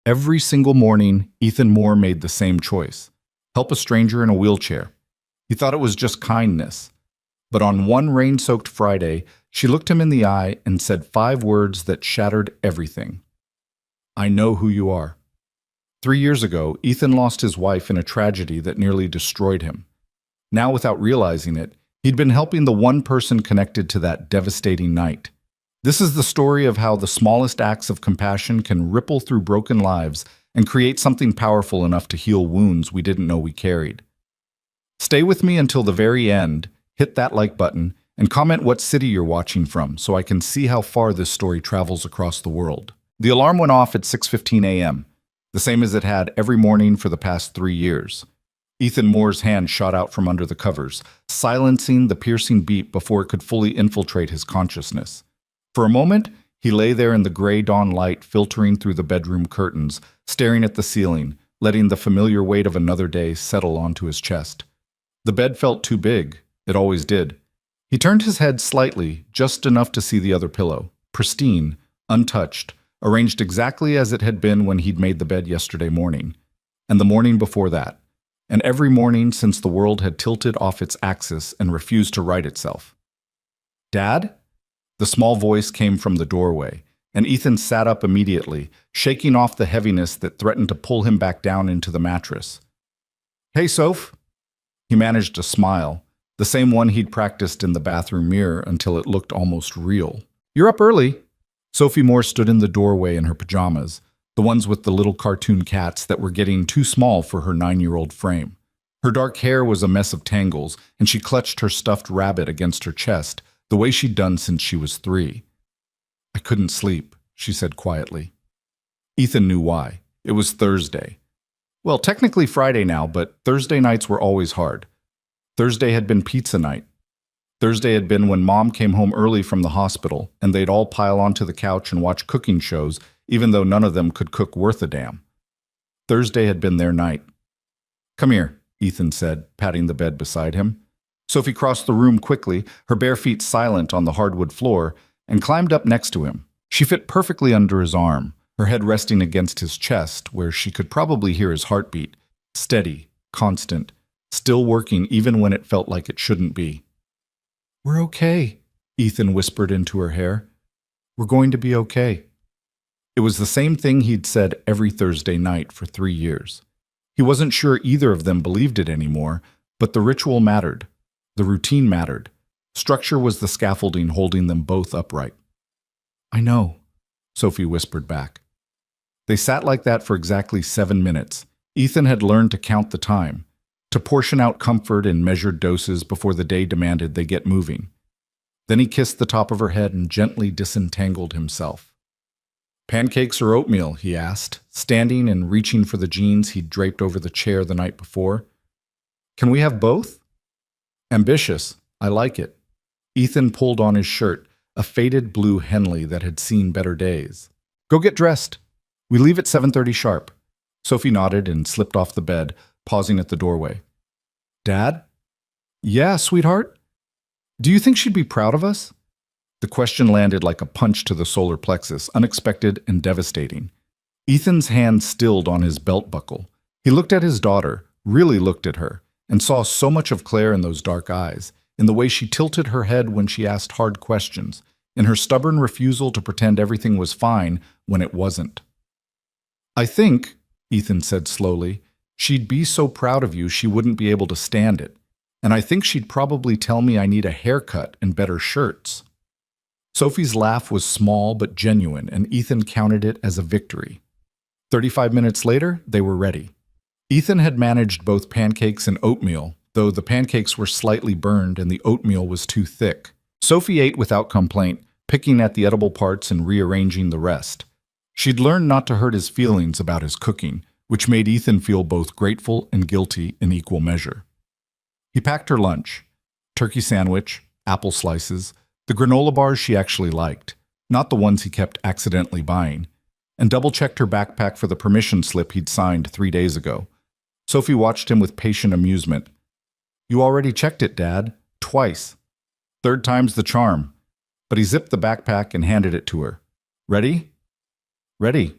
Every single morning, Ethan Moore made the same choice: help a stranger in a wheelchair. He thought it was just kindness. But on one rain-soaked Friday, she looked him in the eye and said 5 words that shattered everything. I know who you are. 3 years ago, Ethan lost his wife in a tragedy that nearly destroyed him. Now, without realizing it, he'd been helping the one person connected to that devastating night. This is the story of how the smallest acts of compassion can ripple through broken lives and create something powerful enough to heal wounds we didn't know we carried. Stay with me until the very end, hit that like button, and comment what city you're watching from so I can see how far this story travels across the world. The alarm went off at 6:15 a.m., the same as it had every morning for the past 3 years. Ethan Moore's hand shot out from under the covers, silencing the piercing beat before it could fully infiltrate his consciousness. For a moment, he lay there in the gray dawn light filtering through the bedroom curtains, staring at the ceiling, letting the familiar weight of another day settle onto his chest. The bed felt too big. It always did. He turned his head slightly, just enough to see the other pillow, pristine, untouched, arranged exactly as it had been when he'd made the bed yesterday morning, and the morning before that, and every morning since the world had tilted off its axis and refused to right itself. Dad? The small voice came from the doorway, and Ethan sat up immediately, shaking off the heaviness that threatened to pull him back down into the mattress. Hey, Soph. He managed a smile, the same one he'd practiced in the bathroom mirror until it looked almost real. You're up early. Sophie Moore stood in the doorway in her pajamas, the ones with the little cartoon cats that were getting too small for her 9-year-old frame. Her dark hair was a mess of tangles, and she clutched her stuffed rabbit against her chest, the way she'd done since she was 3. I couldn't sleep, she said quietly. Ethan knew why. It was Thursday. Well, technically Friday now, but Thursday nights were always hard. Thursday had been pizza night. Thursday had been when Mom came home early from the hospital, and they'd all pile onto the couch and watch cooking shows, even though none of them could cook worth a damn. Thursday had been their night. Come here, Ethan said, patting the bed beside him. Sophie crossed the room quickly, her bare feet silent on the hardwood floor, and climbed up next to him. She fit perfectly under his arm, her head resting against his chest, where she could probably hear his heartbeat, steady, constant, still working even when it felt like it shouldn't be. We're okay, Ethan whispered into her hair. We're going to be okay. It was the same thing he'd said every Thursday night for 3 years. He wasn't sure either of them believed it anymore, but the ritual mattered. The routine mattered. Structure was the scaffolding holding them both upright. I know, Sophie whispered back. They sat like that for exactly 7 minutes. Ethan had learned to count the time, to portion out comfort in measured doses before the day demanded they get moving. Then he kissed the top of her head and gently disentangled himself. Pancakes or oatmeal, he asked, standing and reaching for the jeans he'd draped over the chair the night before. Can we have both? Ambitious. I like it. Ethan pulled on his shirt, a faded blue Henley that had seen better days. Go get dressed. We leave at 7:30 sharp. Sophie nodded and slipped off the bed, pausing at the doorway. Dad? Yeah, sweetheart? Do you think she'd be proud of us? The question landed like a punch to the solar plexus, unexpected and devastating. Ethan's hand stilled on his belt buckle. He looked at his daughter, really looked at her, and saw so much of Claire in those dark eyes, in the way she tilted her head when she asked hard questions, in her stubborn refusal to pretend everything was fine when it wasn't. I think, Ethan said slowly, she'd be so proud of you she wouldn't be able to stand it. And I think she'd probably tell me I need a haircut and better shirts. Sophie's laugh was small but genuine, and Ethan counted it as a victory. 35 minutes later, they were ready. Ethan had managed both pancakes and oatmeal, though the pancakes were slightly burned and the oatmeal was too thick. Sophie ate without complaint, picking at the edible parts and rearranging the rest. She'd learned not to hurt his feelings about his cooking, which made Ethan feel both grateful and guilty in equal measure. He packed her lunch: turkey sandwich, apple slices, the granola bars she actually liked, not the ones he kept accidentally buying, and double-checked her backpack for the permission slip he'd signed 3 days ago. Sophie watched him with patient amusement. You already checked it, Dad. Twice. Third time's the charm. But he zipped the backpack and handed it to her. Ready? Ready.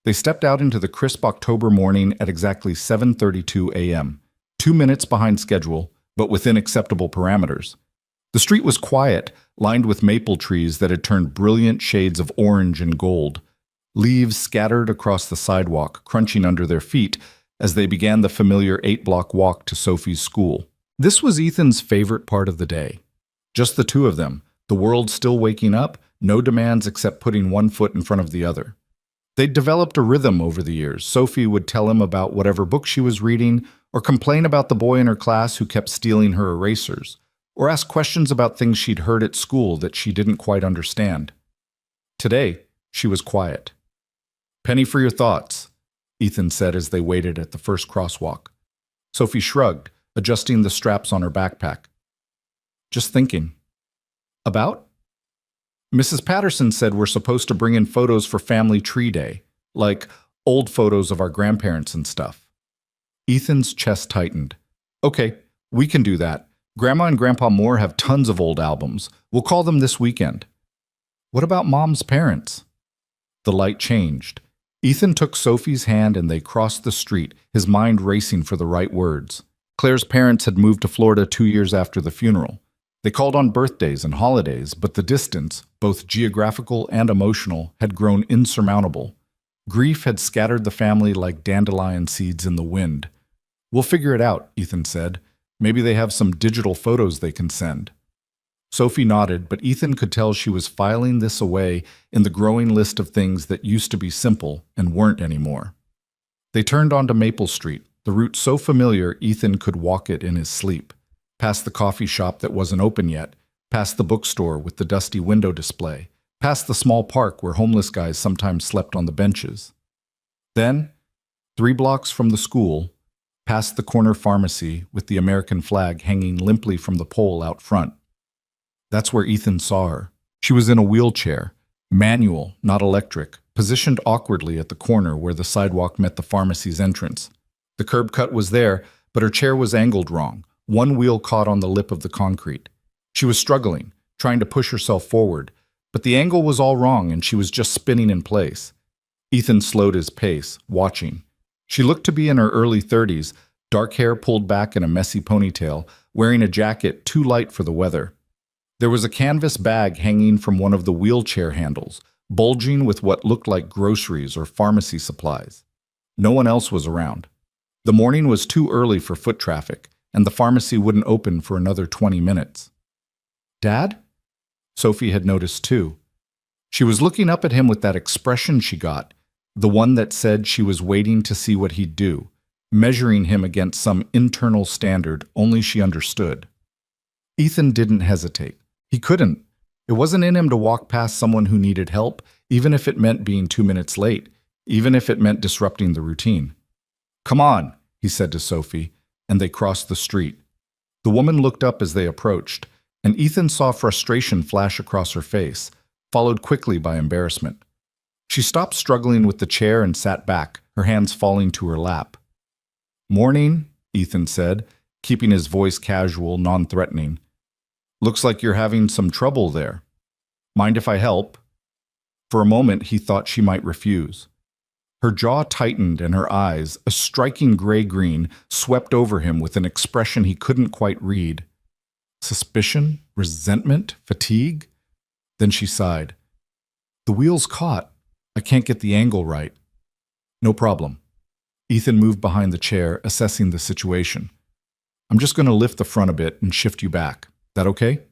They stepped out into the crisp October morning at exactly 7:32 a.m., 2 minutes behind schedule, but within acceptable parameters. The street was quiet, lined with maple trees that had turned brilliant shades of orange and gold. Leaves scattered across the sidewalk, crunching under their feet as they began the familiar 8-block walk to Sophie's school. This was Ethan's favorite part of the day. Just the two of them, the world still waking up, no demands except putting one foot in front of the other. They'd developed a rhythm over the years. Sophie would tell him about whatever book she was reading, or complain about the boy in her class who kept stealing her erasers, or ask questions about things she'd heard at school that she didn't quite understand. Today, she was quiet. "Penny for your thoughts," Ethan said as they waited at the first crosswalk. Sophie shrugged, adjusting the straps on her backpack. "Just thinking." "About?" "Mrs. Patterson said we're supposed to bring in photos for Family Tree Day, like old photos of our grandparents and stuff." Ethan's chest tightened. "Okay, we can do that. Grandma and Grandpa Moore have tons of old albums. We'll call them this weekend." "What about Mom's parents?" The light changed. Ethan took Sophie's hand and they crossed the street, his mind racing for the right words. Claire's parents had moved to Florida 2 years after the funeral. They called on birthdays and holidays, but the distance, both geographical and emotional, had grown insurmountable. Grief had scattered the family like dandelion seeds in the wind. "We'll figure it out," Ethan said. "Maybe they have some digital photos they can send." Sophie nodded, but Ethan could tell she was filing this away in the growing list of things that used to be simple and weren't anymore. They turned onto Maple Street, the route so familiar Ethan could walk it in his sleep, past the coffee shop that wasn't open yet, past the bookstore with the dusty window display, past the small park where homeless guys sometimes slept on the benches. Then, 3 blocks from the school, past the corner pharmacy with the American flag hanging limply from the pole out front. That's where Ethan saw her. She was in a wheelchair, manual, not electric, positioned awkwardly at the corner where the sidewalk met the pharmacy's entrance. The curb cut was there, but her chair was angled wrong, one wheel caught on the lip of the concrete. She was struggling, trying to push herself forward, but the angle was all wrong and she was just spinning in place. Ethan slowed his pace, watching. She looked to be in her early 30s, dark hair pulled back in a messy ponytail, wearing a jacket too light for the weather. There was a canvas bag hanging from one of the wheelchair handles, bulging with what looked like groceries or pharmacy supplies. No one else was around. The morning was too early for foot traffic, and the pharmacy wouldn't open for another 20 minutes. "Dad?" Sophie had noticed too. She was looking up at him with that expression she got, the one that said she was waiting to see what he'd do, measuring him against some internal standard only she understood. Ethan didn't hesitate. He couldn't. It wasn't in him to walk past someone who needed help, even if it meant being 2 minutes late, even if it meant disrupting the routine. "Come on," he said to Sophie, and they crossed the street. The woman looked up as they approached, and Ethan saw frustration flash across her face, followed quickly by embarrassment. She stopped struggling with the chair and sat back, her hands falling to her lap. "Morning," Ethan said, keeping his voice casual, non-threatening. "Looks like you're having some trouble there. Mind if I help?" For a moment, he thought she might refuse. Her jaw tightened and her eyes, a striking gray-green, swept over him with an expression he couldn't quite read. Suspicion? Resentment? Fatigue? Then she sighed. "The wheel's caught. I can't get the angle right." "No problem." Ethan moved behind the chair, assessing the situation. "I'm just going to lift the front a bit and shift you back. That okay?"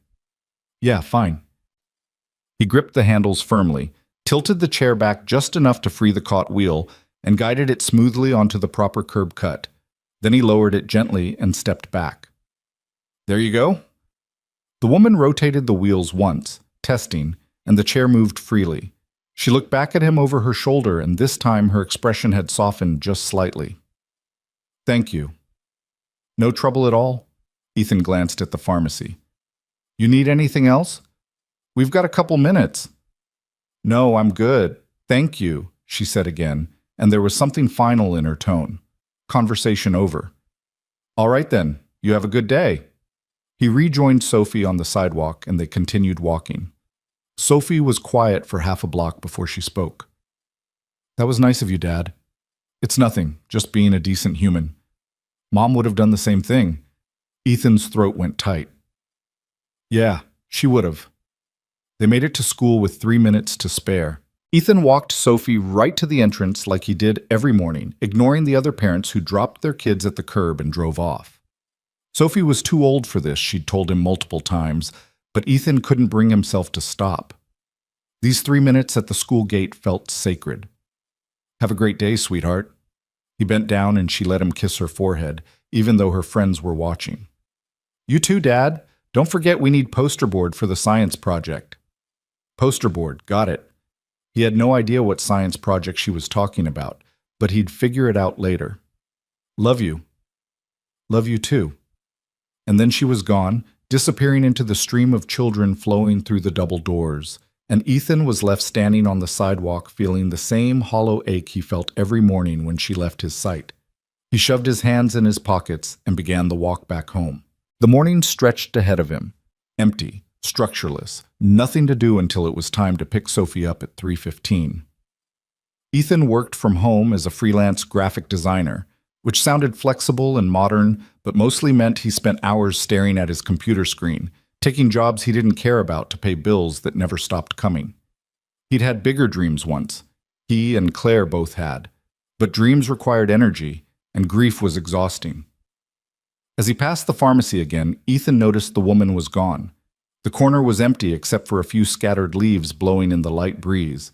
"Yeah, fine." He gripped the handles firmly, tilted the chair back just enough to free the caught wheel, and guided it smoothly onto the proper curb cut. Then he lowered it gently and stepped back. "There you go." The woman rotated the wheels once, testing, and the chair moved freely. She looked back at him over her shoulder, and this time her expression had softened just slightly. "Thank you." "No trouble at all?" Ethan glanced at the pharmacy. "You need anything else? We've got a couple minutes." "No, I'm good. Thank you," she said again, and there was something final in her tone. Conversation over. "All right then, you have a good day." He rejoined Sophie on the sidewalk and they continued walking. Sophie was quiet for half a block before she spoke. That was nice of you, Dad. It's nothing, just being a decent human. Mom would have done the same thing. Ethan's throat went tight. Yeah, she would have. They made it to school with 3 minutes to spare. Ethan walked Sophie right to the entrance like he did every morning, ignoring the other parents who dropped their kids at the curb and drove off. Sophie was too old for this, she'd told him multiple times, but Ethan couldn't bring himself to stop. These 3 minutes at the school gate felt sacred. Have a great day, sweetheart. He bent down and she let him kiss her forehead, even though her friends were watching. You too, Dad. Don't forget we need poster board for the science project. Poster board, got it. He had no idea what science project she was talking about, but he'd figure it out later. Love you. Love you too. And then she was gone, disappearing into the stream of children flowing through the double doors, and Ethan was left standing on the sidewalk feeling the same hollow ache he felt every morning when she left his sight. He shoved his hands in his pockets and began the walk back home. The morning stretched ahead of him, empty, structureless, nothing to do until it was time to pick Sophie up at 3:15. Ethan worked from home as a freelance graphic designer, which sounded flexible and modern, but mostly meant he spent hours staring at his computer screen, taking jobs he didn't care about to pay bills that never stopped coming. He'd had bigger dreams once. He and Claire both had. But dreams required energy, and grief was exhausting. As he passed the pharmacy again, Ethan noticed the woman was gone. The corner was empty except for a few scattered leaves blowing in the light breeze.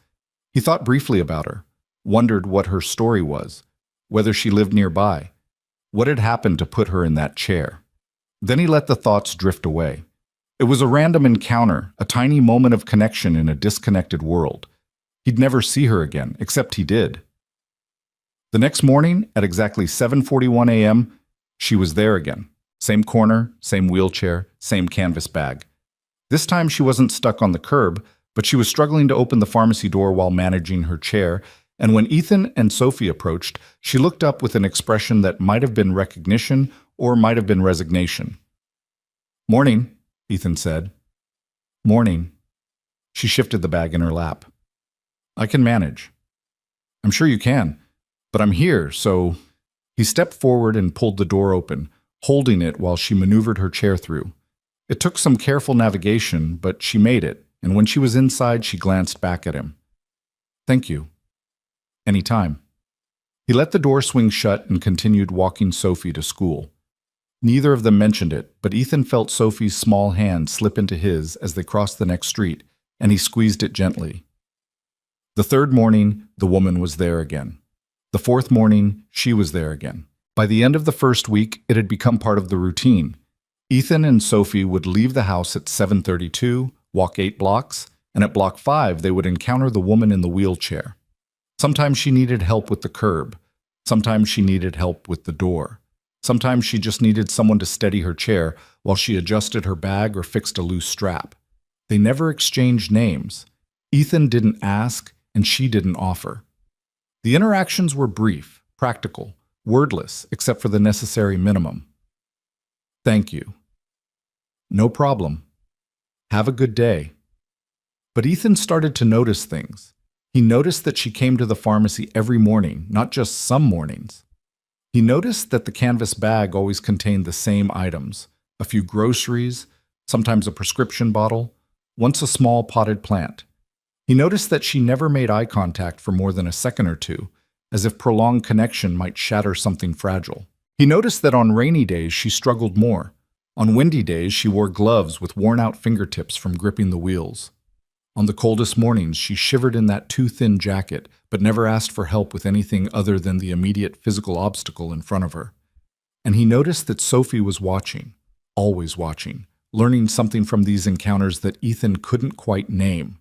He thought briefly about her, wondered what her story was, whether she lived nearby, what had happened to put her in that chair. Then he let the thoughts drift away. It was a random encounter, a tiny moment of connection in a disconnected world. He'd never see her again, except he did. The next morning, at exactly 7:41 a.m., she was there again. Same corner, same wheelchair, same canvas bag. This time she wasn't stuck on the curb, but she was struggling to open the pharmacy door while managing her chair, and when Ethan and Sophie approached, she looked up with an expression that might have been recognition or might have been resignation. Morning, Ethan said. Morning. She shifted the bag in her lap. I can manage. I'm sure you can, but I'm here, so... He stepped forward and pulled the door open, holding it while she maneuvered her chair through. It took some careful navigation, but she made it, and when she was inside, she glanced back at him. Thank you. Any time. He let the door swing shut and continued walking Sophie to school. Neither of them mentioned it, but Ethan felt Sophie's small hand slip into his as they crossed the next street, and he squeezed it gently. The third morning, the woman was there again. The fourth morning, she was there again. By the end of the first week, it had become part of the routine. Ethan and Sophie would leave the house at 7:32, walk 8 blocks, and at block 5 they would encounter the woman in the wheelchair. Sometimes she needed help with the curb. Sometimes she needed help with the door. Sometimes she just needed someone to steady her chair while she adjusted her bag or fixed a loose strap. They never exchanged names. Ethan didn't ask, and she didn't offer. The interactions were brief, practical, wordless, except for the necessary minimum. Thank you. No problem. Have a good day. But Ethan started to notice things. He noticed that she came to the pharmacy every morning, not just some mornings. He noticed that the canvas bag always contained the same items, a few groceries, sometimes a prescription bottle, once a small potted plant. He noticed that she never made eye contact for more than a second or two, as if prolonged connection might shatter something fragile. He noticed that on rainy days she struggled more. On windy days she wore gloves with worn-out fingertips from gripping the wheels. On the coldest mornings she shivered in that too-thin jacket, but never asked for help with anything other than the immediate physical obstacle in front of her. And he noticed that Sophie was watching, always watching, learning something from these encounters that Ethan couldn't quite name.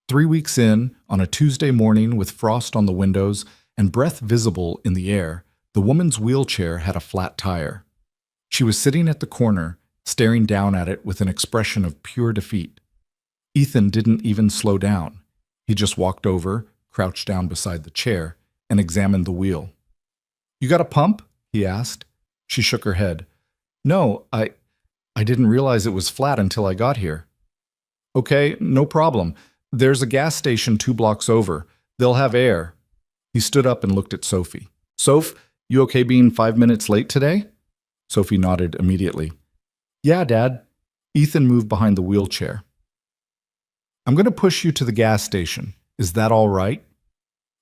3 weeks in, on a Tuesday morning with frost on the windows and breath visible in the air, the woman's wheelchair had a flat tire. She was sitting at the corner, staring down at it with an expression of pure defeat. Ethan didn't even slow down. He just walked over, crouched down beside the chair, and examined the wheel. You got a pump? He asked. She shook her head. No, I didn't realize it was flat until I got here. Okay, no problem. There's a gas station 2 blocks over. They'll have air. He stood up and looked at Sophie. Soph, you okay being 5 minutes late today? Sophie nodded immediately. Yeah, Dad. Ethan moved behind the wheelchair. I'm going to push you to the gas station. Is that all right?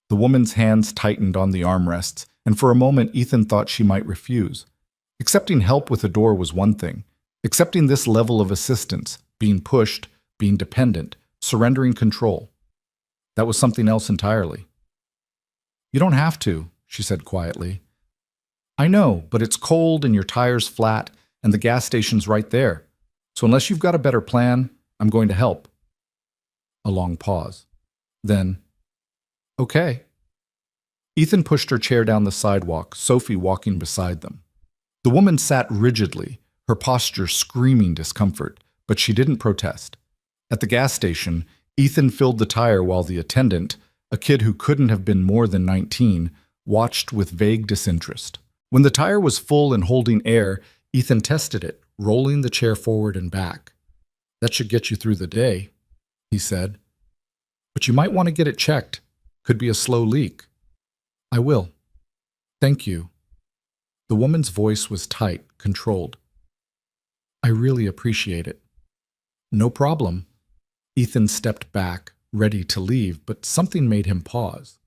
The woman's hands tightened on the armrests, and for a moment Ethan thought she might refuse. Accepting help with a door was one thing. Accepting this level of assistance, being pushed, being dependent, surrendering control, that was something else entirely. You don't have to, she said quietly. I know, but it's cold and your tire's flat and the gas station's right there. So unless you've got a better plan, I'm going to help. A long pause. Then, okay. Ethan pushed her chair down the sidewalk, Sophie walking beside them. The woman sat rigidly, her posture screaming discomfort, but she didn't protest. At the gas station, Ethan filled the tire while the attendant, a kid who couldn't have been more than 19, watched with vague disinterest. When the tire was full and holding air, Ethan tested it, rolling the chair forward and back. That should get you through the day, he said. But you might want to get it checked. Could be a slow leak. I will. Thank you. The woman's voice was tight, controlled. I really appreciate it. No problem. Ethan stepped back, ready to leave, but something made him pause.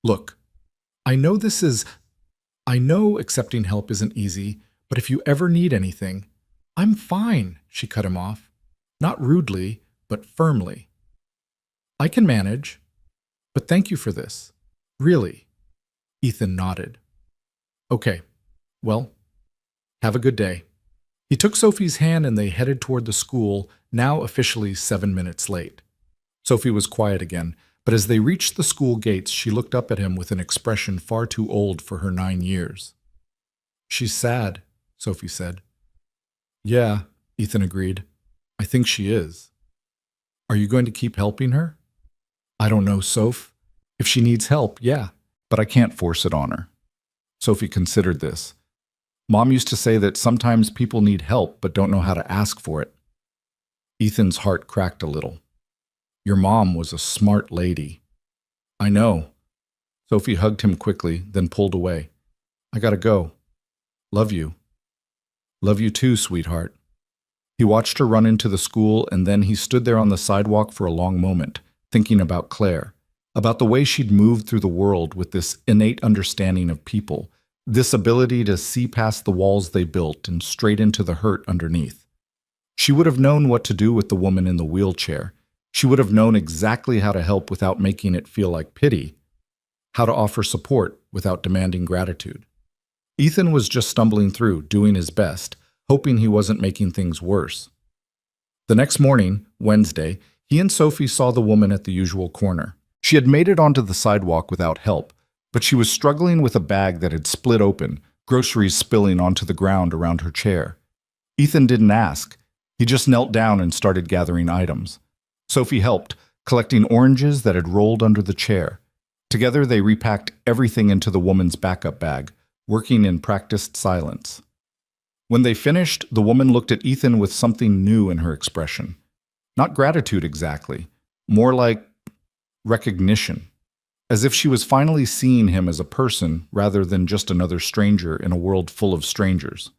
Look, I know accepting help isn't easy, but if you ever need anything, I'm fine, she cut him off. Not rudely, but firmly. I can manage, but thank you for this. Really. Ethan nodded. Okay, well, have a good day. He took Sophie's hand and they headed toward the school, now officially 7 minutes late. Sophie was quiet again, but as they reached the school gates, she looked up at him with an expression far too old for her 9 years. She's sad, Sophie said. Yeah, Ethan agreed. I think she is. Are you going to keep helping her? I don't know, Soph. If she needs help, yeah, but I can't force it on her. Sophie considered this. Mom used to say that sometimes people need help but don't know how to ask for it. Ethan's heart cracked a little. Your mom was a smart lady. I know. Sophie hugged him quickly, then pulled away. I gotta go. Love you. Love you too, sweetheart. He watched her run into the school, and then he stood there on the sidewalk for a long moment, thinking about Claire, about the way she'd moved through the world with this innate understanding of people, this ability to see past the walls they built and straight into the hurt underneath. She would have known what to do with the woman in the wheelchair. She would have known exactly how to help without making it feel like pity, how to offer support without demanding gratitude. Ethan was just stumbling through, doing his best, hoping he wasn't making things worse. The next morning, Wednesday, he and Sophie saw the woman at the usual corner. She had made it onto the sidewalk without help, but she was struggling with a bag that had split open, groceries spilling onto the ground around her chair. Ethan didn't ask. He just knelt down and started gathering items. Sophie helped, collecting oranges that had rolled under the chair. Together they repacked everything into the woman's backup bag, working in practiced silence. When they finished, the woman looked at Ethan with something new in her expression. Not gratitude exactly, more like recognition, as if she was finally seeing him as a person rather than just another stranger in a world full of strangers.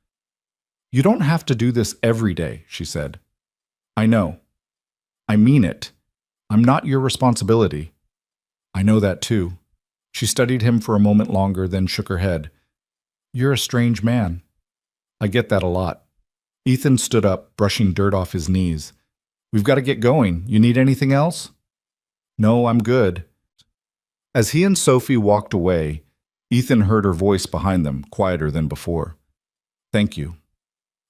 You don't have to do this every day, she said. I know. I mean it. I'm not your responsibility. I know that too. She studied him for a moment longer, then shook her head. You're a strange man. I get that a lot. Ethan stood up, brushing dirt off his knees. We've got to get going. You need anything else? No, I'm good. As he and Sophie walked away, Ethan heard her voice behind them, quieter than before. Thank you.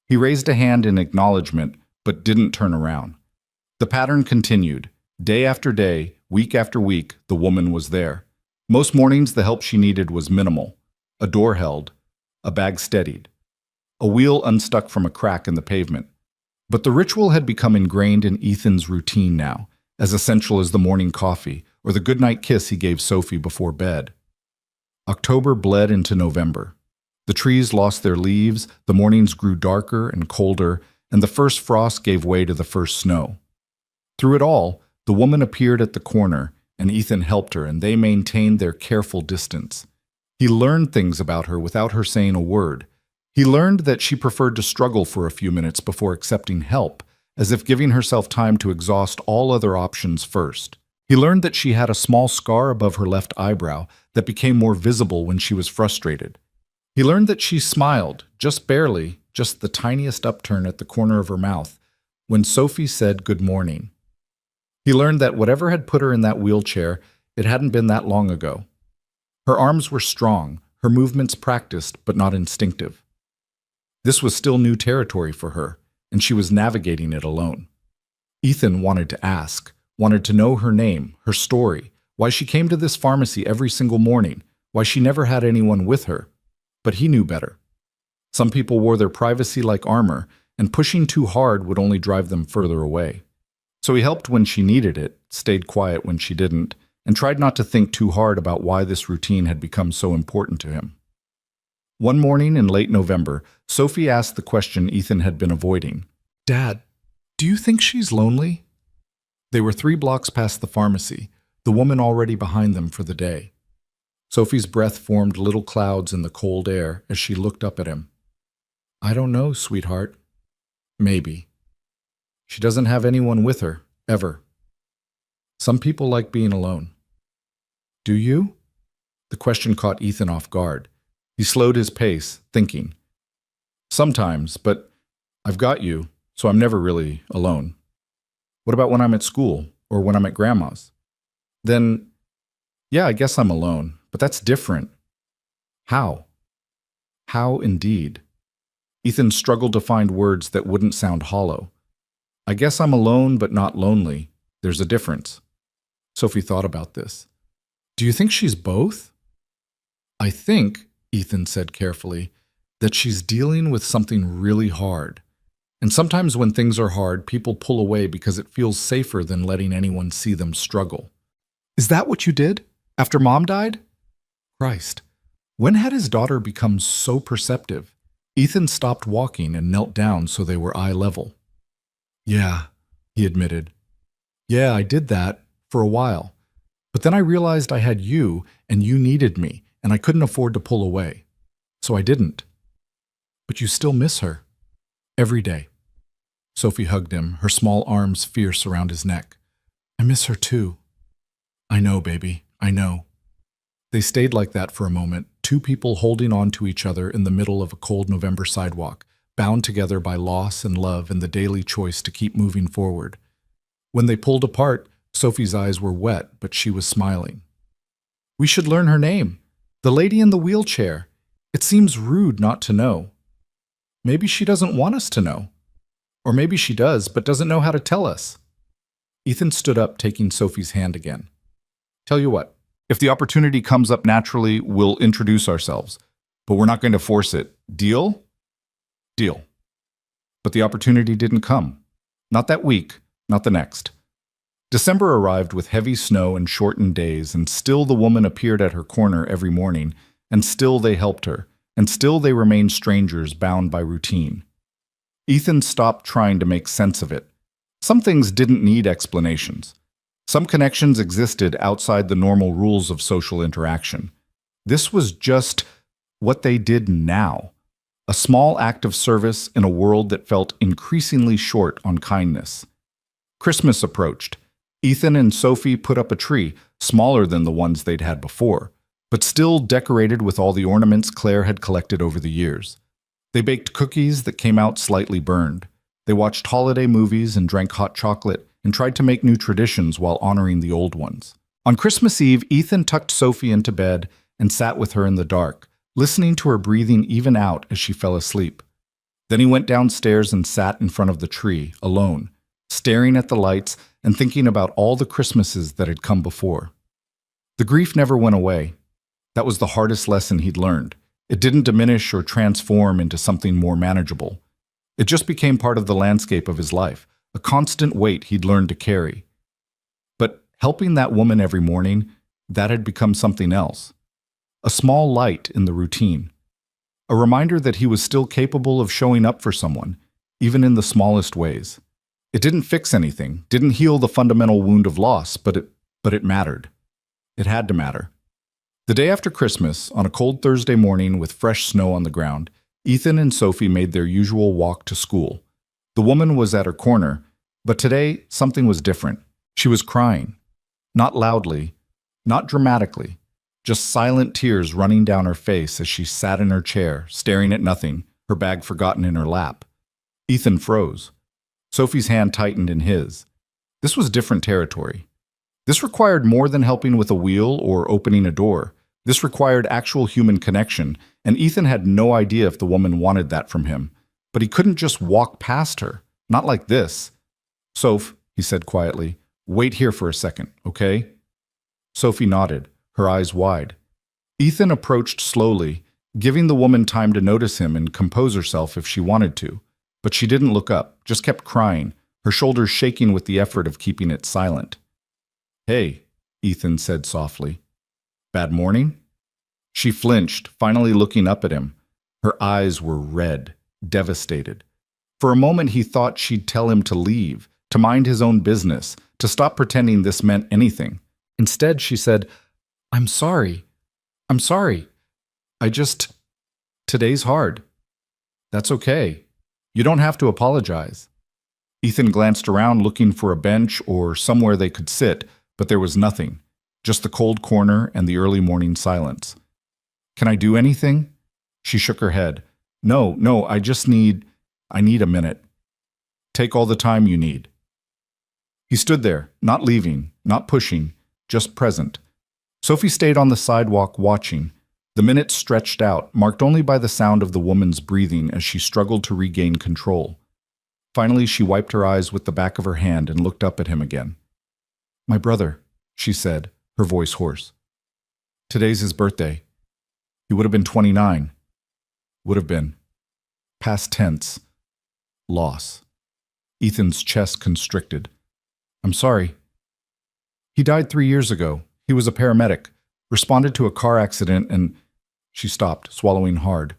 He raised a hand in acknowledgement, but didn't turn around. The pattern continued. Day after day, week after week, the woman was there. Most mornings, the help she needed was minimal. A door held, a bag steadied, a wheel unstuck from a crack in the pavement. But the ritual had become ingrained in Ethan's routine now, as essential as the morning coffee or the goodnight kiss he gave Sophie before bed. October bled into November. The trees lost their leaves, the mornings grew darker and colder, and the first frost gave way to the first snow. Through it all, the woman appeared at the corner, and Ethan helped her, and they maintained their careful distance. He learned things about her without her saying a word. He learned that she preferred to struggle for a few minutes before accepting help, as if giving herself time to exhaust all other options first. He learned that she had a small scar above her left eyebrow that became more visible when she was frustrated. He learned that she smiled, just barely, just the tiniest upturn at the corner of her mouth, when Sophie said good morning. He learned that whatever had put her in that wheelchair, it hadn't been that long ago. Her arms were strong, her movements practiced but not instinctive. This was still new territory for her, and she was navigating it alone. Ethan wanted to ask, wanted to know her name, her story, why she came to this pharmacy every single morning, why she never had anyone with her. But he knew better. Some people wore their privacy like armor, and pushing too hard would only drive them further away. So he helped when she needed it, stayed quiet when she didn't, and tried not to think too hard about why this routine had become so important to him. One morning in late November, Sophie asked the question Ethan had been avoiding. "Dad, do you think she's lonely?" They were 3 blocks past the pharmacy, the woman already behind them for the day. Sophie's breath formed little clouds in the cold air as she looked up at him. "I don't know, sweetheart. Maybe. She doesn't have anyone with her, ever. Some people like being alone." "Do you?" The question caught Ethan off guard. He slowed his pace, thinking. "Sometimes, but I've got you, so I'm never really alone. What about when I'm at school, or when I'm at Grandma's? Then, yeah, I guess I'm alone, but that's different." "How?" How indeed. Ethan struggled to find words that wouldn't sound hollow. "I guess I'm alone, but not lonely. There's a difference." Sophie thought about this. "Do you think she's both?" "I think," Ethan said carefully, "that she's dealing with something really hard. And sometimes when things are hard, people pull away because it feels safer than letting anyone see them struggle." "Is that what you did? After Mom died?" Christ, when had his daughter become so perceptive? Ethan stopped walking and knelt down so they were eye level. "Yeah," he admitted. "Yeah, I did that for a while. But then I realized I had you, and you needed me, and I couldn't afford to pull away. So I didn't." "But you still miss her?" "Every day." Sophie hugged him, her small arms fierce around his neck. "I miss her too." "I know, baby, I know." They stayed like that for a moment, 2 people holding on to each other in the middle of a cold November sidewalk, bound together by loss and love and the daily choice to keep moving forward. When they pulled apart, Sophie's eyes were wet, but she was smiling. "We should learn her name. The lady in the wheelchair. It seems rude not to know." "Maybe she doesn't want us to know. Or maybe she does, but doesn't know how to tell us." Ethan stood up, taking Sophie's hand again. "Tell you what, if the opportunity comes up naturally, we'll introduce ourselves. But we're not going to force it. Deal?" "Deal." But the opportunity didn't come. Not that week, not the next. December arrived with heavy snow and shortened days, and still the woman appeared at her corner every morning, and still they helped her, and still they remained strangers bound by routine. Ethan stopped trying to make sense of it. Some things didn't need explanations. Some connections existed outside the normal rules of social interaction. This was just what they did now. A small act of service in a world that felt increasingly short on kindness. Christmas approached. Ethan and Sophie put up a tree, smaller than the ones they'd had before, but still decorated with all the ornaments Claire had collected over the years. They baked cookies that came out slightly burned. They watched holiday movies and drank hot chocolate and tried to make new traditions while honoring the old ones. On Christmas Eve, Ethan tucked Sophie into bed and sat with her in the dark, listening to her breathing even out as she fell asleep. Then he went downstairs and sat in front of the tree, alone, staring at the lights and thinking about all the Christmases that had come before. The grief never went away. That was the hardest lesson he'd learned. It didn't diminish or transform into something more manageable. It just became part of the landscape of his life, a constant weight he'd learned to carry. But helping that woman every morning, that had become something else. A small light in the routine. A reminder that he was still capable of showing up for someone, even in the smallest ways. It didn't fix anything, didn't heal the fundamental wound of loss, but But it mattered. It had to matter. The day after Christmas, on a cold Thursday morning with fresh snow on the ground, Ethan and Sophie made their usual walk to school. The woman was at her corner, but today something was different. She was crying. Not loudly, not dramatically, just silent tears running down her face as she sat in her chair, staring at nothing, her bag forgotten in her lap. Ethan froze. Sophie's hand tightened in his. This was different territory. This required more than helping with a wheel or opening a door. This required actual human connection, and Ethan had no idea if the woman wanted that from him. But he couldn't just walk past her. Not like this. "Soph," he said quietly, "wait here for a second, okay?" Sophie nodded, her eyes wide. Ethan approached slowly, giving the woman time to notice him and compose herself if she wanted to. But she didn't look up, just kept crying, her shoulders shaking with the effort of keeping it silent. "Hey," Ethan said softly. "Bad morning?" She flinched, finally looking up at him. Her eyes were red, devastated. For a moment he thought she'd tell him to leave, to mind his own business, to stop pretending this meant anything. Instead, she said, "I'm sorry. I'm sorry. Today's hard." "That's okay. You don't have to apologize." Ethan glanced around looking for a bench or somewhere they could sit, but there was nothing, just the cold corner and the early morning silence. "Can I do anything?" She shook her head. No, I need a minute." "Take all the time you need." He stood there, not leaving, not pushing, just present. Sophie stayed on the sidewalk watching. The minutes stretched out, marked only by the sound of the woman's breathing as she struggled to regain control. Finally, she wiped her eyes with the back of her hand and looked up at him again. "My brother," she said, her voice hoarse. "Today's his birthday. He would have been 29. Would have been. Past tense. Loss." Ethan's chest constricted. "I'm sorry." "He died 3 years ago. He was a paramedic, responded to a car accident and—" She stopped, swallowing hard.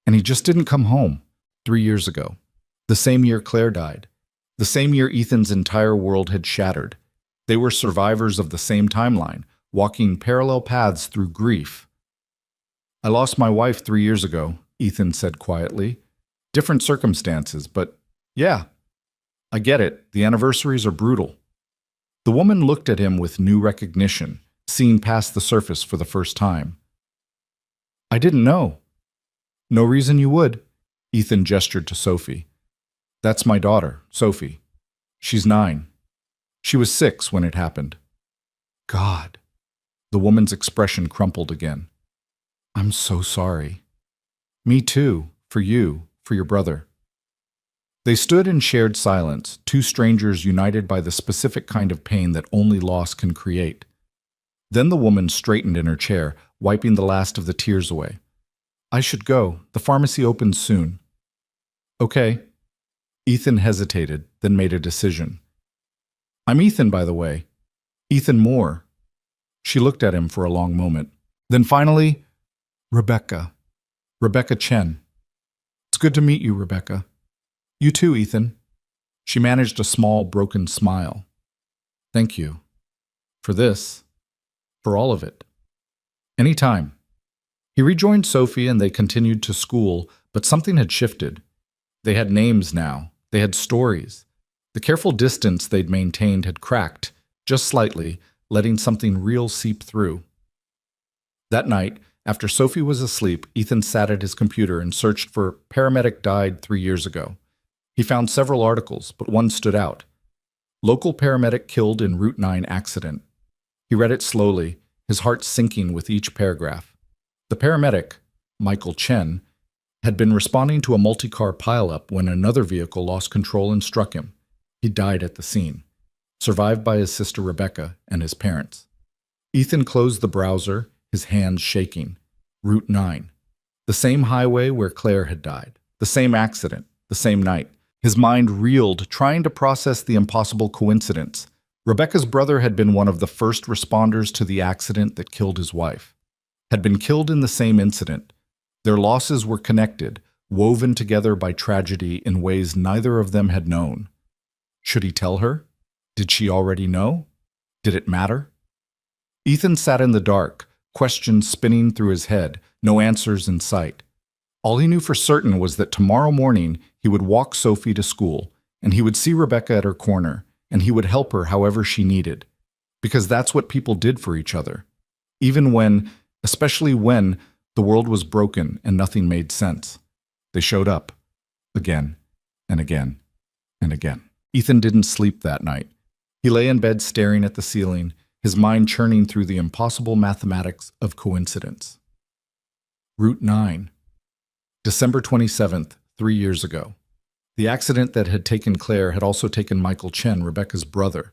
"And he just didn't come home 3 years ago. The same year Claire died. The same year Ethan's entire world had shattered. They were survivors of the same timeline, walking parallel paths through grief. "I lost my wife 3 years ago," Ethan said quietly. "Different circumstances, but yeah, I get it. The anniversaries are brutal." The woman looked at him with new recognition, seeing past the surface for the first time. "I didn't know." "No reason you would." Ethan gestured to Sophie. "That's my daughter, Sophie. She's 9. She was 6 when it happened." "God." The woman's expression crumpled again. "I'm so sorry." "Me too, for you, for your brother." They stood in shared silence, two strangers united by the specific kind of pain that only loss can create. Then the woman straightened in her chair, wiping the last of the tears away. "I should go. The pharmacy opens soon." "Okay." Ethan hesitated, then made a decision. "I'm Ethan, by the way. Ethan Moore." She looked at him for a long moment. Then finally, "Rebecca. Rebecca Chen." "It's good to meet you, Rebecca." "You too, Ethan." She managed a small, broken smile. "Thank you. For this. For all of it. Anytime." He rejoined Sophie and they continued to school, but something had shifted. They had names now. They had stories. The careful distance they'd maintained had cracked, just slightly, letting something real seep through. That night, after Sophie was asleep, Ethan sat at his computer and searched for "paramedic died 3 years ago." He found several articles, but one stood out. "Local paramedic killed in Route 9 accident." He read it slowly, his heart sinking with each paragraph. The paramedic, Michael Chen, had been responding to a multi-car pileup when another vehicle lost control and struck him. He died at the scene, survived by his sister Rebecca and his parents. Ethan closed the browser, his hands shaking. Route 9. The same highway where Claire had died. The same accident. The same night. His mind reeled, trying to process the impossible coincidence. Rebecca's brother had been one of the first responders to the accident that killed his wife. Had been killed in the same incident. Their losses were connected, woven together by tragedy in ways neither of them had known. Should he tell her? Did she already know? Did it matter? Ethan sat in the dark, questions spinning through his head, no answers in sight. All he knew for certain was that tomorrow morning he would walk Sophie to school, and he would see Rebecca at her corner, and he would help her however she needed. Because that's what people did for each other. Even when, especially when, the world was broken and nothing made sense. They showed up. Again, and again, and again. Ethan didn't sleep that night. He lay in bed staring at the ceiling, his mind churning through the impossible mathematics of coincidence. Route 9. December 27th, 3 years ago. The accident that had taken Claire had also taken Michael Chen, Rebecca's brother.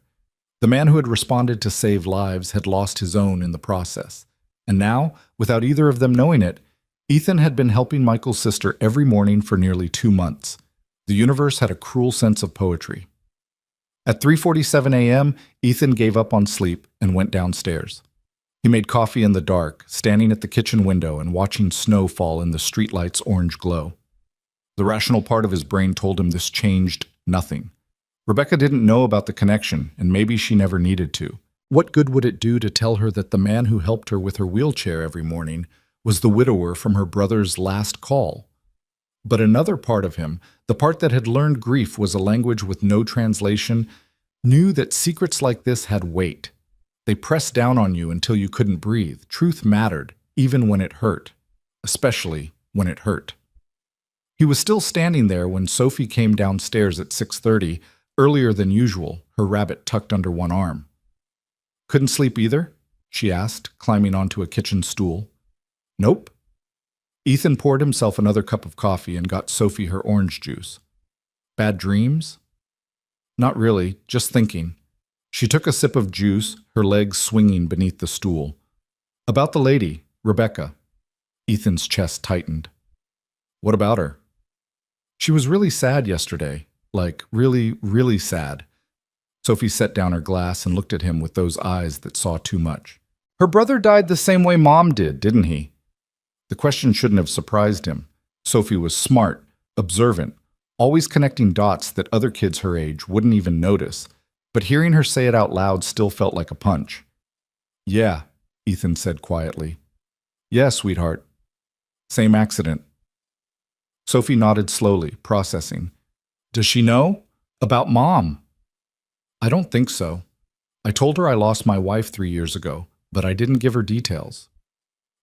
The man who had responded to save lives had lost his own in the process. And now, without either of them knowing it, Ethan had been helping Michael's sister every morning for nearly 2 months. The universe had a cruel sense of poetry. At 3:47 a.m., Ethan gave up on sleep and went downstairs. He made coffee in the dark, standing at the kitchen window and watching snow fall in the streetlight's orange glow. The rational part of his brain told him this changed nothing. Rebecca didn't know about the connection, and maybe she never needed to. What good would it do to tell her that the man who helped her with her wheelchair every morning was the widower from her brother's last call? But another part of him, the part that had learned grief was a language with no translation, knew that secrets like this had weight. They pressed down on you until you couldn't breathe. Truth mattered, even when it hurt, especially when it hurt. He was still standing there when Sophie came downstairs at 6:30, earlier than usual, her rabbit tucked under one arm. "Couldn't sleep either?" she asked, climbing onto a kitchen stool. "Nope." Ethan poured himself another cup of coffee and got Sophie her orange juice. "Bad dreams?" "Not really, just thinking." She took a sip of juice, her legs swinging beneath the stool. "About the lady, Rebecca." Ethan's chest tightened. "What about her?" "She was really sad yesterday. Like, really, really sad." Sophie set down her glass and looked at him with those eyes that saw too much. "Her brother died the same way Mom did, didn't he?" The question shouldn't have surprised him. Sophie was smart, observant, always connecting dots that other kids her age wouldn't even notice. But hearing her say it out loud still felt like a punch. "Yeah," Ethan said quietly. "Yeah, sweetheart. Same accident." Sophie nodded slowly, processing. "Does she know? About Mom?" "I don't think so. I told her I lost my wife 3 years ago, but I didn't give her details."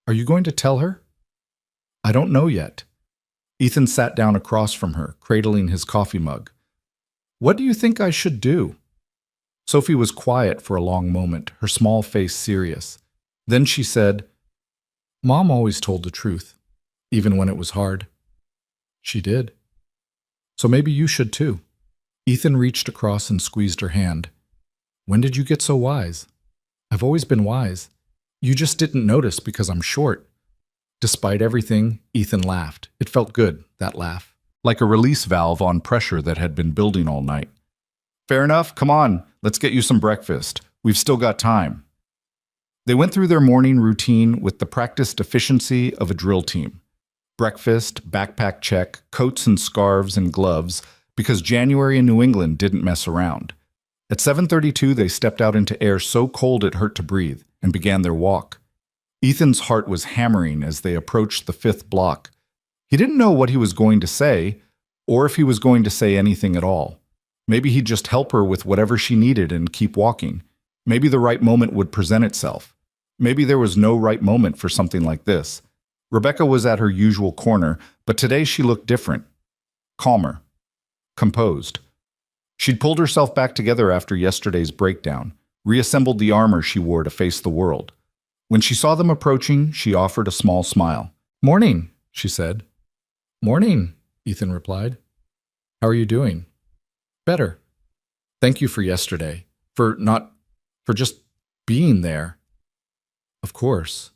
"Are you going to tell her?" "I don't know yet." Ethan sat down across from her, cradling his coffee mug. "What do you think I should do?" Sophie was quiet for a long moment, her small face serious. Then she said, "Mom always told the truth, even when it was hard." "She did. So maybe you should too." Ethan reached across and squeezed her hand. "When did you get so wise?" "I've always been wise. You just didn't notice because I'm short." Despite everything, Ethan laughed. It felt good, that laugh. Like a release valve on pressure that had been building all night. "Fair enough, come on, let's get you some breakfast. We've still got time." They went through their morning routine with the practiced efficiency of a drill team. Breakfast, backpack check, coats and scarves and gloves, because January in New England didn't mess around. At 7:32, they stepped out into air so cold it hurt to breathe and began their walk. Ethan's heart was hammering as they approached the 5th block. He didn't know what he was going to say, or if he was going to say anything at all. Maybe he'd just help her with whatever she needed and keep walking. Maybe the right moment would present itself. Maybe there was no right moment for something like this. Rebecca was at her usual corner, but today she looked different. Calmer. Composed. She'd pulled herself back together after yesterday's breakdown, reassembled the armor she wore to face the world. When she saw them approaching, she offered a small smile. "Morning," she said. "Morning," Ethan replied. "How are you doing?" "Better. Thank you for yesterday. For just being there." "Of course."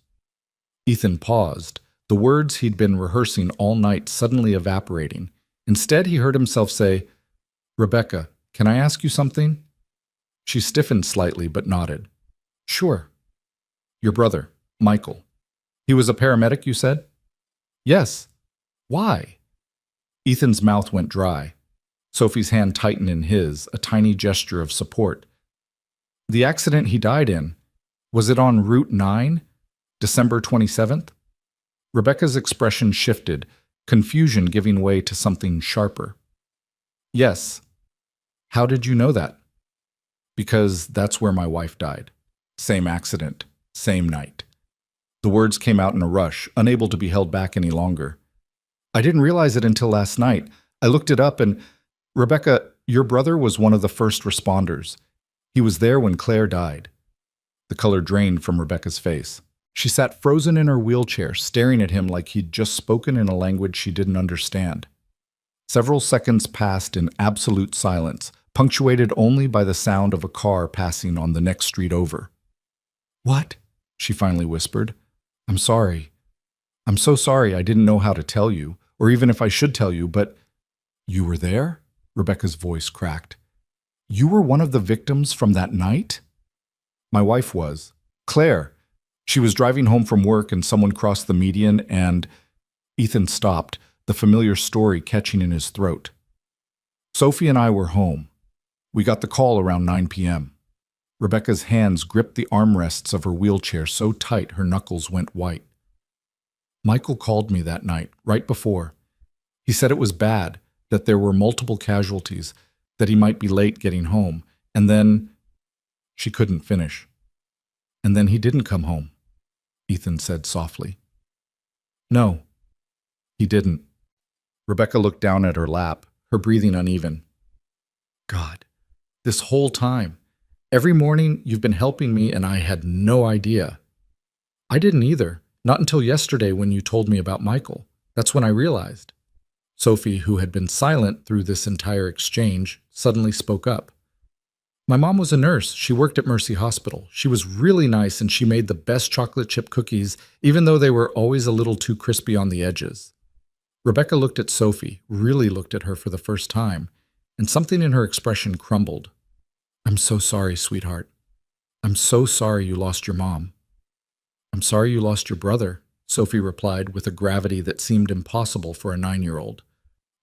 Ethan paused, the words he'd been rehearsing all night suddenly evaporating. Instead, he heard himself say, "Rebecca, can I ask you something?" She stiffened slightly but nodded. "Sure." "Your brother, Michael. He was a paramedic, you said?" "Yes." "Why?" Ethan's mouth went dry. Sophie's hand tightened in his, a tiny gesture of support. The accident he died in, was it on Route 9, December 27th? Rebecca's expression shifted, confusion giving way to something sharper. Yes. How did you know that? Because that's where my wife died. Same accident, same night. The words came out in a rush, unable to be held back any longer. I didn't realize it until last night. I looked it up and, Rebecca, your brother was one of the first responders. He was there when Claire died. The color drained from Rebecca's face. She sat frozen in her wheelchair, staring at him like he'd just spoken in a language she didn't understand. Several seconds passed in absolute silence, punctuated only by the sound of a car passing on the next street over. What? She finally whispered. I'm sorry. I'm so sorry I didn't know how to tell you, or even if I should tell you, but you were there? Rebecca's voice cracked. You were one of the victims from that night? My wife was. Claire. She was driving home from work and someone crossed the median and… Ethan stopped, the familiar story catching in his throat. Sophie and I were home. We got the call around 9 p.m. Rebecca's hands gripped the armrests of her wheelchair so tight her knuckles went white. Michael called me that night, right before. He said it was bad, that there were multiple casualties, that he might be late getting home, and then… She couldn't finish. And then he didn't come home, Ethan said softly. No, he didn't. Rebecca looked down at her lap, her breathing uneven. God, this whole time, every morning you've been helping me and I had no idea. I didn't either, not until yesterday when you told me about Michael. That's when I realized. Sophie, who had been silent through this entire exchange, suddenly spoke up. My mom was a nurse. She worked at Mercy Hospital. She was really nice and she made the best chocolate chip cookies, even though they were always a little too crispy on the edges. Rebecca looked at Sophie, really looked at her for the first time, and something in her expression crumbled. I'm so sorry, sweetheart. I'm so sorry you lost your mom. I'm sorry you lost your brother, Sophie replied with a gravity that seemed impossible for a 9-year-old.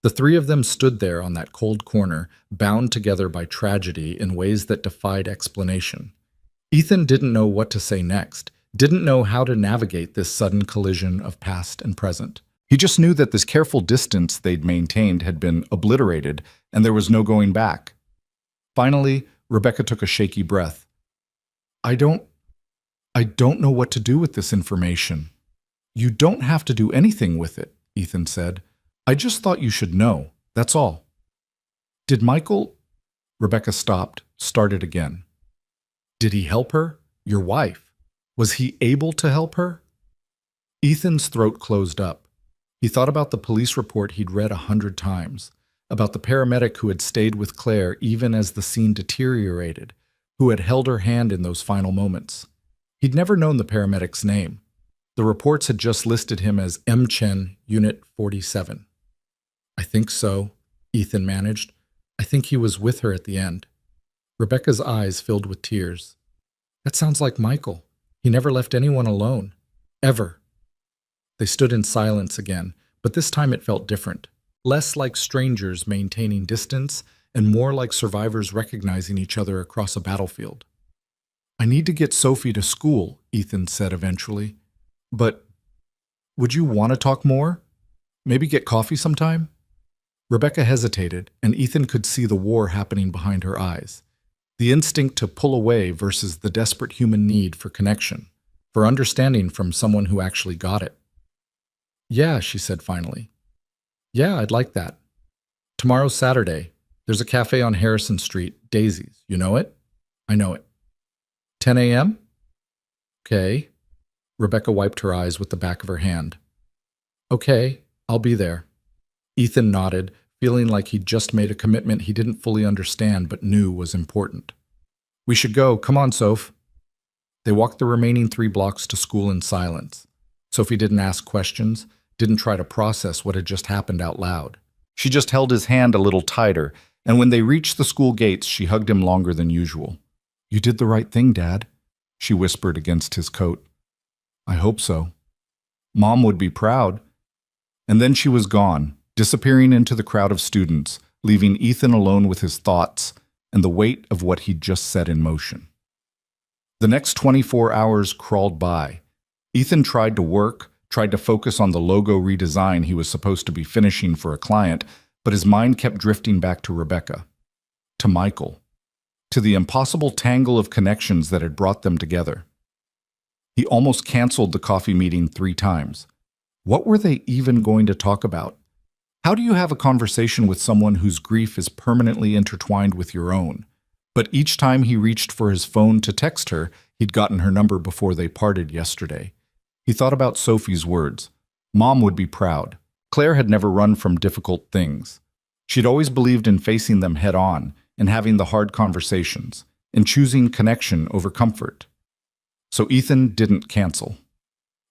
The three of them stood there on that cold corner, bound together by tragedy in ways that defied explanation. Ethan didn't know what to say next, didn't know how to navigate this sudden collision of past and present. He just knew that this careful distance they'd maintained had been obliterated, and there was no going back. Finally, Rebecca took a shaky breath. I don't know what to do with this information. You don't have to do anything with it, Ethan said. I just thought you should know, that's all. Did Michael… Rebecca stopped, started again. Did he help her? Your wife? Was he able to help her? Ethan's throat closed up. He thought about the police report he'd read 100 times, about the paramedic who had stayed with Claire even as the scene deteriorated, who had held her hand in those final moments. He'd never known the paramedic's name. The reports had just listed him as M. Chen, Unit 47. I think so, Ethan managed. I think he was with her at the end. Rebecca's eyes filled with tears. That sounds like Michael. He never left anyone alone. Ever. They stood in silence again, but this time it felt different. Less like strangers maintaining distance and more like survivors recognizing each other across a battlefield. I need to get Sophie to school, Ethan said eventually. But would you want to talk more? Maybe get coffee sometime? Rebecca hesitated, and Ethan could see the war happening behind her eyes. The instinct to pull away versus the desperate human need for connection, for understanding from someone who actually got it. Yeah, she said finally. Yeah, I'd like that. Tomorrow's Saturday. There's a cafe on Harrison Street, Daisy's. You know it? I know it. 10 a.m.? Okay. Rebecca wiped her eyes with the back of her hand. Okay, I'll be there. Ethan nodded, feeling like he'd just made a commitment he didn't fully understand but knew was important. We should go. Come on, Soph. They walked the remaining 3 blocks to school in silence. Sophie didn't ask questions, didn't try to process what had just happened out loud. She just held his hand a little tighter, and when they reached the school gates, she hugged him longer than usual. You did the right thing, Dad, she whispered against his coat. I hope so. Mom would be proud. And then she was gone, disappearing into the crowd of students, leaving Ethan alone with his thoughts and the weight of what he'd just set in motion. The next 24 hours crawled by. Ethan tried to work, tried to focus on the logo redesign he was supposed to be finishing for a client, but his mind kept drifting back to Rebecca, to Michael, to the impossible tangle of connections that had brought them together. He almost canceled the coffee meeting 3 times. What were they even going to talk about? How do you have a conversation with someone whose grief is permanently intertwined with your own? But each time he reached for his phone to text her, he'd gotten her number before they parted yesterday. He thought about Sophie's words. Mom would be proud. Claire had never run from difficult things. She'd always believed in facing them head on, in having the hard conversations, in choosing connection over comfort. So Ethan didn't cancel.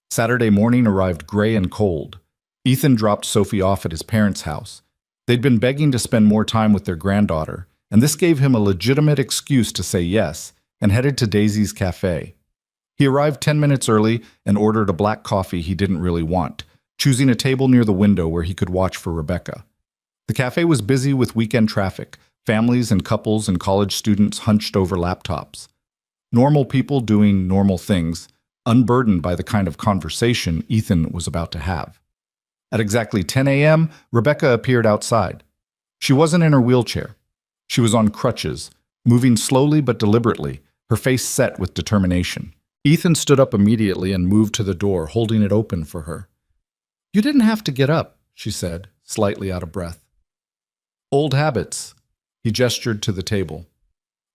Saturday morning arrived gray and cold. Ethan dropped Sophie off at his parents' house. They'd been begging to spend more time with their granddaughter, and this gave him a legitimate excuse to say yes, and headed to Daisy's cafe. He arrived 10 minutes early and ordered a black coffee he didn't really want, choosing a table near the window where he could watch for Rebecca. The cafe was busy with weekend traffic, families and couples and college students hunched over laptops. Normal people doing normal things, unburdened by the kind of conversation Ethan was about to have. At exactly 10 a.m., Rebecca appeared outside. She wasn't in her wheelchair. She was on crutches, moving slowly but deliberately, her face set with determination. Ethan stood up immediately and moved to the door, holding it open for her. "You didn't have to get up," she said, slightly out of breath. "Old habits." He gestured to the table.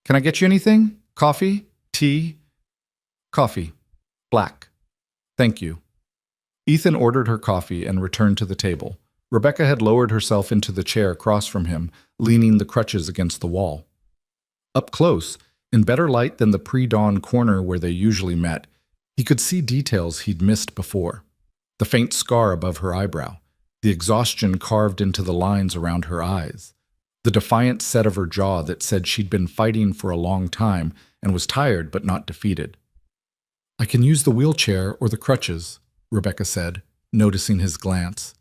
"Can I get you anything? Coffee? Tea?" "Coffee. Black. Thank you." Ethan ordered her coffee and returned to the table. Rebecca had lowered herself into the chair across from him, leaning the crutches against the wall. Up close, in better light than the pre-dawn corner where they usually met, he could see details he'd missed before. The faint scar above her eyebrow, the exhaustion carved into the lines around her eyes, the defiant set of her jaw that said she'd been fighting for a long time and was tired but not defeated. "I can use the wheelchair or the crutches," Rebecca said, noticing his glance.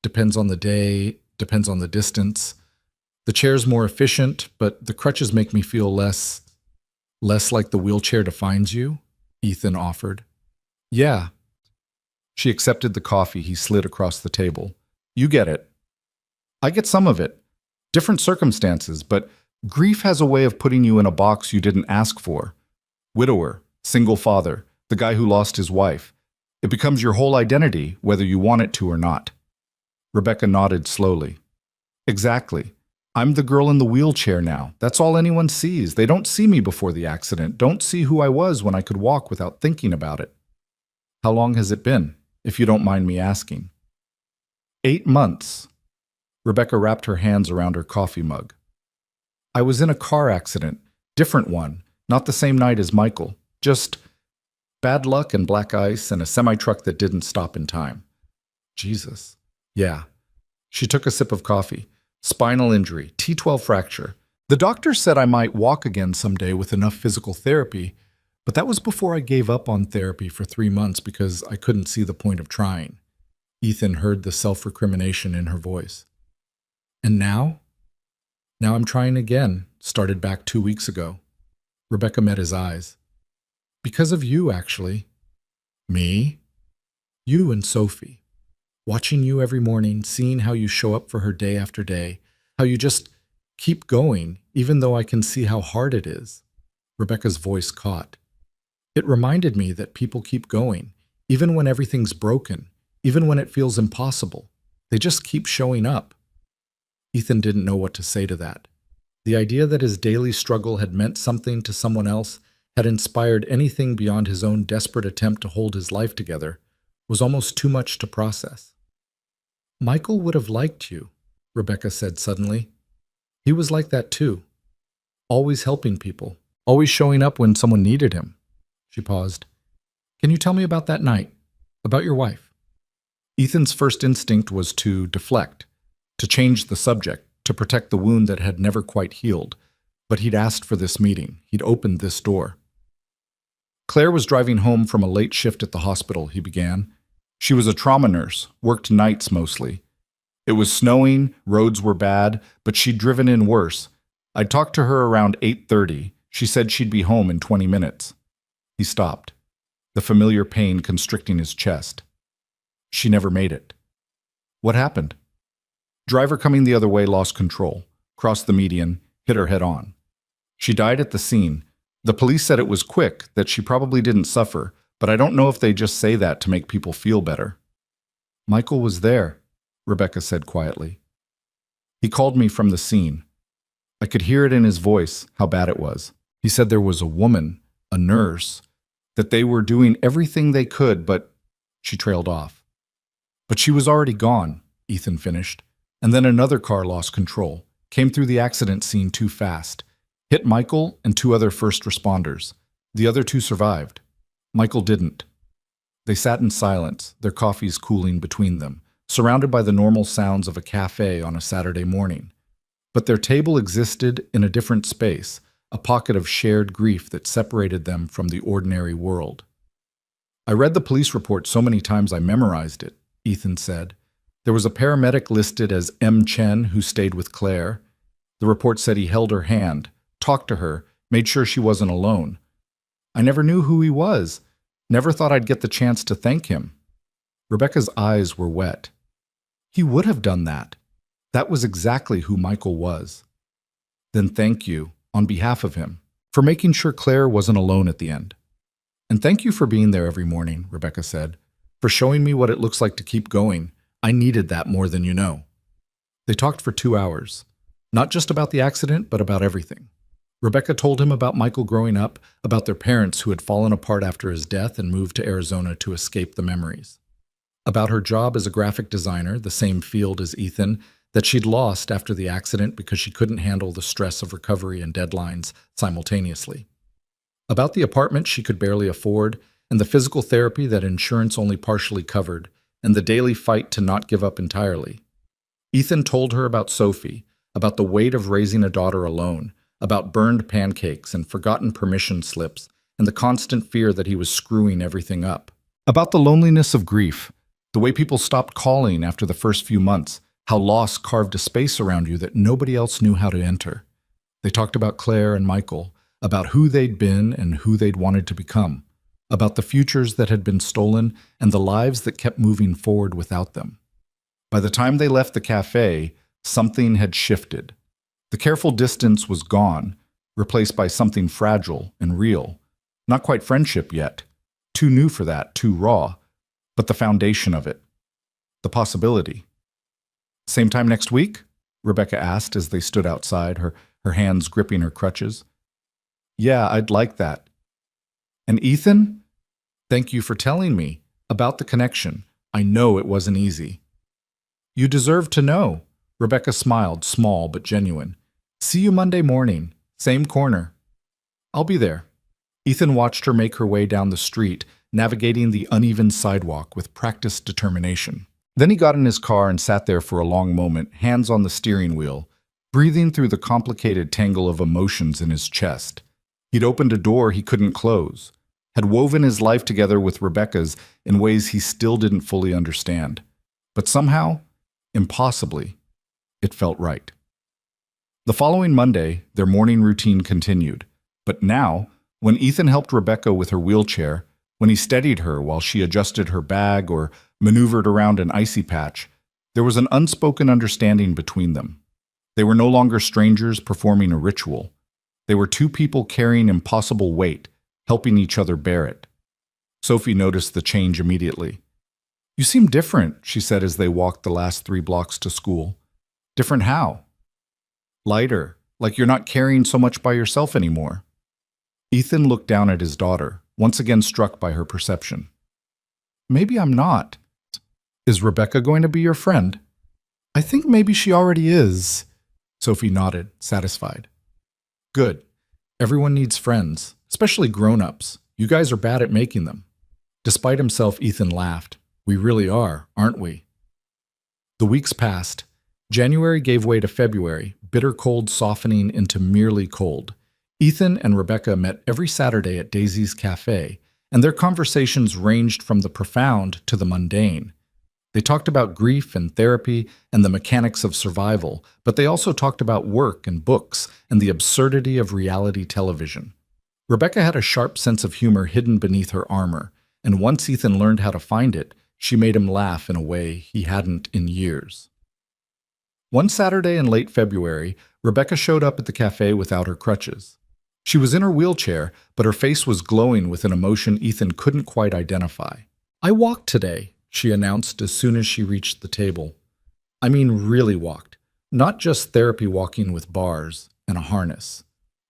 "Depends on the day, depends on the distance. The chair's more efficient, but the crutches make me feel less like the wheelchair defines you," Ethan offered. "Yeah." She accepted the coffee he slid across the table. "You get it. I get some of it. Different circumstances, but grief has a way of putting you in a box you didn't ask for. Widower, single father, the guy who lost his wife. It becomes your whole identity, whether you want it to or not." Rebecca nodded slowly. "Exactly. I'm the girl in the wheelchair now. That's all anyone sees. They don't see me before the accident, don't see who I was when I could walk without thinking about it." "How long has it been, if you don't mind me asking?" 8 months. Rebecca wrapped her hands around her coffee mug. "I was in a car accident, different one, not the same night as Michael. Just bad luck and black ice and a semi-truck that didn't stop in time." "Jesus." "Yeah." She took a sip of coffee. "Spinal injury, T12 fracture. The doctor said I might walk again someday with enough physical therapy, but that was before I gave up on therapy for 3 months because I couldn't see the point of trying." Ethan heard the self-recrimination in her voice. "And now?" "Now I'm trying again, started back 2 weeks ago." Rebecca met his eyes. "Because of you, actually." "Me?" "You and Sophie. Watching you every morning, seeing how you show up for her day after day, how you just keep going, even though I can see how hard it is." Rebecca's voice caught. "It reminded me that people keep going, even when everything's broken, even when it feels impossible. They just keep showing up." Ethan didn't know what to say to that. The idea that his daily struggle had meant something to someone else, had inspired anything beyond his own desperate attempt to hold his life together, was almost too much to process. "Michael would have liked you," Rebecca said suddenly. "He was like that too. Always helping people, always showing up when someone needed him." She paused. "Can you tell me about that night? About your wife?" Ethan's first instinct was to deflect, to change the subject, to protect the wound that had never quite healed. But he'd asked for this meeting. He'd opened this door. "Claire was driving home from a late shift at the hospital," he began. "She was a trauma nurse, worked nights mostly. It was snowing, roads were bad, but she'd driven in worse. I talked to her around 8:30. She said she'd be home in 20 minutes. He stopped, the familiar pain constricting his chest. She never made it. What happened? Driver coming the other way lost control, crossed the median, hit her head on. She died at the scene. The police said it was quick, that she probably didn't suffer, but I don't know if they just say that to make people feel better. Michael was there, Rebecca said quietly. He called me from the scene. I could hear it in his voice, how bad it was. He said there was a woman, a nurse, that they were doing everything they could, but she trailed off. But she was already gone, Ethan finished. And then another car lost control, came through the accident scene too fast, hit Michael and 2 other first responders. The other 2 survived. Michael didn't. They sat in silence, their coffees cooling between them, surrounded by the normal sounds of a cafe on a Saturday morning. But their table existed in a different space, a pocket of shared grief that separated them from the ordinary world. I read the police report so many times I memorized it, Ethan said. There was a paramedic listed as M. Chen who stayed with Claire. The report said he held her hand, talked to her, made sure she wasn't alone. I never knew who he was, never thought I'd get the chance to thank him. Rebecca's eyes were wet. He would have done that. That was exactly who Michael was. Then thank you, on behalf of him, for making sure Claire wasn't alone at the end. And thank you for being there every morning, Rebecca said, for showing me what it looks like to keep going. I needed that more than you know. They talked for 2 hours, not just about the accident, but about everything. Rebecca told him about Michael growing up, about their parents who had fallen apart after his death and moved to Arizona to escape the memories. About her job as a graphic designer, the same field as Ethan, that she'd lost after the accident because she couldn't handle the stress of recovery and deadlines simultaneously. About the apartment she could barely afford, and the physical therapy that insurance only partially covered, and the daily fight to not give up entirely. Ethan told her about Sophie, about the weight of raising a daughter alone, about burned pancakes and forgotten permission slips, and the constant fear that he was screwing everything up. About the loneliness of grief, the way people stopped calling after the first few months, how loss carved a space around you that nobody else knew how to enter. They talked about Claire and Michael, about who they'd been and who they'd wanted to become, about the futures that had been stolen and the lives that kept moving forward without them. By the time they left the cafe, something had shifted. The careful distance was gone, replaced by something fragile and real. Not quite friendship yet. Too new for that, too raw. But the foundation of it. The possibility. Same time next week? Rebecca asked as they stood outside, her hands gripping her crutches. Yeah, I'd like that. And Ethan? Thank you for telling me about the connection. I know it wasn't easy. You deserve to know. Rebecca smiled, small but genuine. See you Monday morning, same corner. I'll be there. Ethan watched her make her way down the street, navigating the uneven sidewalk with practiced determination. Then he got in his car and sat there for a long moment, hands on the steering wheel, breathing through the complicated tangle of emotions in his chest. He'd opened a door he couldn't close, had woven his life together with Rebecca's in ways he still didn't fully understand. But somehow, impossibly, it felt right. The following Monday, their morning routine continued. But now, when Ethan helped Rebecca with her wheelchair, when he steadied her while she adjusted her bag or maneuvered around an icy patch, there was an unspoken understanding between them. They were no longer strangers performing a ritual. They were 2 people carrying impossible weight, helping each other bear it. Sophie noticed the change immediately. You seem different, she said as they walked the last 3 blocks to school. Different how? Lighter, like you're not carrying so much by yourself anymore. Ethan looked down at his daughter, once again struck by her perception. Maybe I'm not. Is Rebecca going to be your friend? I think maybe she already is. Sophie nodded, satisfied. Good. Everyone needs friends, especially grown-ups. You guys are bad at making them. Despite himself, Ethan laughed. We really are, aren't we? The weeks passed. January gave way to February, bitter cold softening into merely cold. Ethan and Rebecca met every Saturday at Daisy's Cafe, and their conversations ranged from the profound to the mundane. They talked about grief and therapy and the mechanics of survival, but they also talked about work and books and the absurdity of reality television. Rebecca had a sharp sense of humor hidden beneath her armor, and once Ethan learned how to find it, she made him laugh in a way he hadn't in years. One Saturday in late February, Rebecca showed up at the cafe without her crutches. She was in her wheelchair, but her face was glowing with an emotion Ethan couldn't quite identify. "I walked today," she announced as soon as she reached the table. "I mean really walked, not just therapy walking with bars and a harness.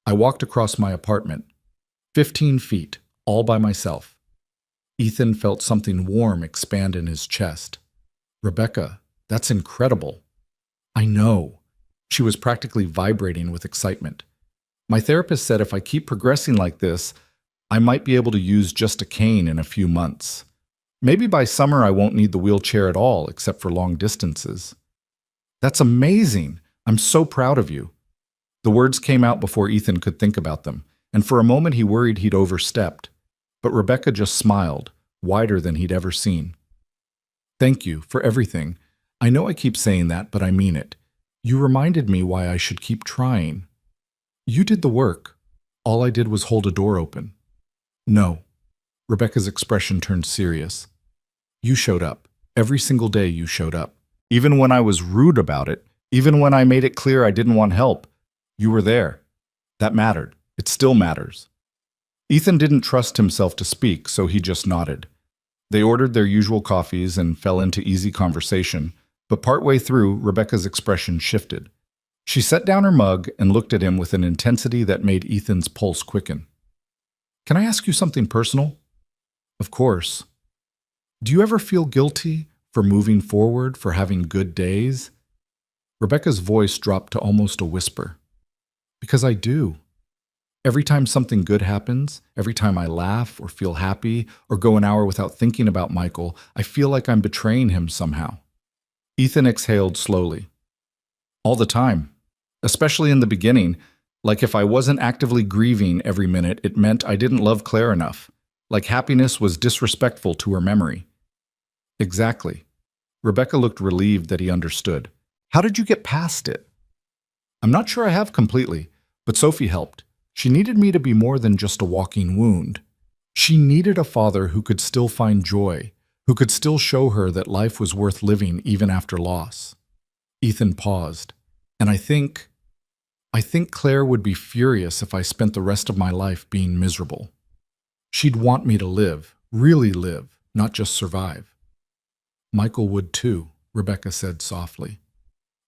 I walked across my apartment, 15 feet, all by myself." Ethan felt something warm expand in his chest. "Rebecca, that's incredible." "I know." She was practically vibrating with excitement. "My therapist said if I keep progressing like this, I might be able to use just a cane in a few months. Maybe by summer I won't need the wheelchair at all, except for long distances." "That's amazing. I'm so proud of you." The words came out before Ethan could think about them, and for a moment he worried he'd overstepped. But Rebecca just smiled, wider than he'd ever seen. "Thank you for everything. I know I keep saying that, but I mean it. You reminded me why I should keep trying. You did the work. All I did was hold a door open." "No." Rebecca's expression turned serious. "You showed up. Every single day you showed up. Even when I was rude about it, even when I made it clear I didn't want help, you were there. That mattered. It still matters." Ethan didn't trust himself to speak, so he just nodded. They ordered their usual coffees and fell into easy conversation, but partway through, Rebecca's expression shifted. She set down her mug and looked at him with an intensity that made Ethan's pulse quicken. "Can I ask you something personal?" "Of course." "Do you ever feel guilty for moving forward, for having good days?" Rebecca's voice dropped to almost a whisper. "Because I do. Every time something good happens, every time I laugh or feel happy or go an hour without thinking about Michael, I feel like I'm betraying him somehow." Ethan exhaled slowly. "All the time. Especially in the beginning, like if I wasn't actively grieving every minute, it meant I didn't love Claire enough, like happiness was disrespectful to her memory." "Exactly." Rebecca looked relieved that he understood. "How did you get past it?" "I'm not sure I have completely, but Sophie helped. She needed me to be more than just a walking wound. She needed a father who could still find joy, who could still show her that life was worth living even after loss." Ethan paused. "And I think Claire would be furious if I spent the rest of my life being miserable. She'd want me to live, really live, not just survive." "Michael would too," Rebecca said softly.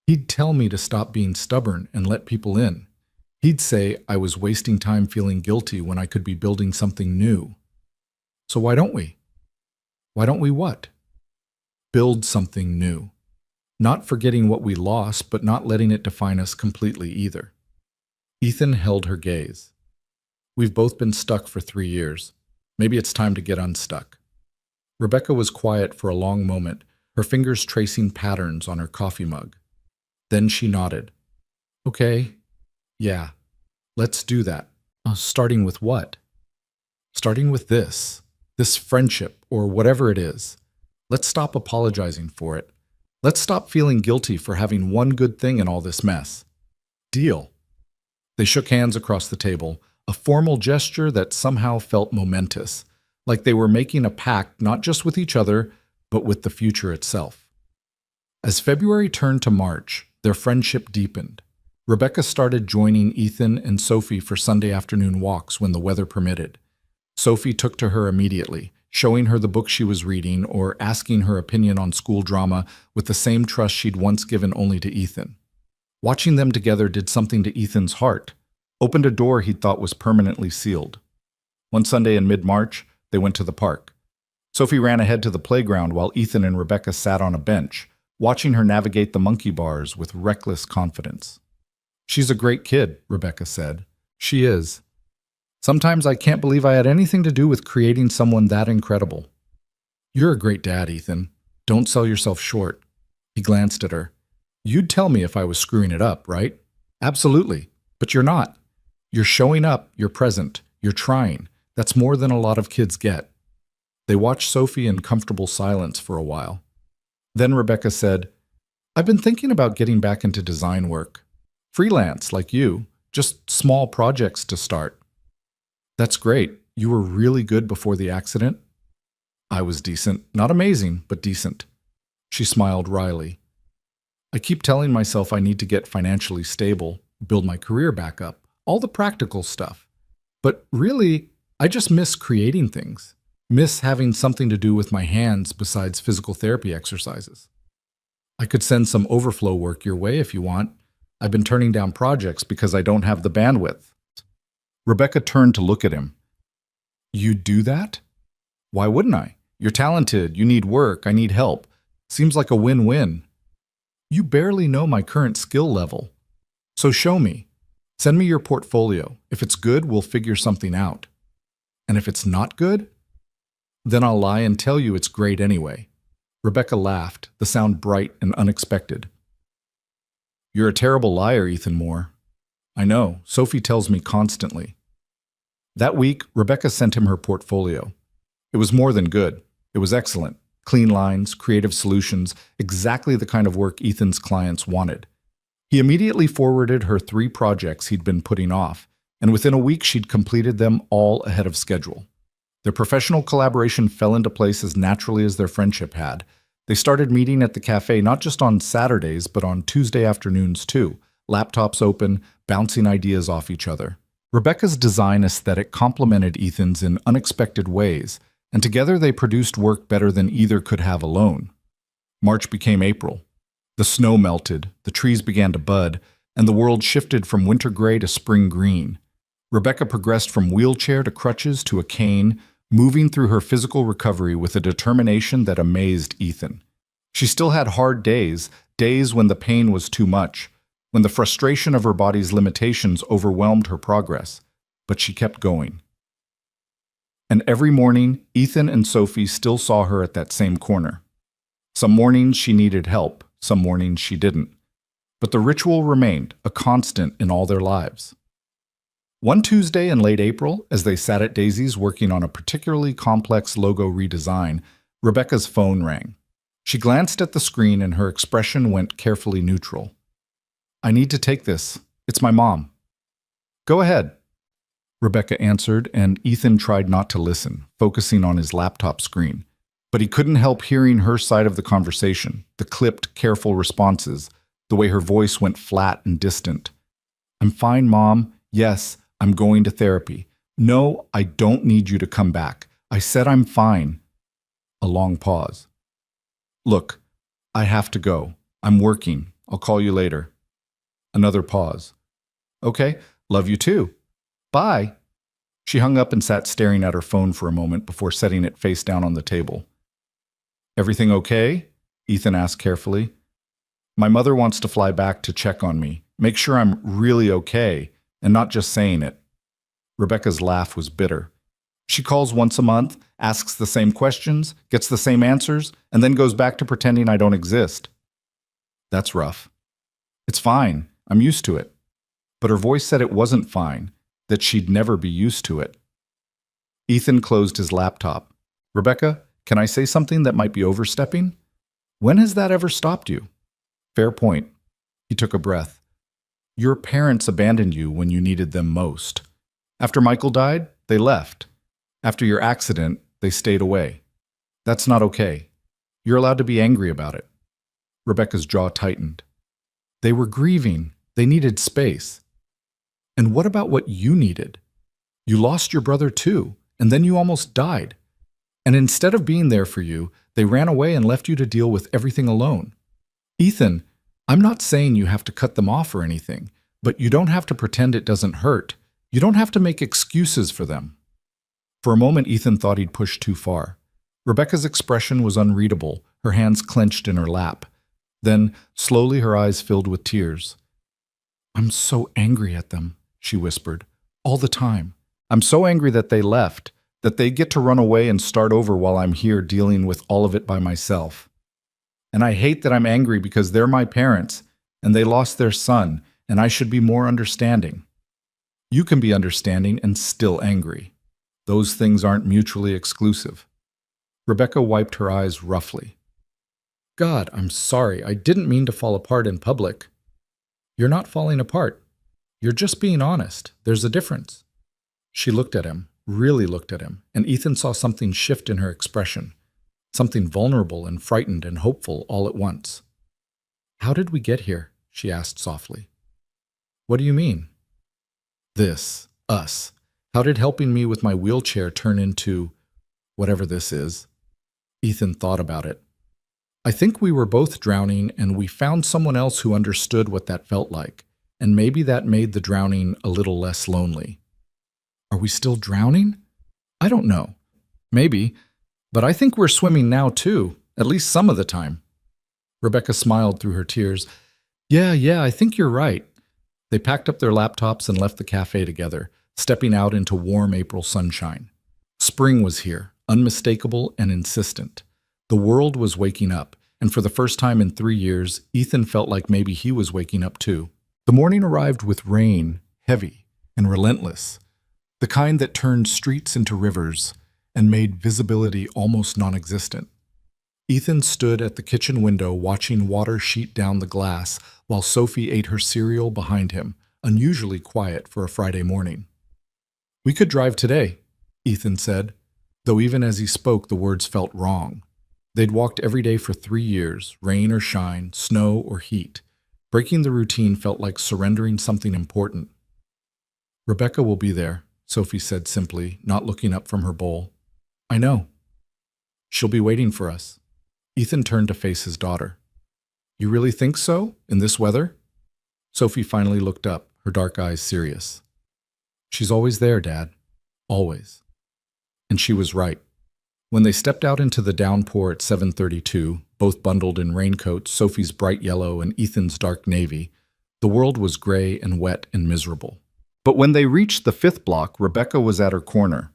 "He'd tell me to stop being stubborn and let people in. He'd say I was wasting time feeling guilty when I could be building something new. So why don't we? Why don't we what? Build something new. Not forgetting what we lost, but not letting it define us completely either." Ethan held her gaze. "We've both been stuck for 3 years. Maybe it's time to get unstuck." Rebecca was quiet for a long moment, her fingers tracing patterns on her coffee mug. Then she nodded. "Okay, yeah, let's do that. Starting with what?" "Starting with this friendship, or whatever it is. Let's stop apologizing for it. Let's stop feeling guilty for having one good thing in all this mess." "Deal." They shook hands across the table, a formal gesture that somehow felt momentous, like they were making a pact not just with each other, but with the future itself. As February turned to March, their friendship deepened. Rebecca started joining Ethan and Sophie for Sunday afternoon walks when the weather permitted. Sophie took to her immediately, showing her the book she was reading or asking her opinion on school drama with the same trust she'd once given only to Ethan. Watching them together did something to Ethan's heart, opened a door he'd thought was permanently sealed. One Sunday in mid-March, they went to the park. Sophie ran ahead to the playground while Ethan and Rebecca sat on a bench, watching her navigate the monkey bars with reckless confidence. "She's a great kid," Rebecca said. "She is. Sometimes I can't believe I had anything to do with creating someone that incredible." "You're a great dad, Ethan. Don't sell yourself short." He glanced at her. "You'd tell me if I was screwing it up, right?" "Absolutely. But you're not. You're showing up, you're present, you're trying. That's more than a lot of kids get." They watched Sophie in comfortable silence for a while. Then Rebecca said, "I've been thinking about getting back into design work. Freelance, like you, just small projects to start." That's great. You were really good before the accident? I was decent. Not amazing, but decent. She smiled wryly. I keep telling myself I need to get financially stable, build my career back up, all the practical stuff. But really, I just miss creating things. Miss having something to do with my hands besides physical therapy exercises. I could send some overflow work your way if you want. I've been turning down projects because I don't have the bandwidth. Rebecca turned to look at him. You do that? Why wouldn't I? You're talented, you need work, I need help. Seems like a win-win. You barely know my current skill level. So show me. Send me your portfolio. If it's good, we'll figure something out. And if it's not good, then I'll lie and tell you it's great anyway. Rebecca laughed, the sound bright and unexpected. You're a terrible liar, Ethan Moore. I know, Sophie tells me constantly. That week, Rebecca sent him her portfolio. It was more than good. It was excellent. Clean lines, creative solutions, exactly the kind of work Ethan's clients wanted. He immediately forwarded her 3 projects he'd been putting off, and within a week she'd completed them all ahead of schedule. Their professional collaboration fell into place as naturally as their friendship had. They started meeting at the cafe not just on Saturdays, but on Tuesday afternoons too, laptops open, bouncing ideas off each other. Rebecca's design aesthetic complemented Ethan's in unexpected ways, and together they produced work better than either could have alone. March became April. The snow melted, the trees began to bud, and the world shifted from winter gray to spring green. Rebecca progressed from wheelchair to crutches to a cane, moving through her physical recovery with a determination that amazed Ethan. She still had hard days, days when the pain was too much, when the frustration of her body's limitations overwhelmed her progress, but she kept going. And every morning, Ethan and Sophie still saw her at that same corner. Some mornings she needed help, some mornings she didn't. But the ritual remained, a constant in all their lives. One Tuesday in late April, as they sat at Daisy's working on a particularly complex logo redesign, Rebecca's phone rang. She glanced at the screen and her expression went carefully neutral. I need to take this. It's my mom. Go ahead. Rebecca answered, and Ethan tried not to listen, focusing on his laptop screen. But he couldn't help hearing her side of the conversation, the clipped, careful responses, the way her voice went flat and distant. I'm fine, Mom. Yes, I'm going to therapy. No, I don't need you to come back. I said I'm fine. A long pause. Look, I have to go. I'm working. I'll call you later. Another pause. Okay, love you too. Bye. She hung up and sat staring at her phone for a moment before setting it face down on the table. Everything okay? Ethan asked carefully. My mother wants to fly back to check on me, make sure I'm really okay, and not just saying it. Rebecca's laugh was bitter. She calls once a month, asks the same questions, gets the same answers, and then goes back to pretending I don't exist. That's rough. It's fine. I'm used to it. But her voice said it wasn't fine, that she'd never be used to it. Ethan closed his laptop. Rebecca, can I say something that might be overstepping? When has that ever stopped you? Fair point. He took a breath. Your parents abandoned you when you needed them most. After Michael died, they left. After your accident, they stayed away. That's not okay. You're allowed to be angry about it. Rebecca's jaw tightened. They were grieving. They needed space. And what about what you needed? You lost your brother too, and then you almost died. And instead of being there for you, they ran away and left you to deal with everything alone. Ethan, I'm not saying you have to cut them off or anything, but you don't have to pretend it doesn't hurt. You don't have to make excuses for them. For a moment, Ethan thought he'd pushed too far. Rebecca's expression was unreadable, her hands clenched in her lap. Then, slowly, her eyes filled with tears. I'm so angry at them, she whispered, all the time. I'm so angry that they left, that they get to run away and start over while I'm here dealing with all of it by myself. And I hate that I'm angry because they're my parents, and they lost their son, and I should be more understanding. You can be understanding and still angry. Those things aren't mutually exclusive. Rebecca wiped her eyes roughly. God, I'm sorry. I didn't mean to fall apart in public. You're not falling apart. You're just being honest. There's a difference. She looked at him, really looked at him, and Ethan saw something shift in her expression, something vulnerable and frightened and hopeful all at once. "How did we get here?" she asked softly. "What do you mean?" "This, us. How did helping me with my wheelchair turn into whatever this is?" Ethan thought about it. "I think we were both drowning, and we found someone else who understood what that felt like, and maybe that made the drowning a little less lonely." "Are we still drowning?" "I don't know. Maybe. But I think we're swimming now too, at least some of the time." Rebecca smiled through her tears. Yeah, I think you're right." They packed up their laptops and left the cafe together, stepping out into warm April sunshine. Spring was here, unmistakable and insistent. The world was waking up, and for the first time in 3 years, Ethan felt like maybe he was waking up too. The morning arrived with rain, heavy and relentless, the kind that turned streets into rivers and made visibility almost non-existent. Ethan stood at the kitchen window watching water sheet down the glass while Sophie ate her cereal behind him, unusually quiet for a Friday morning. "We could drive today," Ethan said, though even as he spoke the words felt wrong. They'd walked every day for 3 years, rain or shine, snow or heat. Breaking the routine felt like surrendering something important. "Rebecca will be there," Sophie said simply, not looking up from her bowl. "I know. She'll be waiting for us." Ethan turned to face his daughter. "You really think so, in this weather?" Sophie finally looked up, her dark eyes serious. "She's always there, Dad. Always." And she was right. When they stepped out into the downpour at 7:32, both bundled in raincoats, Sophie's bright yellow and Ethan's dark navy, the world was gray and wet and miserable. But when they reached the 5th block, Rebecca was at her corner.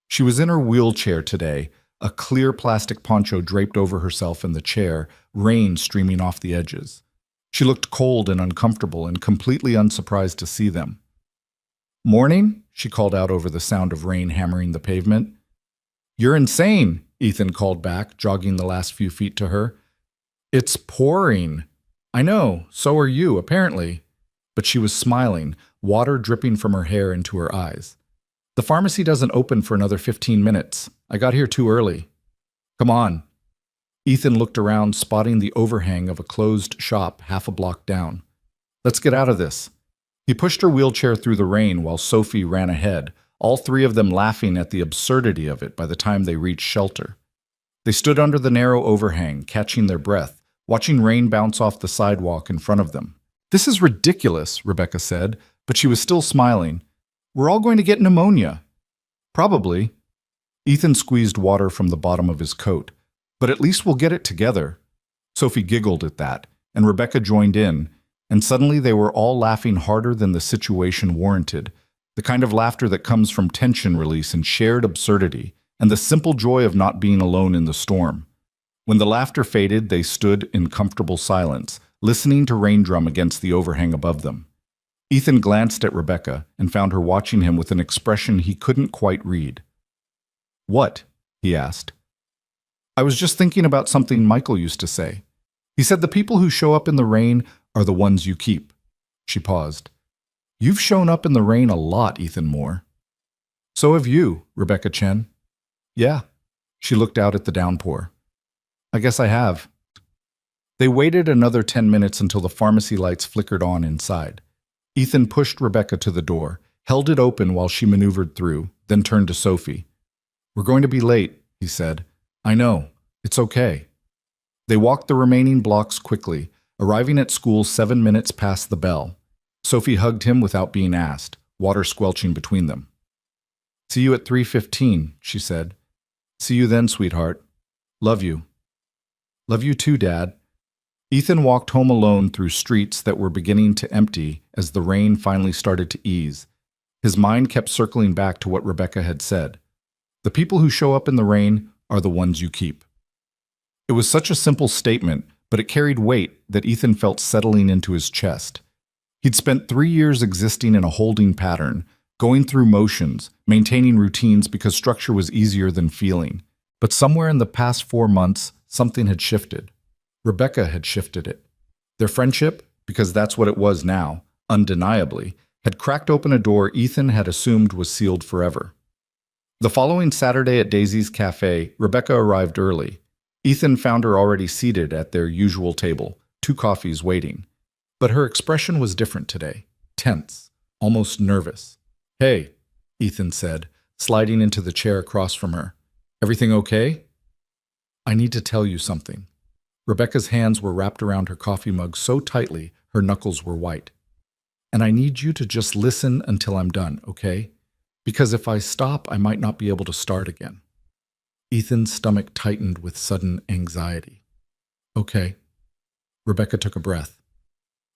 She was in her wheelchair today, a clear plastic poncho draped over herself in the chair, rain streaming off the edges. She looked cold and uncomfortable and completely unsurprised to see them. "Morning?" she called out over the sound of rain hammering the pavement. "You're insane," Ethan called back, jogging the last few feet to her. "It's pouring." "I know, so are you, apparently." But she was smiling, water dripping from her hair into her eyes. "The pharmacy doesn't open for another 15 minutes. I got here too early." "Come on." Ethan looked around, spotting the overhang of a closed shop half a block down. "Let's get out of this." He pushed her wheelchair through the rain while Sophie ran ahead, all 3 of them laughing at the absurdity of it by the time they reached shelter. They stood under the narrow overhang, catching their breath, watching rain bounce off the sidewalk in front of them. "This is ridiculous," Rebecca said, but she was still smiling. "We're all going to get pneumonia." "Probably." Ethan squeezed water from the bottom of his coat. "But at least we'll get it together." Sophie giggled at that, and Rebecca joined in, and suddenly they were all laughing harder than the situation warranted, the kind of laughter that comes from tension release and shared absurdity, and the simple joy of not being alone in the storm. When the laughter faded, they stood in comfortable silence, listening to rain drum against the overhang above them. Ethan glanced at Rebecca and found her watching him with an expression he couldn't quite read. "What?" he asked. "I was just thinking about something Michael used to say. He said the people who show up in the rain are the ones you keep." She paused. "You've shown up in the rain a lot, Ethan Moore." "So have you, Rebecca Chen." "Yeah." She looked out at the downpour. "I guess I have." They waited another 10 minutes until the pharmacy lights flickered on inside. Ethan pushed Rebecca to the door, held it open while she maneuvered through, then turned to Sophie. "We're going to be late," he said. "I know. It's okay." They walked the remaining blocks quickly, arriving at school 7 minutes past the bell. Sophie hugged him without being asked, water squelching between them. "See you at 3:15, she said. "See you then, sweetheart. Love you." "Love you too, Dad." Ethan walked home alone through streets that were beginning to empty as the rain finally started to ease. His mind kept circling back to what Rebecca had said. The people who show up in the rain are the ones you keep. It was such a simple statement, but it carried weight that Ethan felt settling into his chest. He'd spent 3 years existing in a holding pattern, going through motions, maintaining routines because structure was easier than feeling. But somewhere in the past 4 months, something had shifted. Rebecca had shifted it. Their friendship, because that's what it was now, undeniably, had cracked open a door Ethan had assumed was sealed forever. The following Saturday at Daisy's Cafe, Rebecca arrived early. Ethan found her already seated at their usual table, 2 coffees waiting. But her expression was different today, tense, almost nervous. "Hey," Ethan said, sliding into the chair across from her. "Everything okay?" "I need to tell you something." Rebecca's hands were wrapped around her coffee mug so tightly her knuckles were white. "And I need you to just listen until I'm done, okay? Because if I stop, I might not be able to start again." Ethan's stomach tightened with sudden anxiety. "Okay." Rebecca took a breath.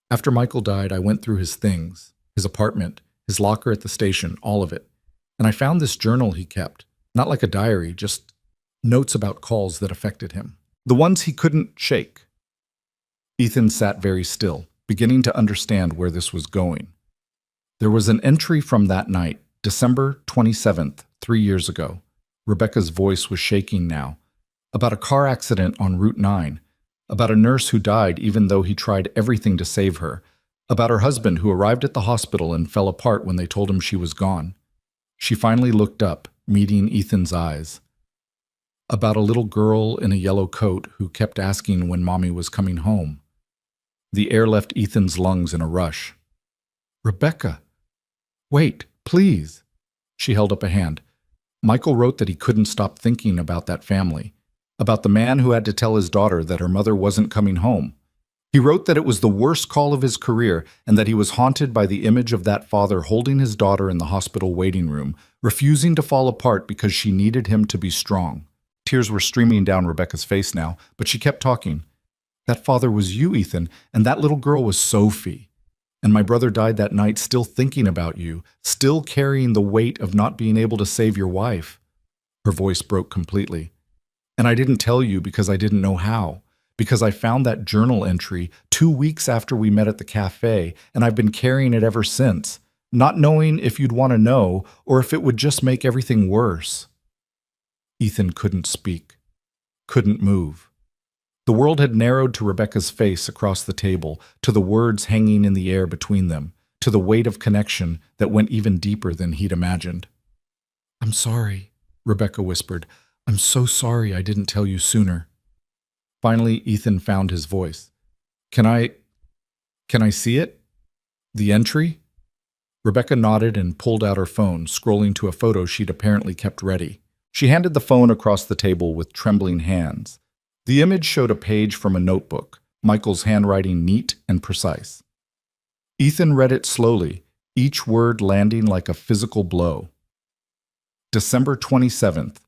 "After Michael died, I went through his things, his apartment, his locker at the station, all of it. And I found this journal he kept, not like a diary, just notes about calls that affected him. The ones he couldn't shake." Ethan sat very still, beginning to understand where this was going. There was an entry from that night, December 27th, 3 years ago. Rebecca's voice was shaking now. About a car accident on Route 9. About a nurse who died even though he tried everything to save her. About her husband who arrived at the hospital and fell apart when they told him she was gone. She finally looked up, meeting Ethan's eyes. About a little girl in a yellow coat who kept asking when Mommy was coming home. The air left Ethan's lungs in a rush. "Rebecca, wait, please." She held up a hand. Michael wrote that he couldn't stop thinking about that family, about the man who had to tell his daughter that her mother wasn't coming home. He wrote that it was the worst call of his career and that he was haunted by the image of that father holding his daughter in the hospital waiting room, refusing to fall apart because she needed him to be strong. Tears were streaming down Rebecca's face now, but she kept talking. "That father was you, Ethan, and that little girl was Sophie. And my brother died that night still thinking about you, still carrying the weight of not being able to save your wife." Her voice broke completely. "And I didn't tell you because I didn't know how. Because I found that journal entry 2 weeks after we met at the cafe, and I've been carrying it ever since, not knowing if you'd want to know or if it would just make everything worse." Ethan couldn't speak, couldn't move. The world had narrowed to Rebecca's face across the table, to the words hanging in the air between them, to the weight of connection that went even deeper than he'd imagined. "I'm sorry," Rebecca whispered. "I'm so sorry I didn't tell you sooner." Finally, Ethan found his voice. Can I see it? The entry?" Rebecca nodded and pulled out her phone, scrolling to a photo she'd apparently kept ready. She handed the phone across the table with trembling hands. The image showed a page from a notebook, Michael's handwriting neat and precise. Ethan read it slowly, each word landing like a physical blow. December 27th,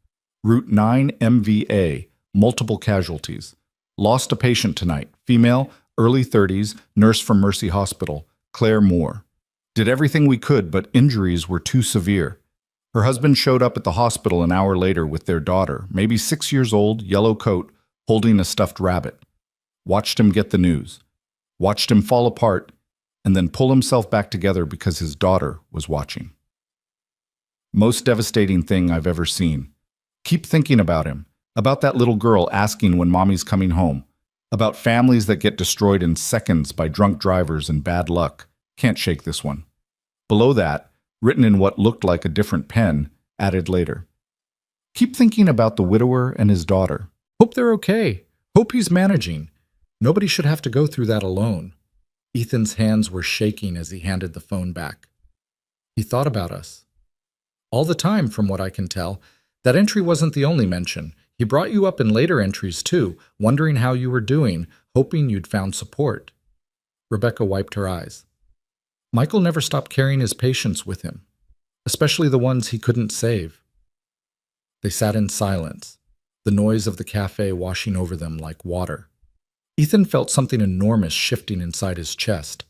Route 9 MVA, multiple casualties. Lost a patient tonight, female, early 30s, nurse from Mercy Hospital, Claire Moore. Did everything we could, but injuries were too severe. Her husband showed up at the hospital an hour later with their daughter, maybe 6 years old, yellow coat, holding a stuffed rabbit. Watched him get the news. Watched him fall apart, and then pull himself back together because his daughter was watching. Most devastating thing I've ever seen. Keep thinking about him, about that little girl asking when mommy's coming home, about families that get destroyed in seconds by drunk drivers and bad luck. Can't shake this one. Below that, written in what looked like a different pen, added later. Keep thinking about the widower and his daughter. Hope they're okay. Hope he's managing. Nobody should have to go through that alone. Ethan's hands were shaking as he handed the phone back. He thought about us. All the time, from what I can tell. That entry wasn't the only mention. He brought you up in later entries too, wondering how you were doing, hoping you'd found support. Rebecca wiped her eyes. Michael never stopped carrying his patients with him, especially the ones he couldn't save. They sat in silence, the noise of the cafe washing over them like water. Ethan felt something enormous shifting inside his chest,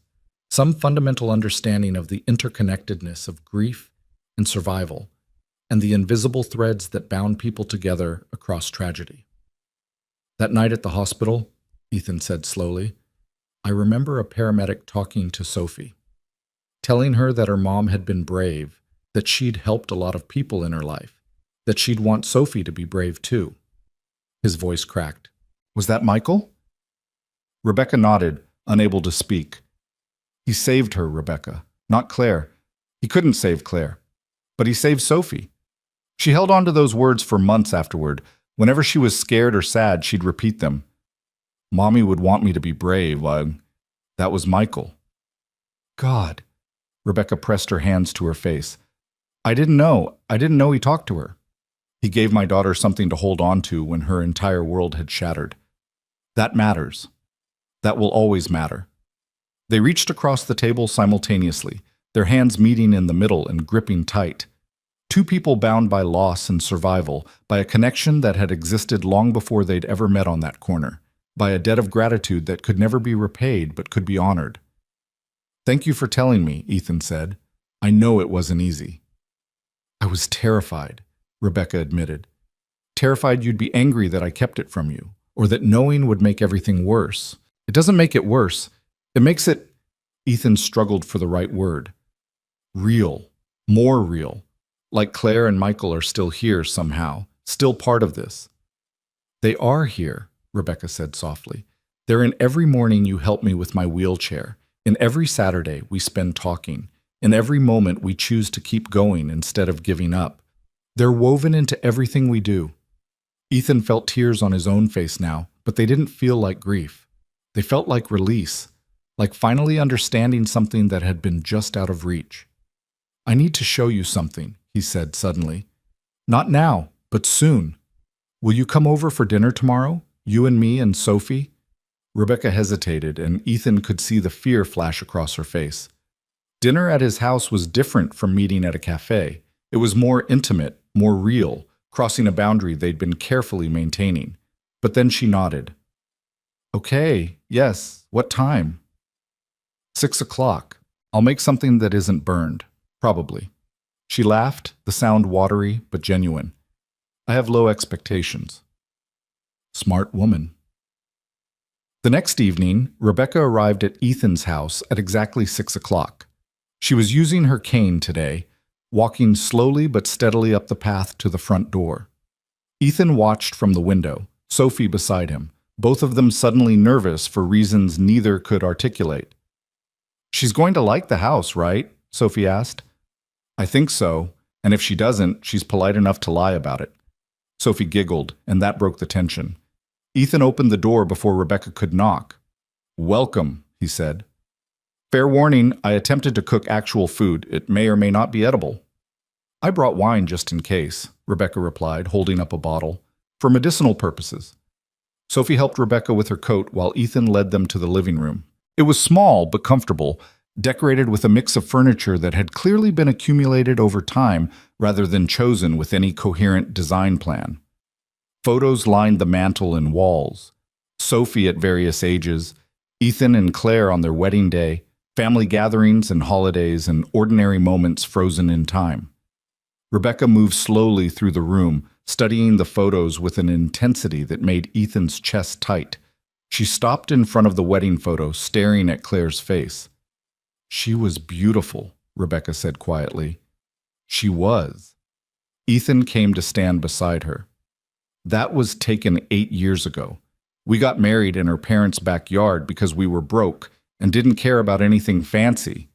some fundamental understanding of the interconnectedness of grief and survival, and the invisible threads that bound people together across tragedy. That night at the hospital, Ethan said slowly, I remember a paramedic talking to Sophie, telling her that her mom had been brave, that she'd helped a lot of people in her life, that she'd want Sophie to be brave too. His voice cracked. Was that Michael? Rebecca nodded, unable to speak. He saved her, Rebecca, not Claire. He couldn't save Claire, but he saved Sophie. She held on to those words for months afterward. Whenever she was scared or sad, she'd repeat them. Mommy would want me to be brave. That was Michael. God. Rebecca pressed her hands to her face. I didn't know he talked to her. He gave my daughter something to hold on to when her entire world had shattered. That matters. That will always matter. They reached across the table simultaneously, their hands meeting in the middle and gripping tight. Two people bound by loss and survival, by a connection that had existed long before they'd ever met on that corner, by a debt of gratitude that could never be repaid but could be honored. Thank you for telling me, Ethan said. I know it wasn't easy. I was terrified, Rebecca admitted. Terrified you'd be angry that I kept it from you, or that knowing would make everything worse. It doesn't make it worse. It makes it, Ethan struggled for the right word. Real. More real. Like Claire and Michael are still here somehow, still part of this. They are here, Rebecca said softly. They're in every morning you help me with my wheelchair. In every Saturday we spend talking. In every moment we choose to keep going instead of giving up. They're woven into everything we do. Ethan felt tears on his own face now, but they didn't feel like grief. They felt like release, like finally understanding something that had been just out of reach. I need to show you something, he said suddenly. Not now, but soon. Will you come over for dinner tomorrow? You and me and Sophie? Rebecca hesitated, and Ethan could see the fear flash across her face. Dinner at his house was different from meeting at a cafe. It was more intimate, more real, crossing a boundary they'd been carefully maintaining. But then she nodded. Okay, yes, what time? 6 o'clock. I'll make something that isn't burned, probably. She laughed, the sound watery but genuine. I have low expectations. Smart woman. The next evening, Rebecca arrived at Ethan's house at exactly 6 o'clock. She was using her cane today, walking slowly but steadily up the path to the front door. Ethan watched from the window, Sophie beside him, both of them suddenly nervous for reasons neither could articulate. She's going to like the house, right? Sophie asked. I think so, and if she doesn't, she's polite enough to lie about it. Sophie giggled, and that broke the tension. Ethan opened the door before Rebecca could knock. Welcome, he said. Fair warning, I attempted to cook actual food. It may or may not be edible. I brought wine just in case, Rebecca replied, holding up a bottle. For medicinal purposes. Sophie helped Rebecca with her coat while Ethan led them to the living room. It was small but comfortable, decorated with a mix of furniture that had clearly been accumulated over time rather than chosen with any coherent design plan. Photos lined the mantel and walls. Sophie at various ages, Ethan and Claire on their wedding day, family gatherings and holidays and ordinary moments frozen in time. Rebecca moved slowly through the room, studying the photos with an intensity that made Ethan's chest tight. She stopped in front of the wedding photo, staring at Claire's face. She was beautiful, Rebecca said quietly. She was. Ethan came to stand beside her. That was taken 8 years ago. We got married in her parents' backyard because we were broke and didn't care about anything fancy.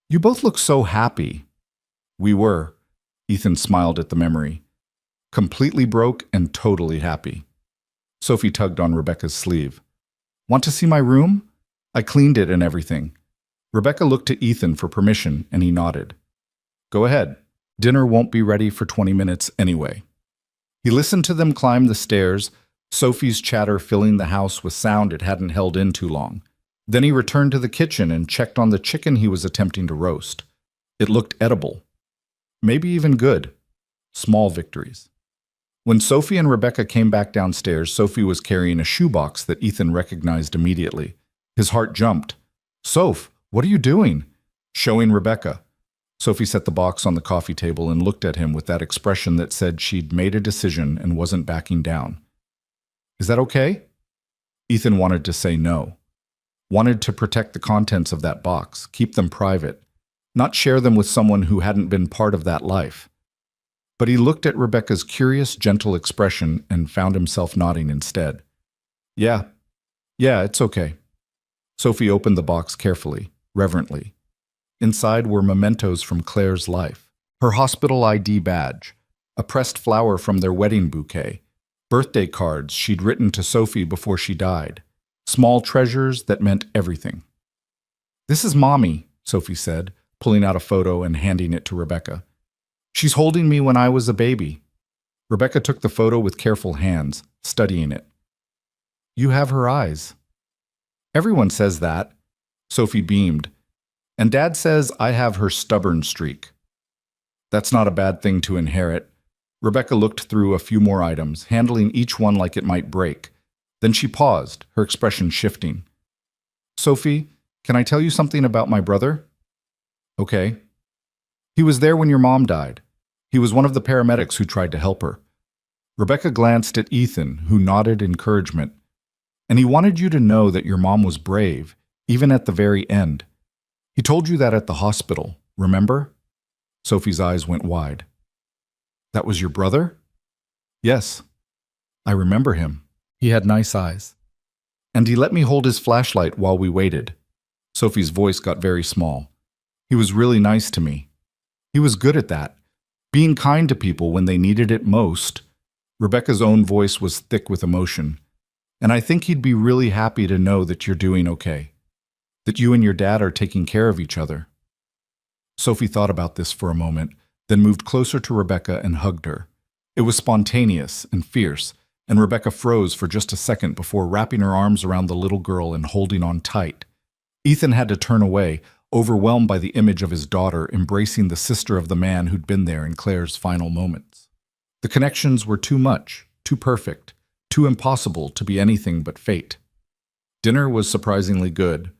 You both look so happy. We were. Ethan smiled at the memory. Completely broke and totally happy. Sophie tugged on Rebecca's sleeve. Want to see my room? I cleaned it and everything. Rebecca looked to Ethan for permission and he nodded. Go ahead. Dinner won't be ready for 20 minutes anyway. He listened to them climb the stairs, Sophie's chatter filling the house with sound it hadn't held in too long. Then he returned to the kitchen and checked on the chicken he was attempting to roast. It looked edible. Maybe even good. Small victories. When Sophie and Rebecca came back downstairs, Sophie was carrying a shoebox that Ethan recognized immediately. His heart jumped. Soph, what are you doing? Showing Rebecca. Sophie set the box on the coffee table and looked at him with that expression that said she'd made a decision and wasn't backing down. Is that okay? Ethan wanted to say no. Wanted to protect the contents of that box, keep them private, not share them with someone who hadn't been part of that life. But he looked at Rebecca's curious, gentle expression and found himself nodding instead. Yeah, it's okay. Sophie opened the box carefully, reverently. Inside were mementos from Claire's life. Her hospital ID badge, a pressed flower from their wedding bouquet, birthday cards she'd written to Sophie before she died, small treasures that meant everything. "This is Mommy," Sophie said, pulling out a photo and handing it to Rebecca. "She's holding me when I was a baby." Rebecca took the photo with careful hands, studying it. "You have her eyes." "Everyone says that." Sophie beamed. "And Dad says I have her stubborn streak." "That's not a bad thing to inherit." Rebecca looked through a few more items, handling each one like it might break. Then she paused, her expression shifting. "Sophie, can I tell you something about my brother?" "Okay." "He was there when your mom died. He was one of the paramedics who tried to help her." Rebecca glanced at Ethan, who nodded encouragement. "And he wanted you to know that your mom was brave, even at the very end. He told you that at the hospital, remember?" Sophie's eyes went wide. "That was your brother?" "Yes. I remember him. He had nice eyes. And he let me hold his flashlight while we waited." Sophie's voice got very small. "He was really nice to me. He was good at that, being kind to people when they needed it most." Rebecca's own voice was thick with emotion. "And I think he'd be really happy to know that you're doing okay, that you and your dad are taking care of each other." Sophie thought about this for a moment, then moved closer to Rebecca and hugged her. It was spontaneous and fierce, and Rebecca froze for just a second before wrapping her arms around the little girl and holding on tight. Ethan had to turn away, overwhelmed by the image of his daughter embracing the sister of the man who'd been there in Claire's final moments. The connections were too much, too perfect, too impossible to be anything but fate. Dinner was surprisingly good.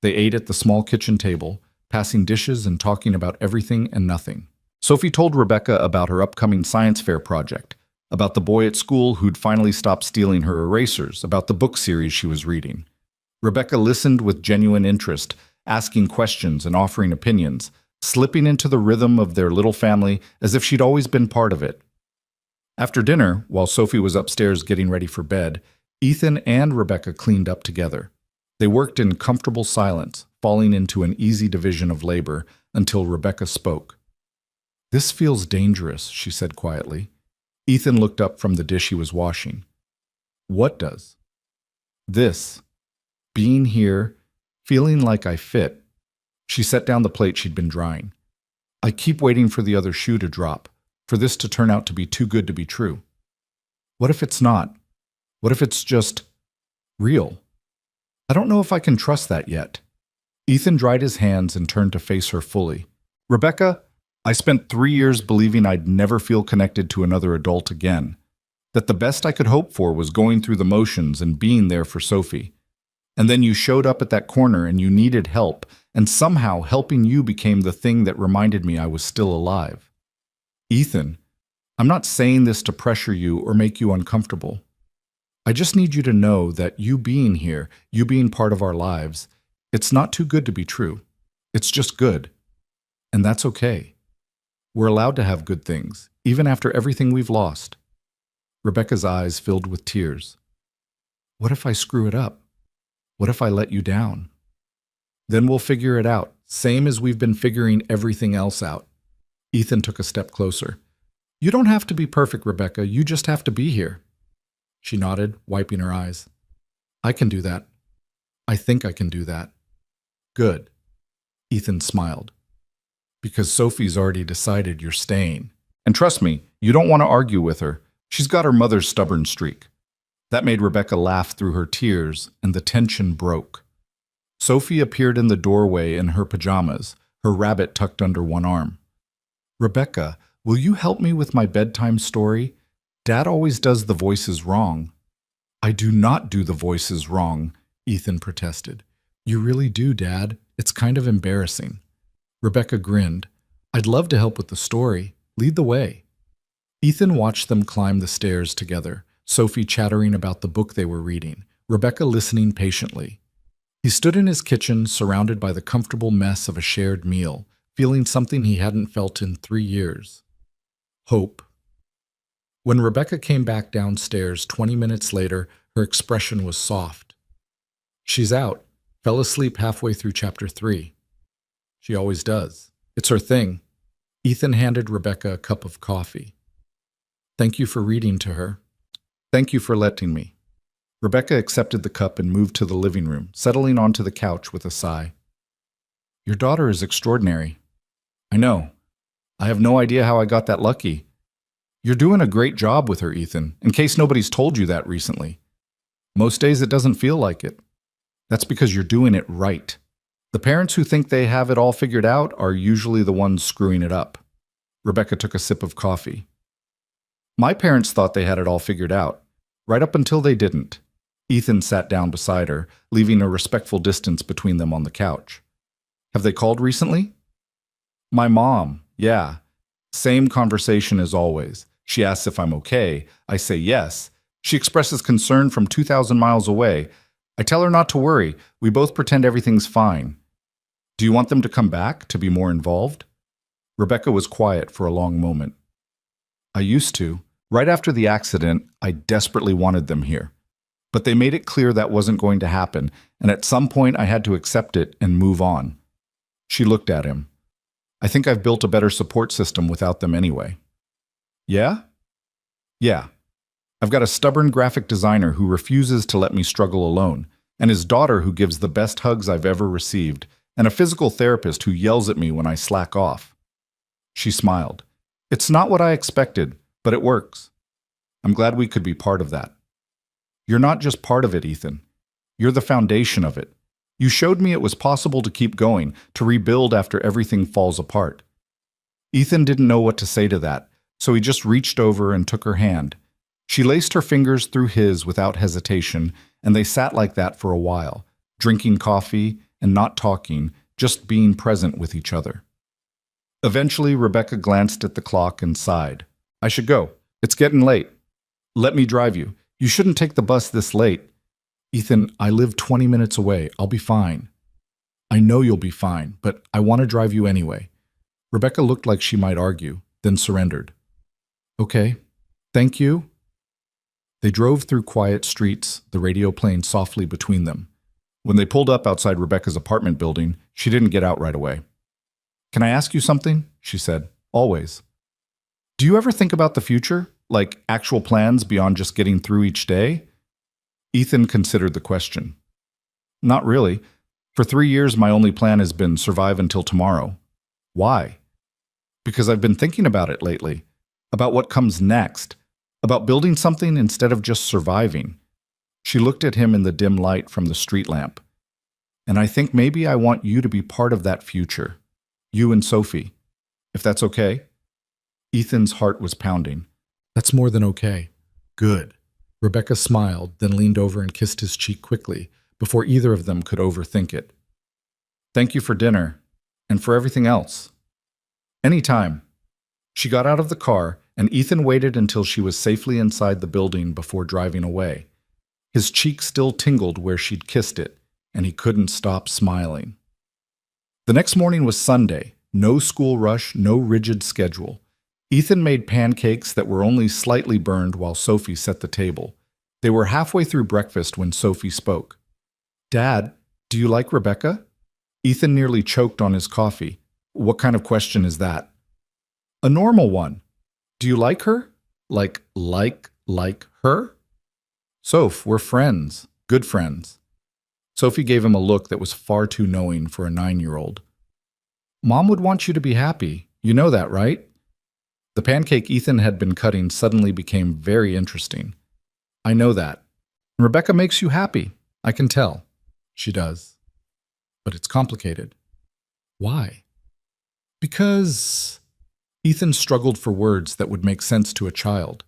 They ate at the small kitchen table, passing dishes and talking about everything and nothing. Sophie told Rebecca about her upcoming science fair project, about the boy at school who'd finally stopped stealing her erasers, about the book series she was reading. Rebecca listened with genuine interest, asking questions and offering opinions, slipping into the rhythm of their little family as if she'd always been part of it. After dinner, while Sophie was upstairs getting ready for bed, Ethan and Rebecca cleaned up together. They worked in comfortable silence, falling into an easy division of labor, until Rebecca spoke. "This feels dangerous," she said quietly. Ethan looked up from the dish he was washing. "What does?" "This. Being here, feeling like I fit." She set down the plate she'd been drying. "I keep waiting for the other shoe to drop, for this to turn out to be too good to be true. What if it's not? What if it's just real? I don't know if I can trust that yet." Ethan dried his hands and turned to face her fully. "Rebecca, I spent 3 years believing I'd never feel connected to another adult again, that the best I could hope for was going through the motions and being there for Sophie. And then you showed up at that corner and you needed help, and somehow helping you became the thing that reminded me I was still alive. Ethan, I'm not saying this to pressure you or make you uncomfortable. I just need you to know that you being here, you being part of our lives, it's not too good to be true. It's just good. And that's okay. We're allowed to have good things, even after everything we've lost." Rebecca's eyes filled with tears. "What if I screw it up? What if I let you down?" "Then we'll figure it out, same as we've been figuring everything else out." Ethan took a step closer. "You don't have to be perfect, Rebecca. You just have to be here." She nodded, wiping her eyes. "I can do that. I think I can do that." "Good." Ethan smiled. "Because Sophie's already decided you're staying. And trust me, you don't want to argue with her. She's got her mother's stubborn streak." That made Rebecca laugh through her tears, and the tension broke. Sophie appeared in the doorway in her pajamas, her rabbit tucked under one arm. "Rebecca, will you help me with my bedtime story? Dad always does the voices wrong." "I do not do the voices wrong," Ethan protested. "You really do, Dad. It's kind of embarrassing." Rebecca grinned. "I'd love to help with the story. Lead the way." Ethan watched them climb the stairs together, Sophie chattering about the book they were reading, Rebecca listening patiently. He stood in his kitchen, surrounded by the comfortable mess of a shared meal, feeling something he hadn't felt in 3 years. Hope. When Rebecca came back downstairs 20 minutes later, her expression was soft. She's out, fell asleep halfway through chapter 3. She always does. It's her thing. Ethan handed Rebecca a cup of coffee. Thank you for reading to her. Thank you for letting me. Rebecca accepted the cup and moved to the living room, settling onto the couch with a sigh. Your daughter is extraordinary. I know. I have no idea how I got that lucky. You're doing a great job with her, Ethan, in case nobody's told you that recently. Most days it doesn't feel like it. That's because you're doing it right. The parents who think they have it all figured out are usually the ones screwing it up. Rebecca took a sip of coffee. My parents thought they had it all figured out, right up until they didn't. Ethan sat down beside her, leaving a respectful distance between them on the couch. Have they called recently? My mom, yeah. Same conversation as always. She asks if I'm okay. I say yes. She expresses concern from 2,000 miles away. I tell her not to worry. We both pretend everything's fine. Do you want them to come back, to be more involved? Rebecca was quiet for a long moment. I used to. Right after the accident, I desperately wanted them here. But they made it clear that wasn't going to happen, and at some point I had to accept it and move on. She looked at him. I think I've built a better support system without them anyway. Yeah? Yeah. I've got a stubborn graphic designer who refuses to let me struggle alone, and his daughter who gives the best hugs I've ever received, and a physical therapist who yells at me when I slack off. She smiled. It's not what I expected, but it works. I'm glad we could be part of that. You're not just part of it, Ethan. You're the foundation of it. You showed me it was possible to keep going, to rebuild after everything falls apart. Ethan didn't know what to say to that, so he just reached over and took her hand. She laced her fingers through his without hesitation, and they sat like that for a while, drinking coffee and not talking, just being present with each other. Eventually, Rebecca glanced at the clock and sighed. I should go. It's getting late. Let me drive you. You shouldn't take the bus this late. Ethan, I live 20 minutes away. I'll be fine. I know you'll be fine, but I want to drive you anyway. Rebecca looked like she might argue, then surrendered. Okay. Thank you. They drove through quiet streets, the radio playing softly between them. When they pulled up outside Rebecca's apartment building, she didn't get out right away. Can I ask you something? She said. Always. Do you ever think about the future? Like actual plans beyond just getting through each day? Ethan considered the question. Not really. For 3 years, my only plan has been survive until tomorrow. Why? Because I've been thinking about it lately. About what comes next. About building something instead of just surviving. She looked at him in the dim light from the street lamp. And I think maybe I want you to be part of that future. You and Sophie. If that's okay? Ethan's heart was pounding. That's more than okay. Good. Rebecca smiled, then leaned over and kissed his cheek quickly, before either of them could overthink it. Thank you for dinner, and for everything else. Anytime. She got out of the car, and Ethan waited until she was safely inside the building before driving away. His cheek still tingled where she'd kissed it, and he couldn't stop smiling. The next morning was Sunday. No school rush, no rigid schedule. Ethan made pancakes that were only slightly burned while Sophie set the table. They were halfway through breakfast when Sophie spoke. Dad, do you like Rebecca? Ethan nearly choked on his coffee. What kind of question is that? A normal one. Do you like her? Like her? Soph, we're friends. Good friends. Sophie gave him a look that was far too knowing for a 9-year-old. Mom would want you to be happy. You know that, right? The pancake Ethan had been cutting suddenly became very interesting. I know that. Rebecca makes you happy. I can tell. She does. But it's complicated. Why? Because... Ethan struggled for words that would make sense to a child.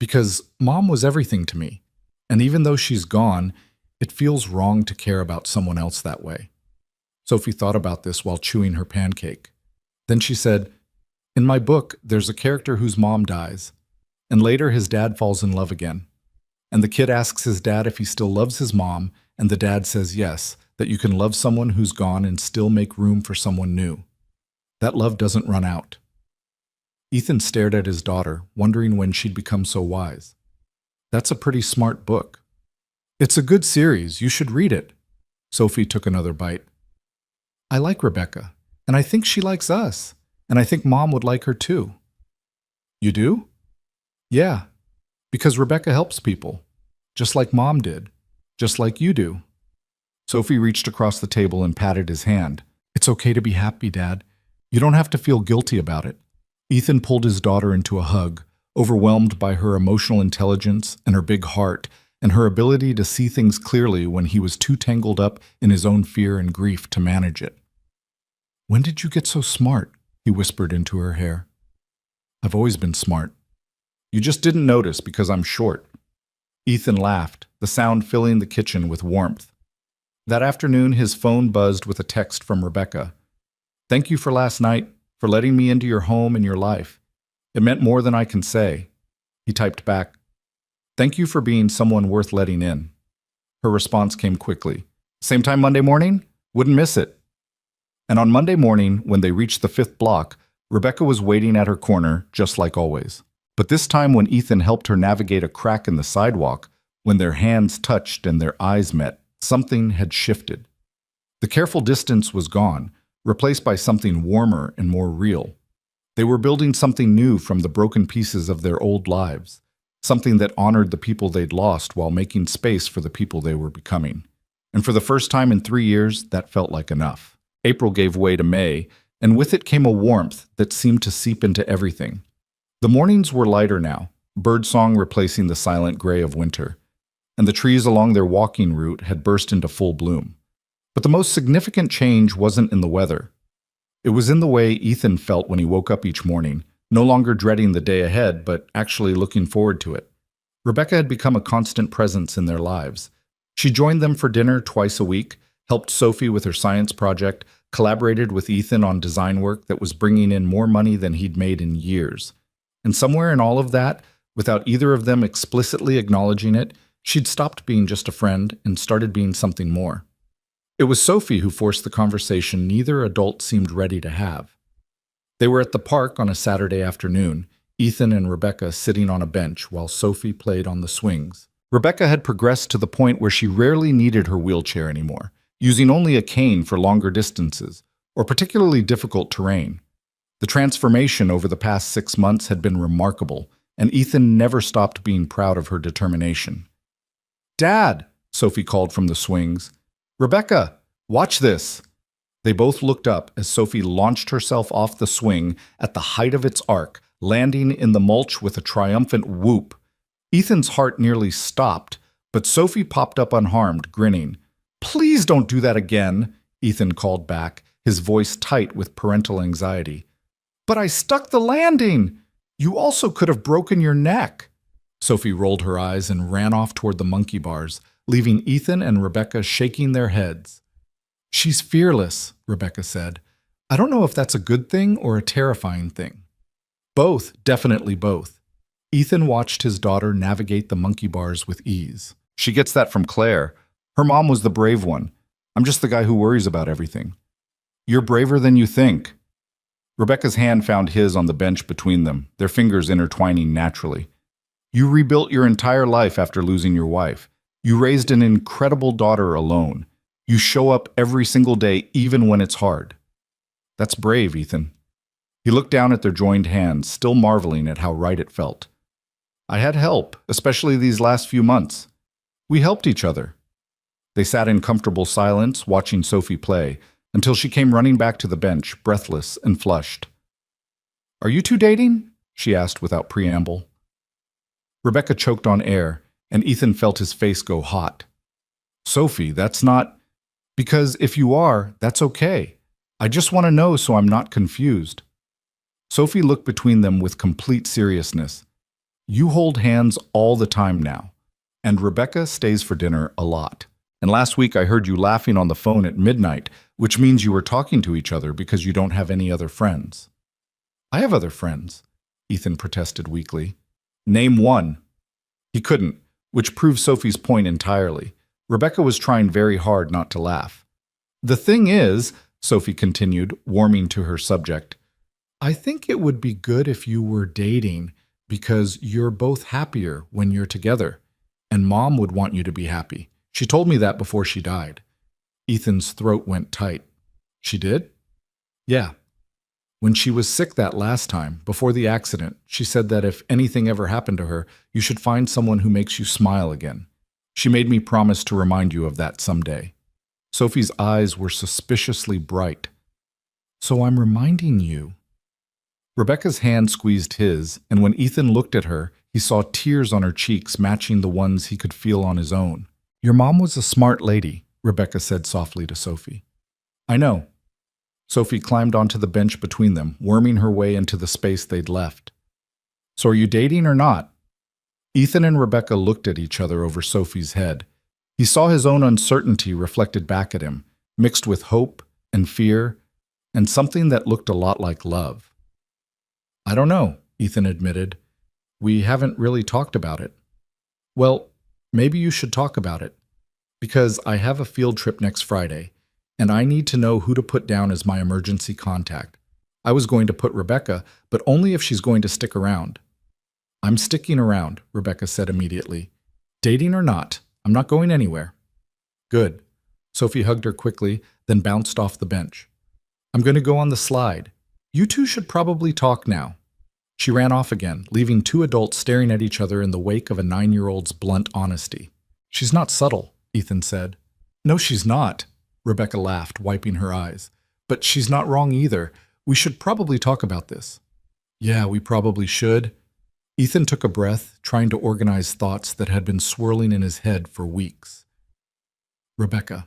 Because Mom was everything to me. And even though she's gone, it feels wrong to care about someone else that way. Sophie thought about this while chewing her pancake. Then she said, in my book, there's a character whose mom dies, and later his dad falls in love again. And the kid asks his dad if he still loves his mom, and the dad says yes, that you can love someone who's gone and still make room for someone new. That love doesn't run out. Ethan stared at his daughter, wondering when she'd become so wise. That's a pretty smart book. It's a good series. You should read it. Sophie took another bite. I like Rebecca, and I think she likes us. And I think Mom would like her too. You do? Yeah, because Rebecca helps people, just like Mom did, just like you do. Sophie reached across the table and patted his hand. It's okay to be happy, Dad. You don't have to feel guilty about it. Ethan pulled his daughter into a hug, overwhelmed by her emotional intelligence and her big heart and her ability to see things clearly when he was too tangled up in his own fear and grief to manage it. When did you get so smart? He whispered into her hair. I've always been smart. You just didn't notice because I'm short. Ethan laughed, the sound filling the kitchen with warmth. That afternoon, his phone buzzed with a text from Rebecca. Thank you for last night, for letting me into your home and your life. It meant more than I can say. He typed back, thank you for being someone worth letting in. Her response came quickly. Same time Monday morning? Wouldn't miss it. And on Monday morning, when they reached the 5th block, Rebecca was waiting at her corner, just like always. But this time when Ethan helped her navigate a crack in the sidewalk, when their hands touched and their eyes met, something had shifted. The careful distance was gone, replaced by something warmer and more real. They were building something new from the broken pieces of their old lives, something that honored the people they'd lost while making space for the people they were becoming. And for the first time in 3 years, that felt like enough. April gave way to May, and with it came a warmth that seemed to seep into everything. The mornings were lighter now, birdsong replacing the silent gray of winter, and the trees along their walking route had burst into full bloom. But the most significant change wasn't in the weather. It was in the way Ethan felt when he woke up each morning, no longer dreading the day ahead, but actually looking forward to it. Rebecca had become a constant presence in their lives. She joined them for dinner twice a week, helped Sophie with her science project, collaborated with Ethan on design work that was bringing in more money than he'd made in years. And somewhere in all of that, without either of them explicitly acknowledging it, she'd stopped being just a friend and started being something more. It was Sophie who forced the conversation neither adult seemed ready to have. They were at the park on a Saturday afternoon, Ethan and Rebecca sitting on a bench while Sophie played on the swings. Rebecca had progressed to the point where she rarely needed her wheelchair anymore, using only a cane for longer distances or particularly difficult terrain. The transformation over the past 6 months had been remarkable, and Ethan never stopped being proud of her determination. Dad, Sophie called from the swings. Rebecca, watch this. They both looked up as Sophie launched herself off the swing at the height of its arc, landing in the mulch with a triumphant whoop. Ethan's heart nearly stopped, but Sophie popped up unharmed, grinning. Please don't do that again, Ethan called back, his voice tight with parental anxiety. But I stuck the landing! You also could have broken your neck. Sophie rolled her eyes and ran off toward the monkey bars, leaving Ethan and Rebecca shaking their heads. She's fearless, Rebecca said. I don't know if that's a good thing or a terrifying thing. Both, definitely both. Ethan watched his daughter navigate the monkey bars with ease. She gets that from Claire. Her mom was the brave one. I'm just the guy who worries about everything. You're braver than you think. Rebecca's hand found his on the bench between them, their fingers intertwining naturally. You rebuilt your entire life after losing your wife. You raised an incredible daughter alone. You show up every single day, even when it's hard. That's brave, Ethan. He looked down at their joined hands, still marveling at how right it felt. I had help, especially these last few months. We helped each other. They sat in comfortable silence, watching Sophie play, until she came running back to the bench, breathless and flushed. Are you two dating? She asked without preamble. Rebecca choked on air, and Ethan felt his face go hot. Sophie, that's not... Because if you are, that's okay. I just want to know so I'm not confused. Sophie looked between them with complete seriousness. You hold hands all the time now, and Rebecca stays for dinner a lot. And last week I heard you laughing on the phone at midnight, which means you were talking to each other because you don't have any other friends. I have other friends, Ethan protested weakly. Name one. He couldn't, which proved Sophie's point entirely. Rebecca was trying very hard not to laugh. The thing is, Sophie continued, warming to her subject, I think it would be good if you were dating because you're both happier when you're together, and Mom would want you to be happy. She told me that before she died. Ethan's throat went tight. She did? Yeah. When she was sick that last time, before the accident, she said that if anything ever happened to her, you should find someone who makes you smile again. She made me promise to remind you of that someday. Sophie's eyes were suspiciously bright. So I'm reminding you. Rebecca's hand squeezed his, and when Ethan looked at her, he saw tears on her cheeks matching the ones he could feel on his own. Your mom was a smart lady, Rebecca said softly to Sophie. I know. Sophie climbed onto the bench between them, worming her way into the space they'd left. So are you dating or not? Ethan and Rebecca looked at each other over Sophie's head. He saw his own uncertainty reflected back at him, mixed with hope and fear, and something that looked a lot like love. I don't know, Ethan admitted. We haven't really talked about it. Well, maybe you should talk about it, because I have a field trip next Friday, and I need to know who to put down as my emergency contact. I was going to put Rebecca, but only if she's going to stick around. I'm sticking around, Rebecca said immediately. Dating or not, I'm not going anywhere. Good. Sophie hugged her quickly, then bounced off the bench. I'm going to go on the slide. You two should probably talk now. She ran off again, leaving two adults staring at each other in the wake of a 9-year-old's blunt honesty. She's not subtle, Ethan said. No, she's not, Rebecca laughed, wiping her eyes. But she's not wrong either. We should probably talk about this. Yeah, we probably should. Ethan took a breath, trying to organize thoughts that had been swirling in his head for weeks. Rebecca,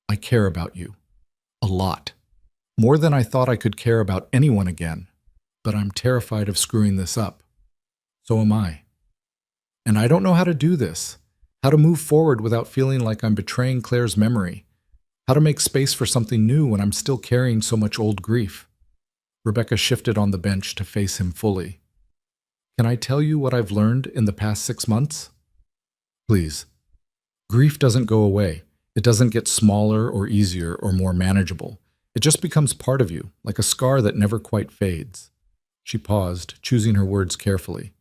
I care about you. A lot. More than I thought I could care about anyone again. But I'm terrified of screwing this up. So am I. And I don't know how to do this. How to move forward without feeling like I'm betraying Claire's memory. How to make space for something new when I'm still carrying so much old grief. Rebecca shifted on the bench to face him fully. Can I tell you what I've learned in the past 6 months? Please. Grief doesn't go away. It doesn't get smaller or easier or more manageable. It just becomes part of you, like a scar that never quite fades. She paused, choosing her words carefully.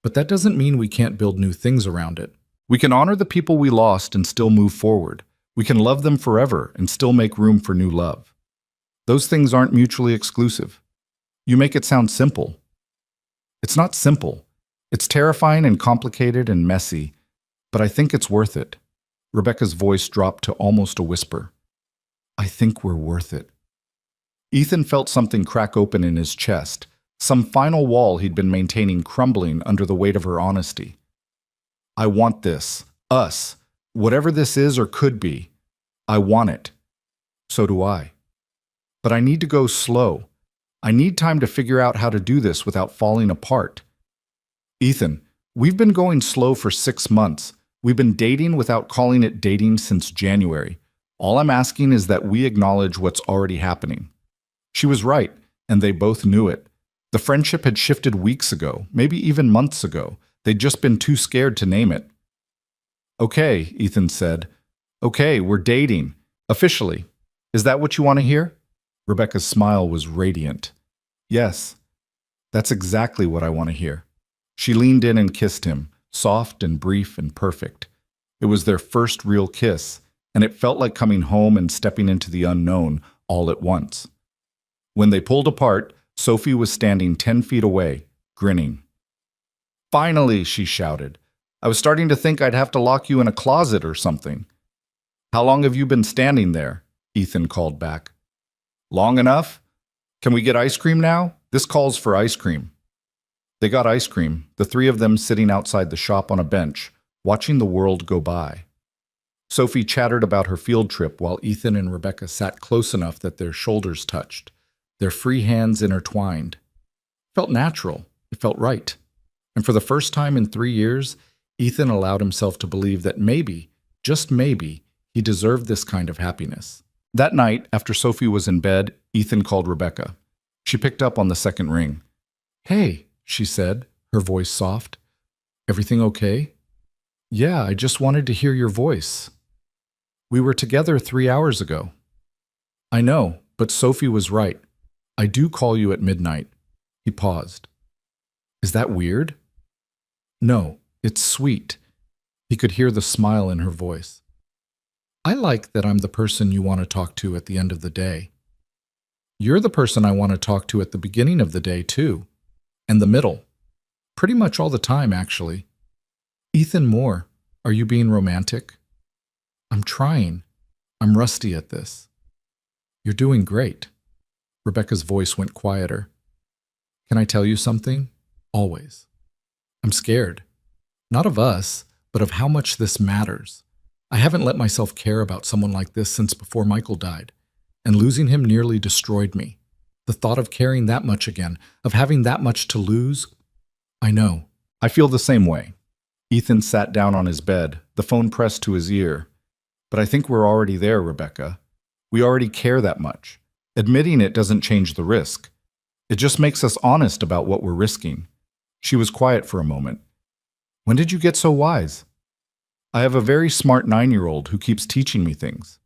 But that doesn't mean we can't build new things around it. We can honor the people we lost and still move forward. We can love them forever and still make room for new love. Those things aren't mutually exclusive. You make it sound simple. It's not simple. It's terrifying and complicated and messy, but I think it's worth it. Rebecca's voice dropped to almost a whisper. I think we're worth it. Ethan felt something crack open in his chest, some final wall he'd been maintaining crumbling under the weight of her honesty. I want this. Us. Whatever this is or could be. I want it. So do I. But I need to go slow. I need time to figure out how to do this without falling apart. Ethan, we've been going slow for 6 months. We've been dating without calling it dating since January. All I'm asking is that we acknowledge what's already happening. She was right, and they both knew it. The friendship had shifted weeks ago, maybe even months ago. They'd just been too scared to name it. Okay, Ethan said. Okay, we're dating. Officially. Is that what you want to hear? Rebecca's smile was radiant. Yes, that's exactly what I want to hear. She leaned in and kissed him, soft and brief and perfect. It was their first real kiss, and it felt like coming home and stepping into the unknown all at once. When they pulled apart, Sophie was standing 10 feet away, grinning. Finally, she shouted. I was starting to think I'd have to lock you in a closet or something. How long have you been standing there? Ethan called back. Long enough? Can we get ice cream now? This calls for ice cream. They got ice cream, the three of them sitting outside the shop on a bench, watching the world go by. Sophie chattered about her field trip while Ethan and Rebecca sat close enough that their shoulders touched, their free hands intertwined. It felt natural. It felt right. And for the first time in 3 years, Ethan allowed himself to believe that maybe, just maybe, he deserved this kind of happiness. That night, after Sophie was in bed, Ethan called Rebecca. She picked up on the second ring. Hey, she said, her voice soft. Everything okay? Yeah, I just wanted to hear your voice. We were together 3 hours ago. I know, but Sophie was right. I do call you at midnight. He paused. Is that weird? No, it's sweet. He could hear the smile in her voice. I like that I'm the person you want to talk to at the end of the day. You're the person I want to talk to at the beginning of the day, too. And the middle. Pretty much all the time, actually. Ethan Moore, are you being romantic? I'm trying. I'm rusty at this. You're doing great. Rebecca's voice went quieter. Can I tell you something? Always. I'm scared. Not of us, but of how much this matters. I haven't let myself care about someone like this since before Michael died, and losing him nearly destroyed me. The thought of caring that much again, of having that much to lose, I know. I feel the same way. Ethan sat down on his bed, the phone pressed to his ear. But I think we're already there, Rebecca. We already care that much. Admitting it doesn't change the risk. It just makes us honest about what we're risking. She was quiet for a moment. When did you get so wise? I have a very smart 9-year-old who keeps teaching me things.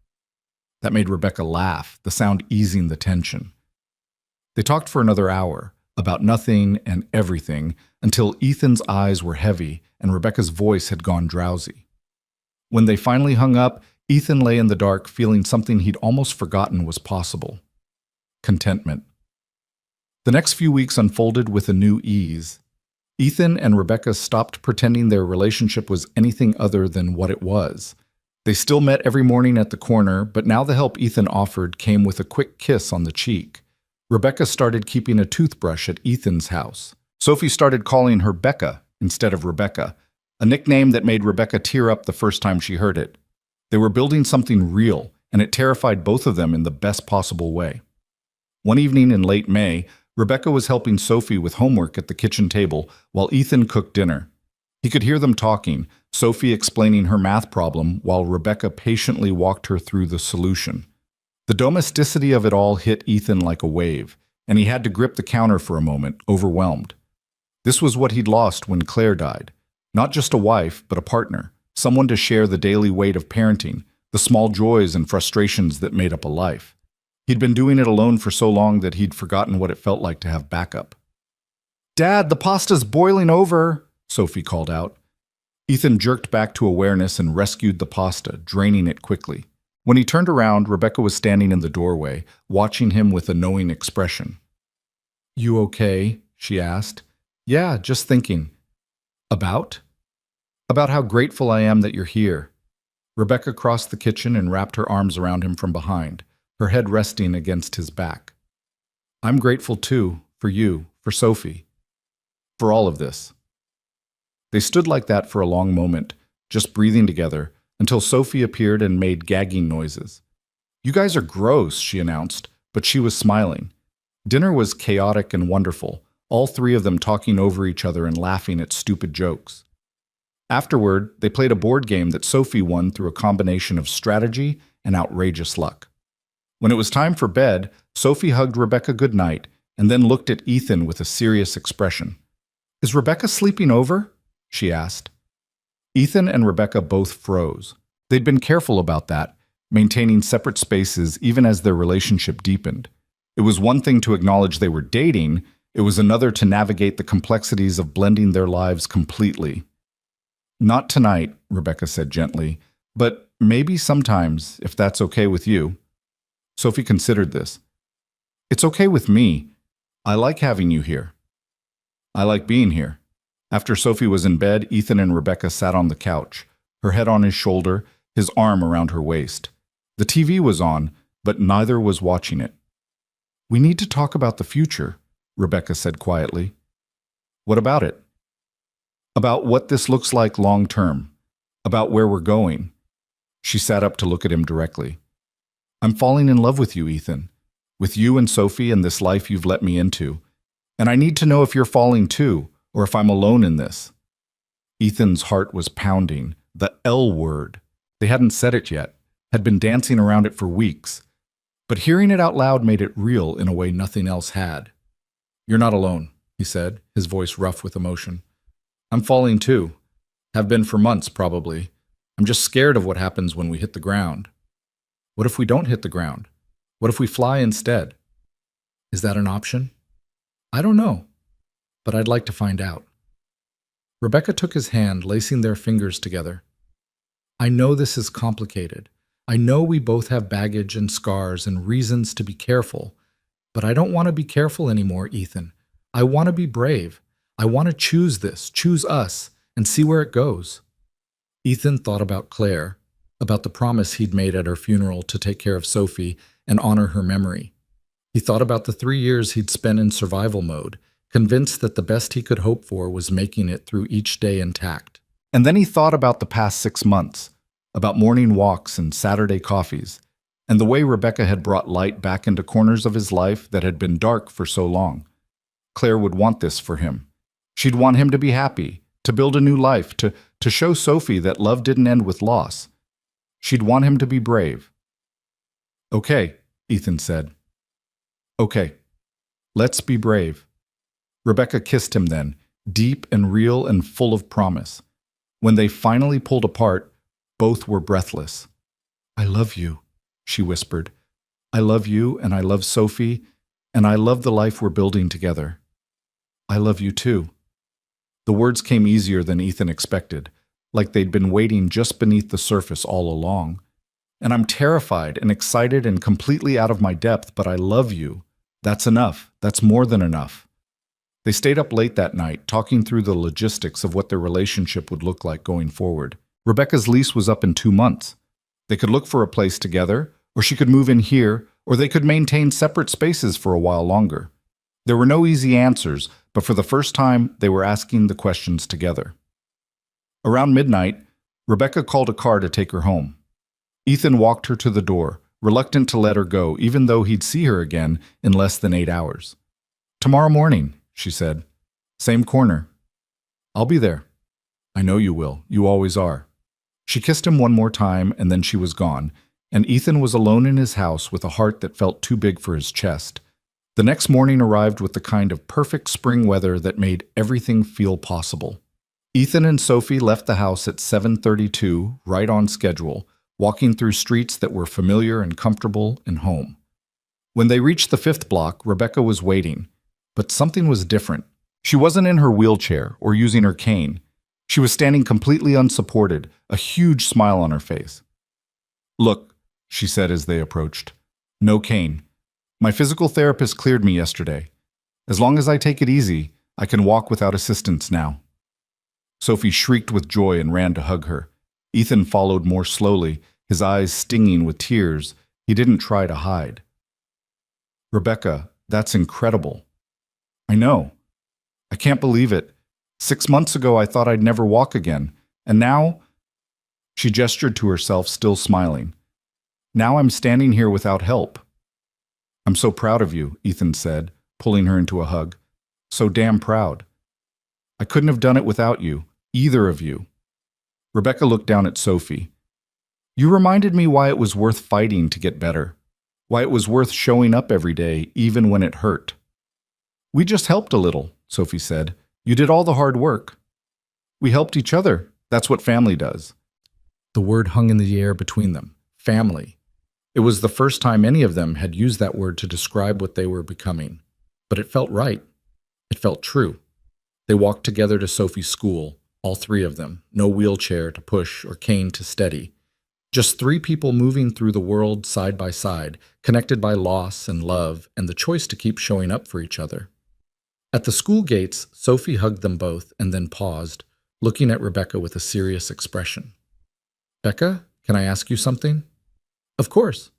That made Rebecca laugh, the sound easing the tension. They talked for another hour, about nothing and everything, until Ethan's eyes were heavy and Rebecca's voice had gone drowsy. When they finally hung up, Ethan lay in the dark, feeling something he'd almost forgotten was possible. Contentment. The next few weeks unfolded with a new ease. Ethan and Rebecca stopped pretending their relationship was anything other than what it was. They still met every morning at the corner, but now the help Ethan offered came with a quick kiss on the cheek. Rebecca started keeping a toothbrush at Ethan's house. Sophie started calling her Becca instead of Rebecca, a nickname that made Rebecca tear up the first time she heard it. They were building something real, and it terrified both of them in the best possible way. One evening in late May, Rebecca was helping Sophie with homework at the kitchen table while Ethan cooked dinner. He could hear them talking, Sophie explaining her math problem while Rebecca patiently walked her through the solution. The domesticity of it all hit Ethan like a wave, and he had to grip the counter for a moment, overwhelmed. This was what he'd lost when Claire died. Not just a wife, but a partner, someone to share the daily weight of parenting, the small joys and frustrations that made up a life. He'd been doing it alone for so long that he'd forgotten what it felt like to have backup. "Dad, the pasta's boiling over," Sophie called out. Ethan jerked back to awareness and rescued the pasta, draining it quickly. When he turned around, Rebecca was standing in the doorway, watching him with a knowing expression. "You okay?" she asked. "Yeah, just thinking." "About?" "About how grateful I am that you're here." Rebecca crossed the kitchen and wrapped her arms around him from behind, her head resting against his back. "I'm grateful too, for you, for Sophie, for all of this." They stood like that for a long moment, just breathing together, until Sophie appeared and made gagging noises. "You guys are gross," she announced, but she was smiling. Dinner was chaotic and wonderful, all three of them talking over each other and laughing at stupid jokes. Afterward, they played a board game that Sophie won through a combination of strategy and outrageous luck. When it was time for bed, Sophie hugged Rebecca goodnight and then looked at Ethan with a serious expression. "Is Rebecca sleeping over?" she asked. Ethan and Rebecca both froze. They'd been careful about that, maintaining separate spaces even as their relationship deepened. It was one thing to acknowledge they were dating, it was another to navigate the complexities of blending their lives completely. "Not tonight," Rebecca said gently, "but maybe sometimes, if that's okay with you." Sophie considered this. "It's okay with me. I like having you here. I like being here." After Sophie was in bed, Ethan and Rebecca sat on the couch, her head on his shoulder, his arm around her waist. The TV was on, but neither was watching it. "We need to talk about the future," Rebecca said quietly. "What about it?" "About what this looks like long term. About where we're going." She sat up to look at him directly. "I'm falling in love with you, Ethan. With you and Sophie and this life you've let me into. And I need to know if you're falling too, or if I'm alone in this." Ethan's heart was pounding. The L word. They hadn't said it yet, had been dancing around it for weeks. But hearing it out loud made it real in a way nothing else had. "You're not alone," he said, his voice rough with emotion. "I'm falling too. Have been for months, probably. I'm just scared of what happens when we hit the ground." "What if we don't hit the ground? What if we fly instead?" "Is that an option?" "I don't know, but I'd like to find out." Rebecca took his hand, lacing their fingers together. "I know this is complicated. I know we both have baggage and scars and reasons to be careful. But I don't want to be careful anymore, Ethan. I want to be brave. I want to choose this, choose us, and see where it goes. Ethan thought about Claire, about the promise he'd made at her funeral to take care of Sophie and honor her memory. He thought about the 3 years he'd spent in survival mode, convinced that the best he could hope for was making it through each day intact. And then he thought about the past 6 months, about morning walks and Saturday coffees, and the way Rebecca had brought light back into corners of his life that had been dark for so long. Claire would want this for him. She'd want him to be happy, to build a new life, to show Sophie that love didn't end with loss. She'd want him to be brave. "Okay," Ethan said. "Okay, let's be brave." Rebecca kissed him then, deep and real and full of promise. When they finally pulled apart, both were breathless. "I love you," she whispered. "I love you, and I love Sophie, and I love the life we're building together. I love you too." The words came easier than Ethan expected, like they'd been waiting just beneath the surface all along. "And I'm terrified and excited and completely out of my depth, but I love you. That's enough. That's more than enough." They stayed up late that night, talking through the logistics of what their relationship would look like going forward. Rebecca's lease was up in 2 months. They could look for a place together, or she could move in here, or they could maintain separate spaces for a while longer. There were no easy answers, but for the first time, they were asking the questions together. Around midnight, Rebecca called a car to take her home. Ethan walked her to the door, reluctant to let her go, even though he'd see her again in less than 8 hours. "Tomorrow morning," she said. "Same corner. I'll be there." "I know you will. You always are." She kissed him one more time, and then she was gone, and Ethan was alone in his house with a heart that felt too big for his chest. The next morning arrived with the kind of perfect spring weather that made everything feel possible. Ethan and Sophie left the house at 7:32, right on schedule, walking through streets that were familiar and comfortable and home. When they reached the 5th block, Rebecca was waiting, but something was different. She wasn't in her wheelchair or using her cane. She was standing completely unsupported, a huge smile on her face. "Look," she said as they approached. "No cane. My physical therapist cleared me yesterday. As long as I take it easy, I can walk without assistance now." Sophie shrieked with joy and ran to hug her. Ethan followed more slowly, his eyes stinging with tears he didn't try to hide. "Rebecca, that's incredible." "I know. I can't believe it. 6 months ago I thought I'd never walk again, and now—" She gestured to herself, still smiling. "Now I'm standing here without help." "I'm so proud of you," Ethan said, pulling her into a hug. "So damn proud. I couldn't have done it without you, either of you." Rebecca looked down at Sophie. "You reminded me why it was worth fighting to get better, why it was worth showing up every day, even when it hurt." "We just helped a little," Sophie said. "You did all the hard work." "We helped each other. That's what family does." The word hung in the air between them. Family. It was the first time any of them had used that word to describe what they were becoming. But it felt right. It felt true. They walked together to Sophie's school, all 3 of them, no wheelchair to push or cane to steady. Just 3 people moving through the world side by side, connected by loss and love and the choice to keep showing up for each other. At the school gates, Sophie hugged them both and then paused, looking at Rebecca with a serious expression. "Becca, can I ask you something?" "Of course."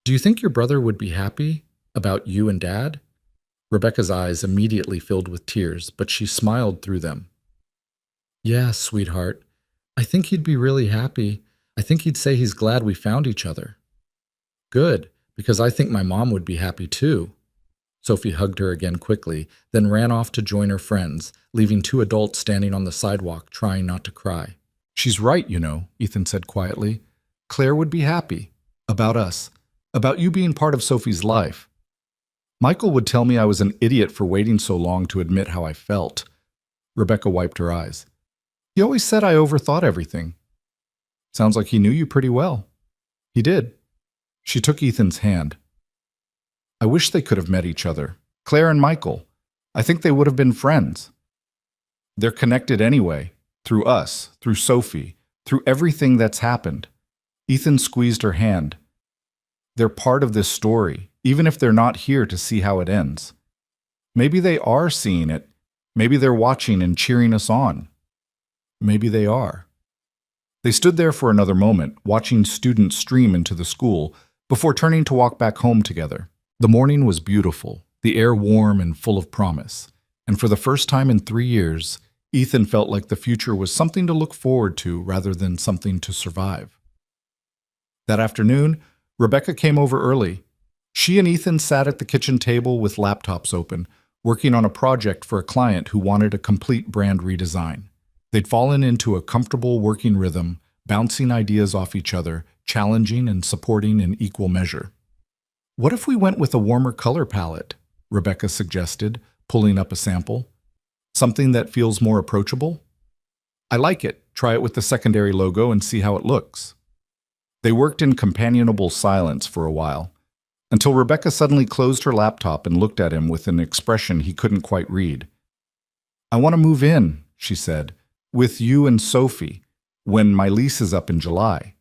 "Do you think your brother would be happy about you and Dad?" Rebecca's eyes immediately filled with tears, but she smiled through them. "Yeah, sweetheart. I think he'd be really happy. I think he'd say he's glad we found each other." "Good, because I think my mom would be happy too." Sophie hugged her again quickly, then ran off to join her friends, leaving 2 adults standing on the sidewalk trying not to cry. "She's right, you know," Ethan said quietly. "Claire would be happy. About us. About you being part of Sophie's life. Michael would tell me I was an idiot for waiting so long to admit how I felt." Rebecca wiped her eyes. "He always said I overthought everything." "Sounds like he knew you pretty well." "He did." She took Ethan's hand. "I wish they could have met each other. Claire and Michael. I think they would have been friends. They're connected anyway, through us, through Sophie, through everything that's happened." Ethan squeezed her hand. "They're part of this story, even if they're not here to see how it ends. Maybe they are seeing it. Maybe they're watching and cheering us on. Maybe they are. They stood there for another moment, watching students stream into the school, before turning to walk back home together. The morning was beautiful, the air warm and full of promise, and for the first time in 3 years, Ethan felt like the future was something to look forward to rather than something to survive. That afternoon, Rebecca came over early. She and Ethan sat at the kitchen table with laptops open, working on a project for a client who wanted a complete brand redesign. They'd fallen into a comfortable working rhythm, bouncing ideas off each other, challenging and supporting in equal measure. "What if we went with a warmer color palette?" Rebecca suggested, pulling up a sample. "Something that feels more approachable?" "I like it. Try it with the secondary logo and see how it looks." They worked in companionable silence for a while, until Rebecca suddenly closed her laptop and looked at him with an expression he couldn't quite read. "I want to move in," she said, "with you and Sophie, when my lease is up in July."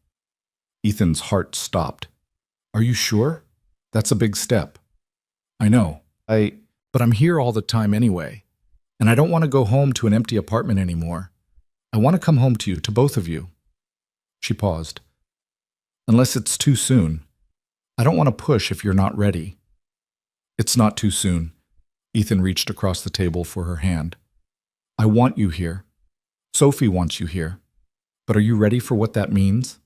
Ethan's heart stopped. "Are you sure? That's a big step." "I know. But I'm here all the time anyway. And I don't want to go home to an empty apartment anymore. I want to come home to you, to both of you." She paused. "Unless it's too soon. I don't want to push if you're not ready." "It's not too soon." Ethan reached across the table for her hand. "I want you here. Sophie wants you here. But are you ready for what that means?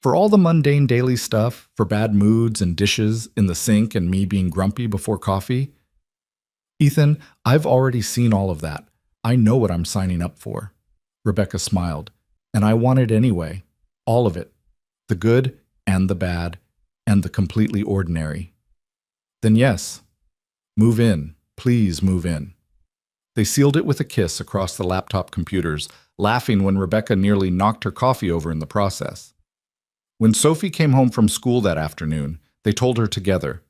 For all the mundane daily stuff, for bad moods and dishes in the sink and me being grumpy before coffee? Ethan, I've already seen all of that. I know what I'm signing up for." Rebecca smiled. "And I want it anyway. All of it. The good and the bad and the completely ordinary." "Then yes. Move in. Please move in." They sealed it with a kiss across the laptop computers, laughing when Rebecca nearly knocked her coffee over in the process. When Sophie came home from school that afternoon, they told her together.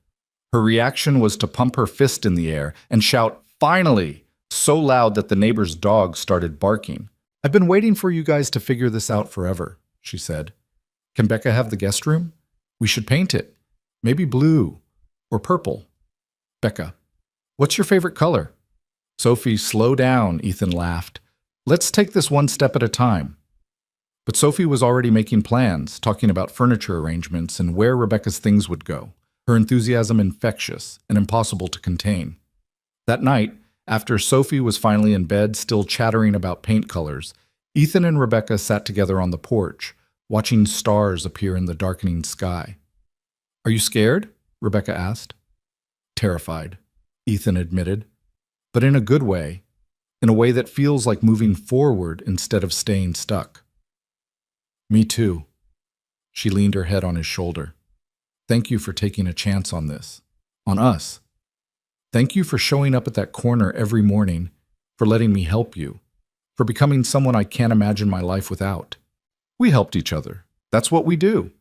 Her reaction was to pump her fist in the air and shout, "Finally!" so loud that the neighbor's dog started barking. "I've been waiting for you guys to figure this out forever," she said. "Can Becca have the guest room? We should paint it. Maybe blue or purple." "Becca, what's your favorite color?" "Sophie, slow down," Ethan laughed. "Let's take this one step at a time." But Sophie was already making plans, talking about furniture arrangements and where Rebecca's things would go, her enthusiasm infectious and impossible to contain. That night, after Sophie was finally in bed, still chattering about paint colors, Ethan and Rebecca sat together on the porch, watching stars appear in the darkening sky. "Are you scared?" Rebecca asked. "Terrified," Ethan admitted, "but in a good way, in a way that feels like moving forward instead of staying stuck." "Me too." She leaned her head on his shoulder. "Thank you for taking a chance on this. On us. Thank you for showing up at that corner every morning, for letting me help you, for becoming someone I can't imagine my life without. We helped each other. That's what we do."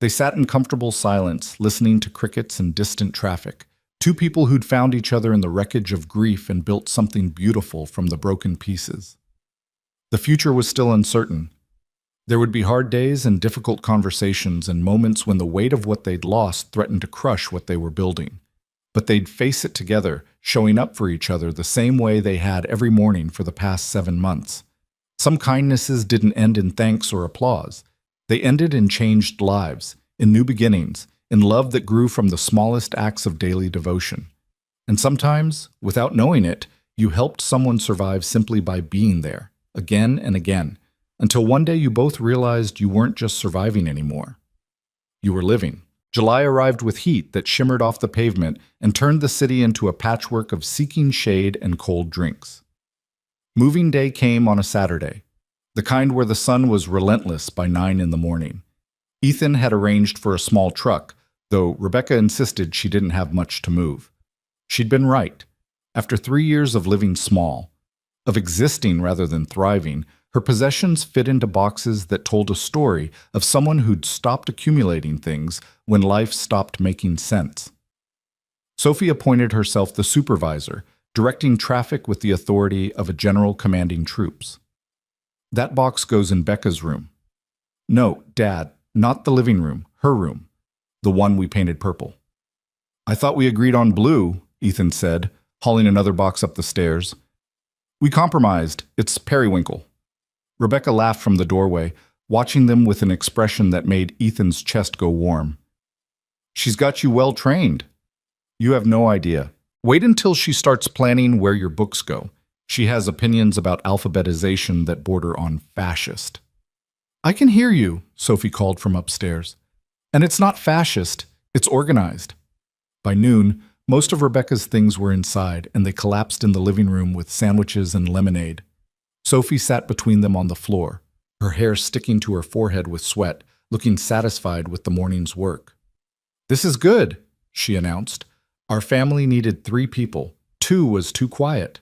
They sat in comfortable silence, listening to crickets and distant traffic, two people who'd found each other in the wreckage of grief and built something beautiful from the broken pieces. The future was still uncertain. There would be hard days and difficult conversations and moments when the weight of what they'd lost threatened to crush what they were building. But they'd face it together, showing up for each other the same way they had every morning for the past 7 months. Some kindnesses didn't end in thanks or applause. They ended in changed lives, in new beginnings, in love that grew from the smallest acts of daily devotion. And sometimes, without knowing it, you helped someone survive simply by being there, again and again, until one day you both realized you weren't just surviving anymore. You were living. July arrived with heat that shimmered off the pavement and turned the city into a patchwork of seeking shade and cold drinks. Moving day came on a Saturday, the kind where the sun was relentless by 9 in the morning. Ethan had arranged for a small truck, though Rebecca insisted she didn't have much to move. She'd been right. After 3 years of living small, of existing rather than thriving, her possessions fit into boxes that told a story of someone who'd stopped accumulating things when life stopped making sense. Sophie appointed herself the supervisor, directing traffic with the authority of a general commanding troops. "That box goes in Becca's room." "No, Dad, not the living room, her room, the one we painted purple." I thought we agreed on blue, Ethan said, hauling another box up the stairs. We compromised. It's periwinkle. Rebecca laughed from the doorway, watching them with an expression that made Ethan's chest go warm. She's got you well trained. You have no idea. Wait until she starts planning where your books go. She has opinions about alphabetization that border on fascist. I can hear you, Sophie called from upstairs. And it's not fascist, it's organized. By noon, most of Rebecca's things were inside, and they collapsed in the living room with sandwiches and lemonade. Sophie sat between them on the floor, her hair sticking to her forehead with sweat, looking satisfied with the morning's work. This is good, she announced. Our family needed 3 people. 2 was too quiet.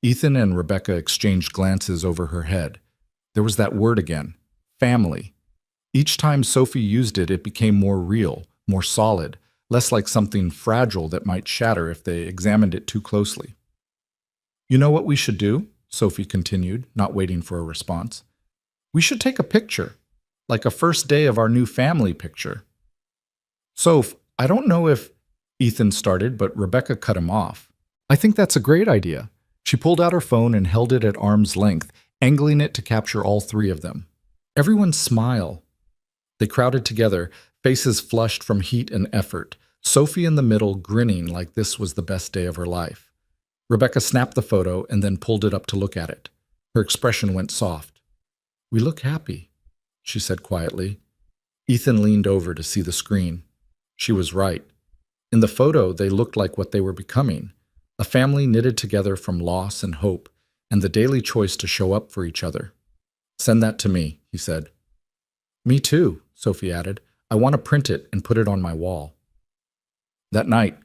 Ethan and Rebecca exchanged glances over her head. There was that word again, family. Each time Sophie used it, it became more real, more solid, less like something fragile that might shatter if they examined it too closely. You know what we should do? Sophie continued, not waiting for a response. We should take a picture, like a first day of our new family picture. Soph, I don't know if Ethan started, but Rebecca cut him off. I think that's a great idea. She pulled out her phone and held it at arm's length, angling it to capture all 3 of them. Everyone smile. They crowded together, faces flushed from heat and effort, Sophie in the middle grinning like this was the best day of her life. Rebecca snapped the photo and then pulled it up to look at it. Her expression went soft. We look happy, she said quietly. Ethan leaned over to see the screen. She was right. In the photo, they looked like what they were becoming, a family knitted together from loss and hope, and the daily choice to show up for each other. Send that to me, he said. Me too, Sophie added. I want to print it and put it on my wall. That night,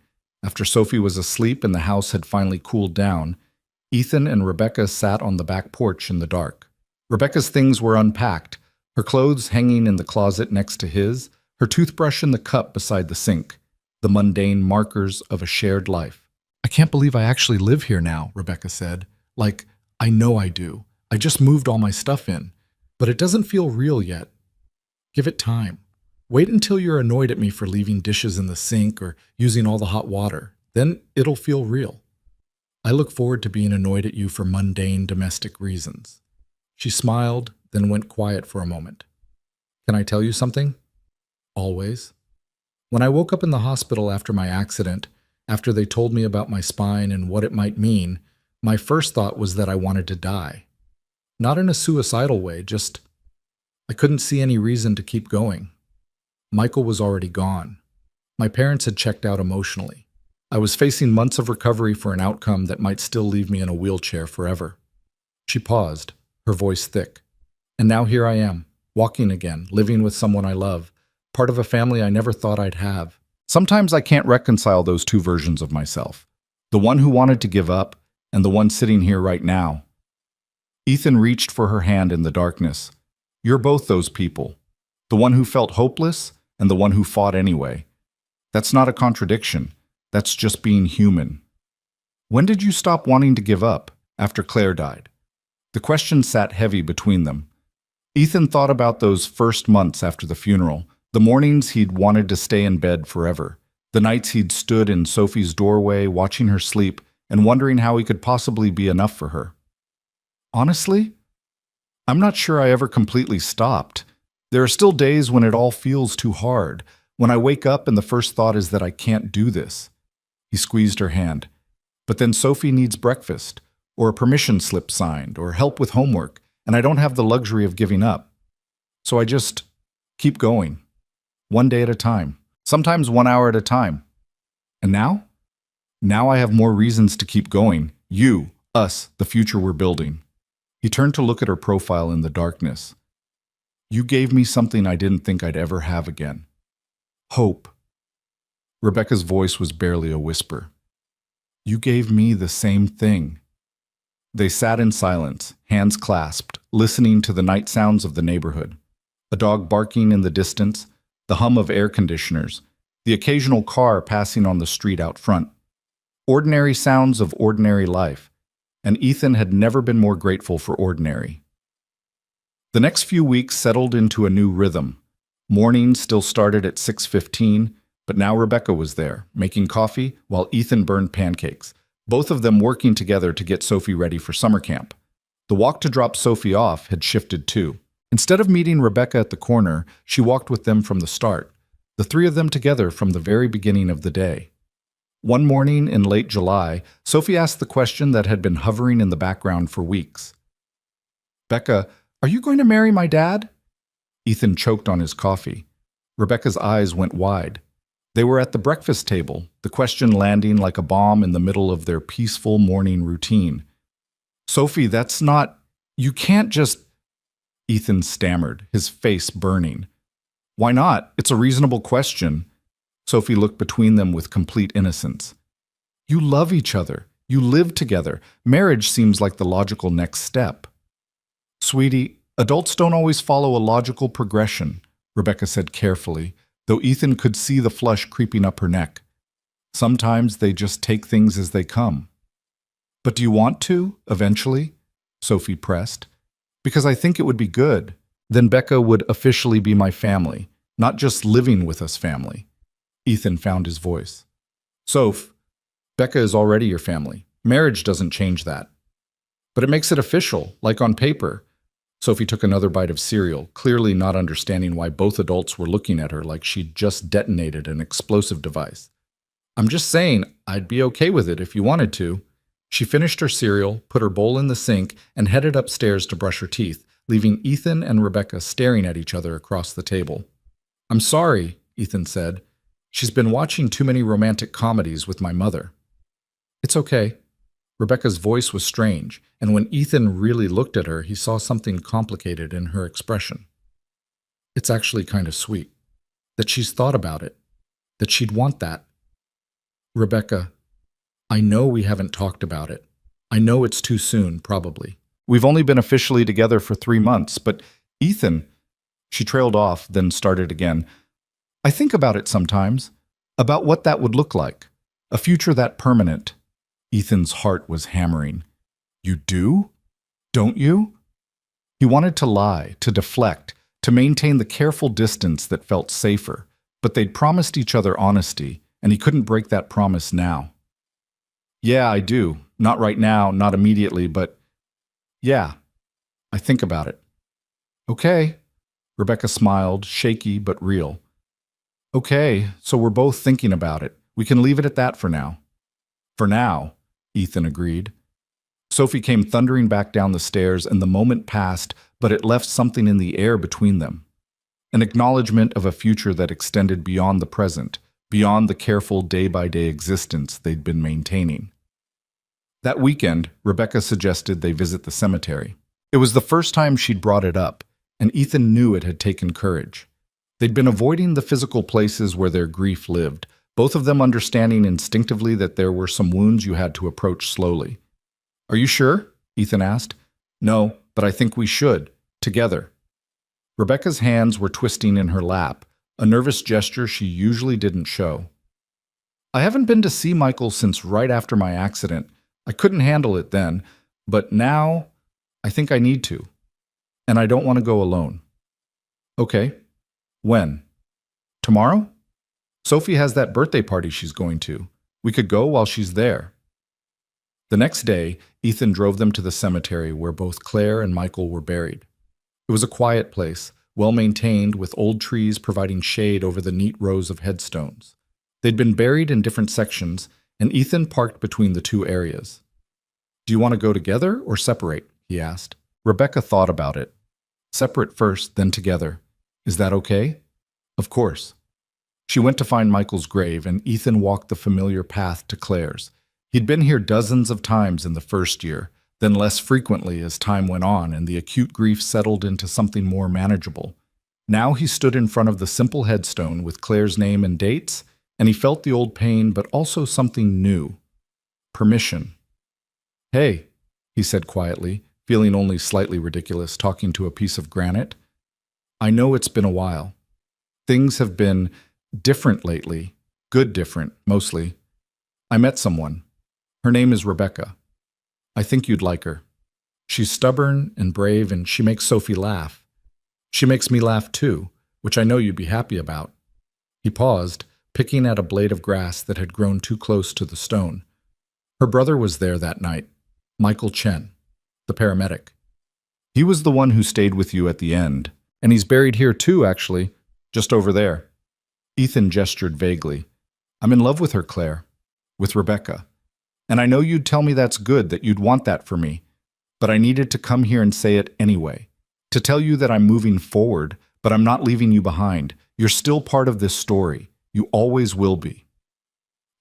after Sophie was asleep and the house had finally cooled down, Ethan and Rebecca sat on the back porch in the dark. Rebecca's things were unpacked, her clothes hanging in the closet next to his, her toothbrush in the cup beside the sink, the mundane markers of a shared life. I can't believe I actually live here now, Rebecca said. Like, I know I do. I just moved all my stuff in. But it doesn't feel real yet. Give it time. Wait until you're annoyed at me for leaving dishes in the sink or using all the hot water. Then it'll feel real. I look forward to being annoyed at you for mundane domestic reasons. She smiled, then went quiet for a moment. Can I tell you something? Always. When I woke up in the hospital after my accident, after they told me about my spine and what it might mean, my first thought was that I wanted to die. Not in a suicidal way, just I couldn't see any reason to keep going. Michael was already gone. My parents had checked out emotionally. I was facing months of recovery for an outcome that might still leave me in a wheelchair forever. She paused, her voice thick. And now here I am, walking again, living with someone I love, part of a family I never thought I'd have. Sometimes I can't reconcile those 2 versions of myself, the one who wanted to give up and the one sitting here right now. Ethan reached for her hand in the darkness. You're both those people, the one who felt hopeless and the one who fought anyway. That's not a contradiction. That's just being human. When did you stop wanting to give up? After Claire died. The question sat heavy between them. Ethan thought about those first months after the funeral, the mornings he'd wanted to stay in bed forever, the nights he'd stood in Sophie's doorway watching her sleep and wondering how he could possibly be enough for her. Honestly, I'm not sure I ever completely stopped. There are still days when it all feels too hard, when I wake up and the first thought is that I can't do this. He squeezed her hand. But then Sophie needs breakfast, or a permission slip signed, or help with homework, and I don't have the luxury of giving up. So I just keep going, one day at a time, sometimes 1 hour at a time. And now? Now I have more reasons to keep going. You, us, the future we're building. He turned to look at her profile in the darkness. You gave me something I didn't think I'd ever have again. Hope. Rebecca's voice was barely a whisper. You gave me the same thing. They sat in silence, hands clasped, listening to the night sounds of the neighborhood. A dog barking in the distance, the hum of air conditioners, the occasional car passing on the street out front. Ordinary sounds of ordinary life, and Ethan had never been more grateful for ordinary. The next few weeks settled into a new rhythm. Mornings still started at 6:15, But now Rebecca was there, making coffee while Ethan burned pancakes, both of them working together to get Sophie ready for summer camp. The walk to drop Sophie off had shifted too. Instead of meeting Rebecca at the corner, she walked with them from the start, the three of them together from the very beginning of the day. One morning in late July, Sophie asked the question that had been hovering in the background for weeks. "Becca, are you going to marry my dad?" Ethan choked on his coffee. Rebecca's eyes went wide. They were at the breakfast table, the question landing like a bomb in the middle of their peaceful morning routine. "Sophie, that's not… You can't just…" Ethan stammered, his face burning. "Why not? It's a reasonable question." Sophie looked between them with complete innocence. "You love each other. You live together. Marriage seems like the logical next step." "Sweetie, adults don't always follow a logical progression," Rebecca said carefully, though Ethan could see the flush creeping up her neck. "Sometimes they just take things as they come." "But do you want to, eventually?" Sophie pressed. "Because I think it would be good. Then Becca would officially be my family, not just living with us family." Ethan found his voice. "Soph, Becca is already your family. Marriage doesn't change that." "But it makes it official, like on paper." Sophie took another bite of cereal, clearly not understanding why both adults were looking at her like she'd just detonated an explosive device. "I'm just saying, I'd be okay with it if you wanted to." She finished her cereal, put her bowl in the sink, and headed upstairs to brush her teeth, leaving Ethan and Rebecca staring at each other across the table. "I'm sorry," Ethan said. "She's been watching too many romantic comedies with my mother." "It's okay." Rebecca's voice was strange, and when Ethan really looked at her, he saw something complicated in her expression. "It's actually kind of sweet. That she's thought about it. That she'd want that." "Rebecca, I know we haven't talked about it. I know it's too soon, probably. We've only been officially together for 3 months, but Ethan…" She trailed off, then started again. "I think about it sometimes, about what that would look like, a future that permanent." Ethan's heart was hammering. "You do? Don't you?" He wanted to lie, to deflect, to maintain the careful distance that felt safer, but they'd promised each other honesty, and he couldn't break that promise now. "Yeah, I do. Not right now, not immediately, but yeah, I think about it." "Okay." Rebecca smiled, shaky but real. "Okay, so we're both thinking about it. We can leave it at that for now." "For now," Ethan agreed. Sophie came thundering back down the stairs, and the moment passed, but it left something in the air between them. An acknowledgement of a future that extended beyond the present, beyond the careful day-by-day existence they'd been maintaining. That weekend, Rebecca suggested they visit the cemetery. It was the first time she'd brought it up, and Ethan knew it had taken courage. They'd been avoiding the physical places where their grief lived, both of them understanding instinctively that there were some wounds you had to approach slowly. "Are you sure?" Ethan asked. "No, but I think we should, together." Rebecca's hands were twisting in her lap, a nervous gesture she usually didn't show. "I haven't been to see Michael since right after my accident. I couldn't handle it then, but now I think I need to. And I don't want to go alone." "Okay. When? Tomorrow? Sophie has that birthday party she's going to. We could go while she's there." The next day, Ethan drove them to the cemetery where both Claire and Michael were buried. It was a quiet place, well-maintained, with old trees providing shade over the neat rows of headstones. They'd been buried in different sections, and Ethan parked between the two areas. "Do you want to go together or separate?" he asked. Rebecca thought about it. "Separate first, then together. Is that okay?" "Of course." She went to find Michael's grave, and Ethan walked the familiar path to Claire's. He'd been here dozens of times in the first year, then less frequently as time went on and the acute grief settled into something more manageable. Now he stood in front of the simple headstone with Claire's name and dates, and he felt the old pain, but also something new. Permission. "Hey," he said quietly, feeling only slightly ridiculous talking to a piece of granite. "I know it's been a while. Things have been different lately. Good different, mostly. I met someone. Her name is Rebecca. I think you'd like her. She's stubborn and brave, and she makes Sophie laugh. She makes me laugh too, which I know you'd be happy about." He paused, picking at a blade of grass that had grown too close to the stone. Her brother was there that night, Michael Chen, the paramedic. He was the one who stayed with you at the end, and he's buried here too, actually, just over there. Ethan gestured vaguely. I'm in love with her, Claire, with Rebecca. And I know you'd tell me that's good, that you'd want that for me, but I needed to come here and say it anyway, to tell you that I'm moving forward, but I'm not leaving you behind. You're still part of this story. You always will be.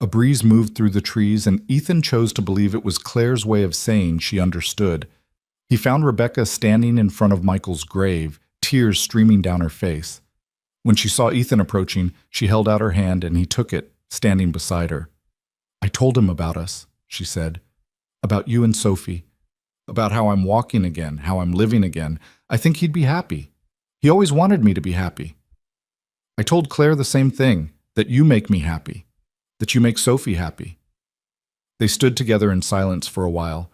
A breeze moved through the trees, and Ethan chose to believe it was Claire's way of saying she understood. He found Rebecca standing in front of Michael's grave, tears streaming down her face. When she saw Ethan approaching, she held out her hand and he took it, standing beside her. I told him about us, she said. About you and Sophie. About how I'm walking again, how I'm living again. I think he'd be happy. He always wanted me to be happy. I told Claire the same thing, that you make me happy, that you make Sophie happy. They stood together in silence for a while,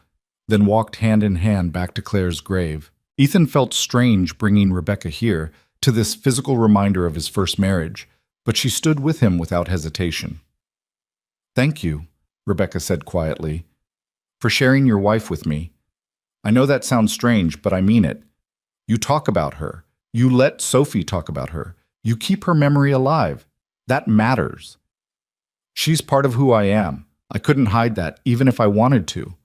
then walked hand in hand back to Claire's grave. Ethan felt strange bringing Rebecca here, to this physical reminder of his first marriage, but she stood with him without hesitation. Thank you, Rebecca said quietly, for sharing your wife with me. I know that sounds strange, but I mean it. You talk about her. You let Sophie talk about her. You keep her memory alive. That matters. She's part of who I am. I couldn't hide that, even if I wanted to.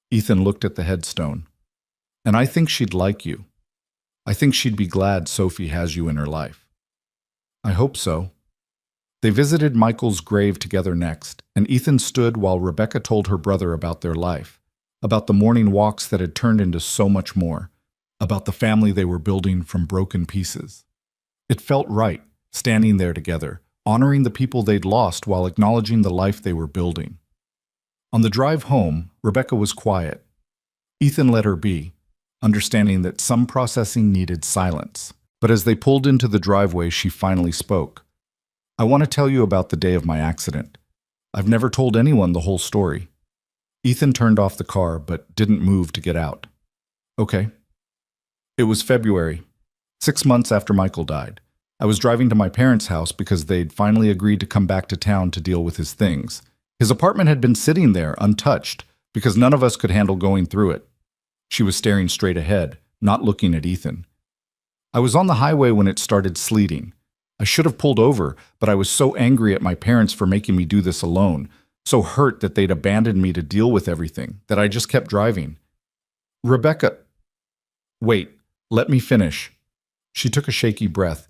Ethan looked at the headstone. And I think she'd like you. I think she'd be glad Sophie has you in her life. I hope so. They visited Michael's grave together next, and Ethan stood while Rebecca told her brother about their life, about the morning walks that had turned into so much more, about the family they were building from broken pieces. It felt right, standing there together, honoring the people they'd lost while acknowledging the life they were building. On the drive home, Rebecca was quiet. Ethan let her be, understanding that some processing needed silence. But as they pulled into the driveway, she finally spoke. I want to tell you about the day of my accident. I've never told anyone the whole story. Ethan turned off the car, but didn't move to get out. Okay. It was February, 6 months after Michael died. I was driving to my parents' house because they'd finally agreed to come back to town to deal with his things. His apartment had been sitting there, untouched, because none of us could handle going through it. She was staring straight ahead, not looking at Ethan. I was on the highway when it started sleeting. I should have pulled over, but I was so angry at my parents for making me do this alone, so hurt that they'd abandoned me to deal with everything, that I just kept driving. Rebecca... Wait, let me finish. She took a shaky breath.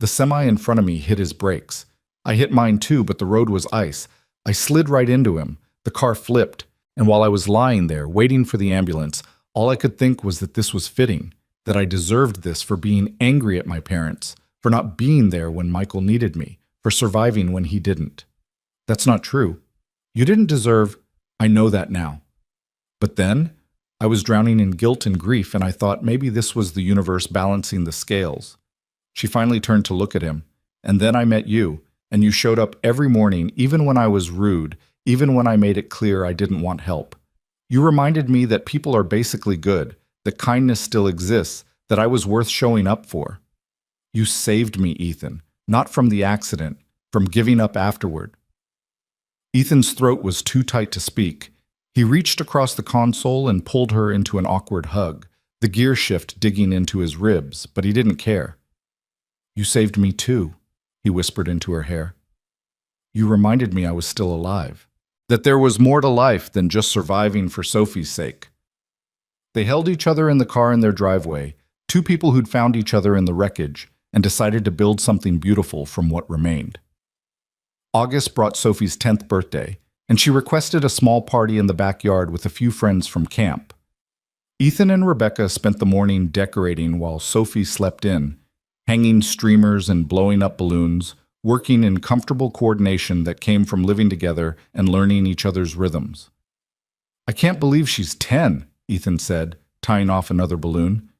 The semi in front of me hit his brakes. I hit mine too, but the road was ice. I slid right into him. The car flipped, and while I was lying there, waiting for the ambulance, all I could think was that this was fitting, that I deserved this for being angry at my parents, for not being there when Michael needed me, for surviving when he didn't. That's not true. You didn't deserve... I know that now. But then, I was drowning in guilt and grief, and I thought maybe this was the universe balancing the scales. She finally turned to look at him, and then I met you, and you showed up every morning, even when I was rude, even when I made it clear I didn't want help. You reminded me that people are basically good, that kindness still exists, that I was worth showing up for. You saved me, Ethan, not from the accident, from giving up afterward. Ethan's throat was too tight to speak. He reached across the console and pulled her into an awkward hug, the gear shift digging into his ribs, but he didn't care. You saved me too, he whispered into her hair. You reminded me I was still alive, that there was more to life than just surviving for Sophie's sake. They held each other in the car in their driveway, two people who'd found each other in the wreckage and decided to build something beautiful from what remained. August brought Sophie's 10th birthday, and she requested a small party in the backyard with a few friends from camp. Ethan and Rebecca spent the morning decorating while Sophie slept in, hanging streamers and blowing up balloons, working in comfortable coordination that came from living together and learning each other's rhythms. I can't believe she's 10, Ethan said, tying off another balloon.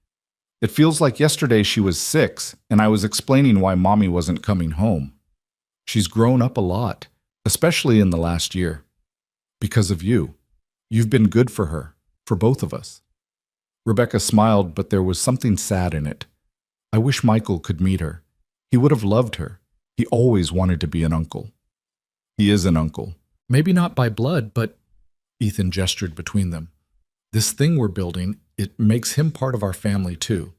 It feels like yesterday she was 6, and I was explaining why Mommy wasn't coming home. She's grown up a lot, especially in the last year. Because of you. You've been good for her, for both of us. Rebecca smiled, but there was something sad in it. I wish Michael could meet her. He would have loved her. He always wanted to be an uncle. He is an uncle. Maybe not by blood, but Ethan gestured between them. This thing we're building, it makes him part of our family too.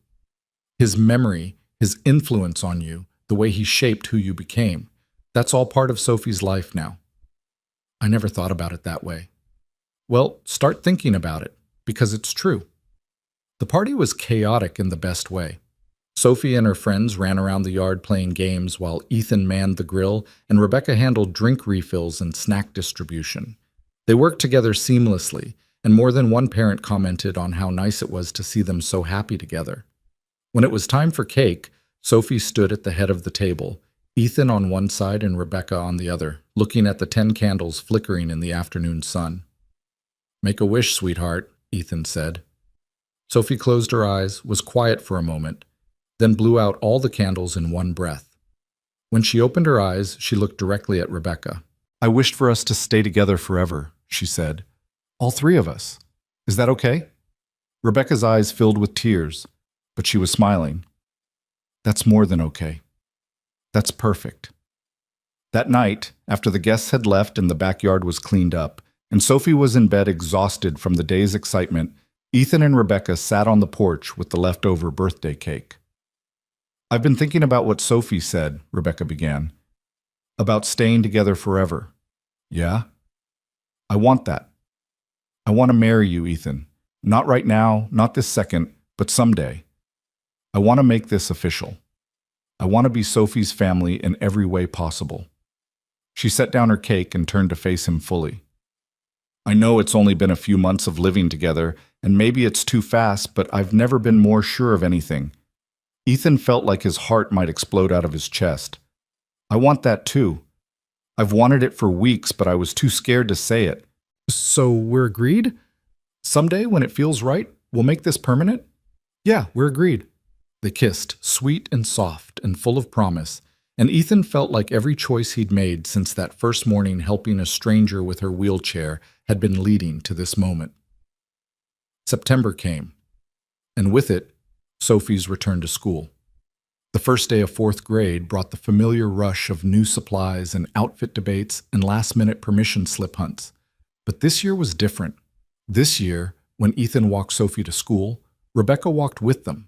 His memory, his influence on you, the way he shaped who you became, that's all part of Sophie's life now. I never thought about it that way. Well, start thinking about it, because it's true. The party was chaotic in the best way. Sophie and her friends ran around the yard playing games while Ethan manned the grill and Rebecca handled drink refills and snack distribution. They worked together seamlessly, and more than one parent commented on how nice it was to see them so happy together. When it was time for cake, Sophie stood at the head of the table, Ethan on one side and Rebecca on the other, looking at the 10 candles flickering in the afternoon sun. "Make a wish, sweetheart," Ethan said. Sophie closed her eyes, was quiet for a moment, then blew out all the candles in one breath. When she opened her eyes, she looked directly at Rebecca. "I wished for us to stay together forever," she said. "All three of us. Is that okay?" Rebecca's eyes filled with tears, but she was smiling. "That's more than okay. That's perfect." That night, after the guests had left and the backyard was cleaned up, and Sophie was in bed exhausted from the day's excitement, Ethan and Rebecca sat on the porch with the leftover birthday cake. "I've been thinking about what Sophie said," Rebecca began. "About staying together forever." "Yeah?" "I want that. I want to marry you, Ethan. Not right now, not this second, but someday. I want to make this official. I want to be Sophie's family in every way possible." She set down her cake and turned to face him fully. "I know it's only been a few months of living together, and maybe it's too fast, but I've never been more sure of anything." Ethan felt like his heart might explode out of his chest. "I want that too. I've wanted it for weeks, but I was too scared to say it." "So we're agreed? Someday, when it feels right, we'll make this permanent?" "Yeah, we're agreed." They kissed, sweet and soft and full of promise, and Ethan felt like every choice he'd made since that first morning helping a stranger with her wheelchair had been leading to this moment. September came, and with it, Sophie's return to school. The first day of 4th grade brought the familiar rush of new supplies and outfit debates and last-minute permission slip hunts. But this year was different. This year, when Ethan walked Sophie to school, Rebecca walked with them,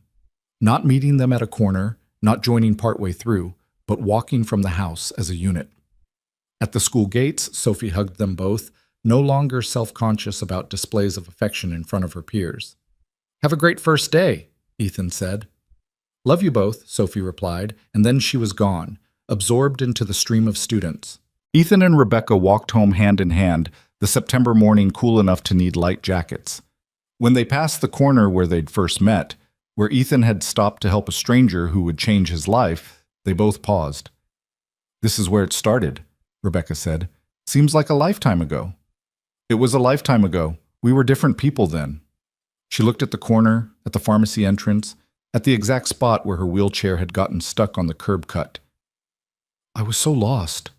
not meeting them at a corner, not joining partway through, but walking from the house as a unit. At the school gates, Sophie hugged them both, no longer self-conscious about displays of affection in front of her peers. "Have a great first day," Ethan said. "Love you both," Sophie replied, and then she was gone, absorbed into the stream of students. Ethan and Rebecca walked home hand in hand, the September morning cool enough to need light jackets. When they passed the corner where they'd first met, where Ethan had stopped to help a stranger who would change his life, they both paused. "This is where it started," Rebecca said. "Seems like a lifetime ago." "It was a lifetime ago. We were different people then." She looked at the corner, at the pharmacy entrance, at the exact spot where her wheelchair had gotten stuck on the curb cut. "I was so lost,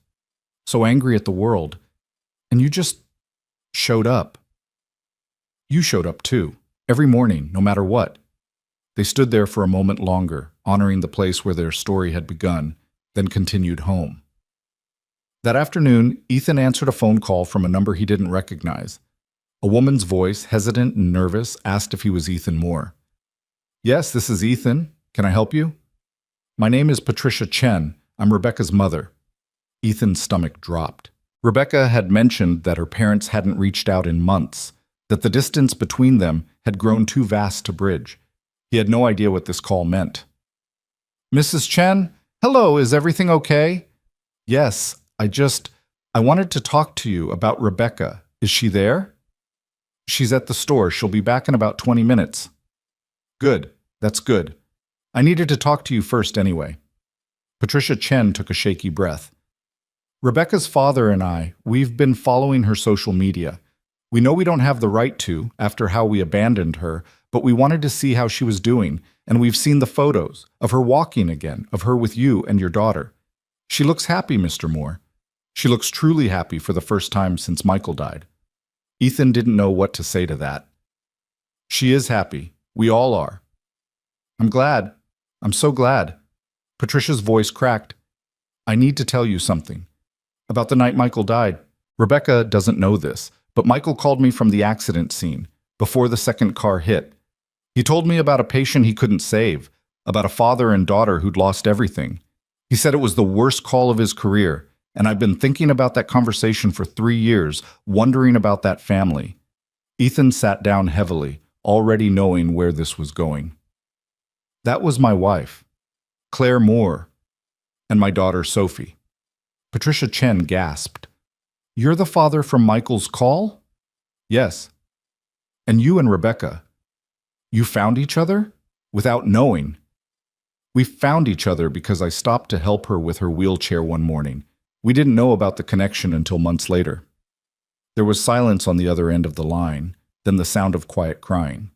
so angry at the world, and you just showed up. You showed up too, every morning, no matter what." They stood there for a moment longer, honoring the place where their story had begun, then continued home. That afternoon, Ethan answered a phone call from a number he didn't recognize. A woman's voice, hesitant and nervous, asked if he was Ethan Moore. "Yes, this is Ethan. Can I help you?" "My name is Patricia Chen. I'm Rebecca's mother." Ethan's stomach dropped. Rebecca had mentioned that her parents hadn't reached out in months, that the distance between them had grown too vast to bridge. He had no idea what this call meant. "Mrs. Chen? Hello, is everything okay?" "Yes, I wanted to talk to you about Rebecca. Is she there?" "She's at the store. She'll be back in about 20 minutes. "Good. That's good. I needed to talk to you first anyway." Patricia Chen took a shaky breath. "Rebecca's father and we've been following her social media. We know we don't have the right to, after how we abandoned her, but we wanted to see how she was doing, and we've seen the photos of her walking again, of her with you and your daughter. She looks happy, Mr. Moore. She looks truly happy for the first time since Michael died." Ethan didn't know what to say to that. "She is happy. We all are." "I'm glad. I'm so glad." Patricia's voice cracked. I need to tell you something. About the night Michael died. Rebecca doesn't know this, but Michael called me from the accident scene, before the second car hit. He told me about a patient he couldn't save, about a father and daughter who'd lost everything. He said it was the worst call of his career, and I've been thinking about that conversation for 3 years, wondering about that family. Ethan sat down heavily, already knowing where this was going. That was my wife, Claire Moore, and my daughter Sophie. Patricia Chen gasped. You're the father from Michael's call? Yes. And you and Rebecca, you found each other? Without knowing. We found each other because I stopped to help her with her wheelchair one morning. We didn't know about the connection until months later. There was silence on the other end of the line, then the sound of quiet crying.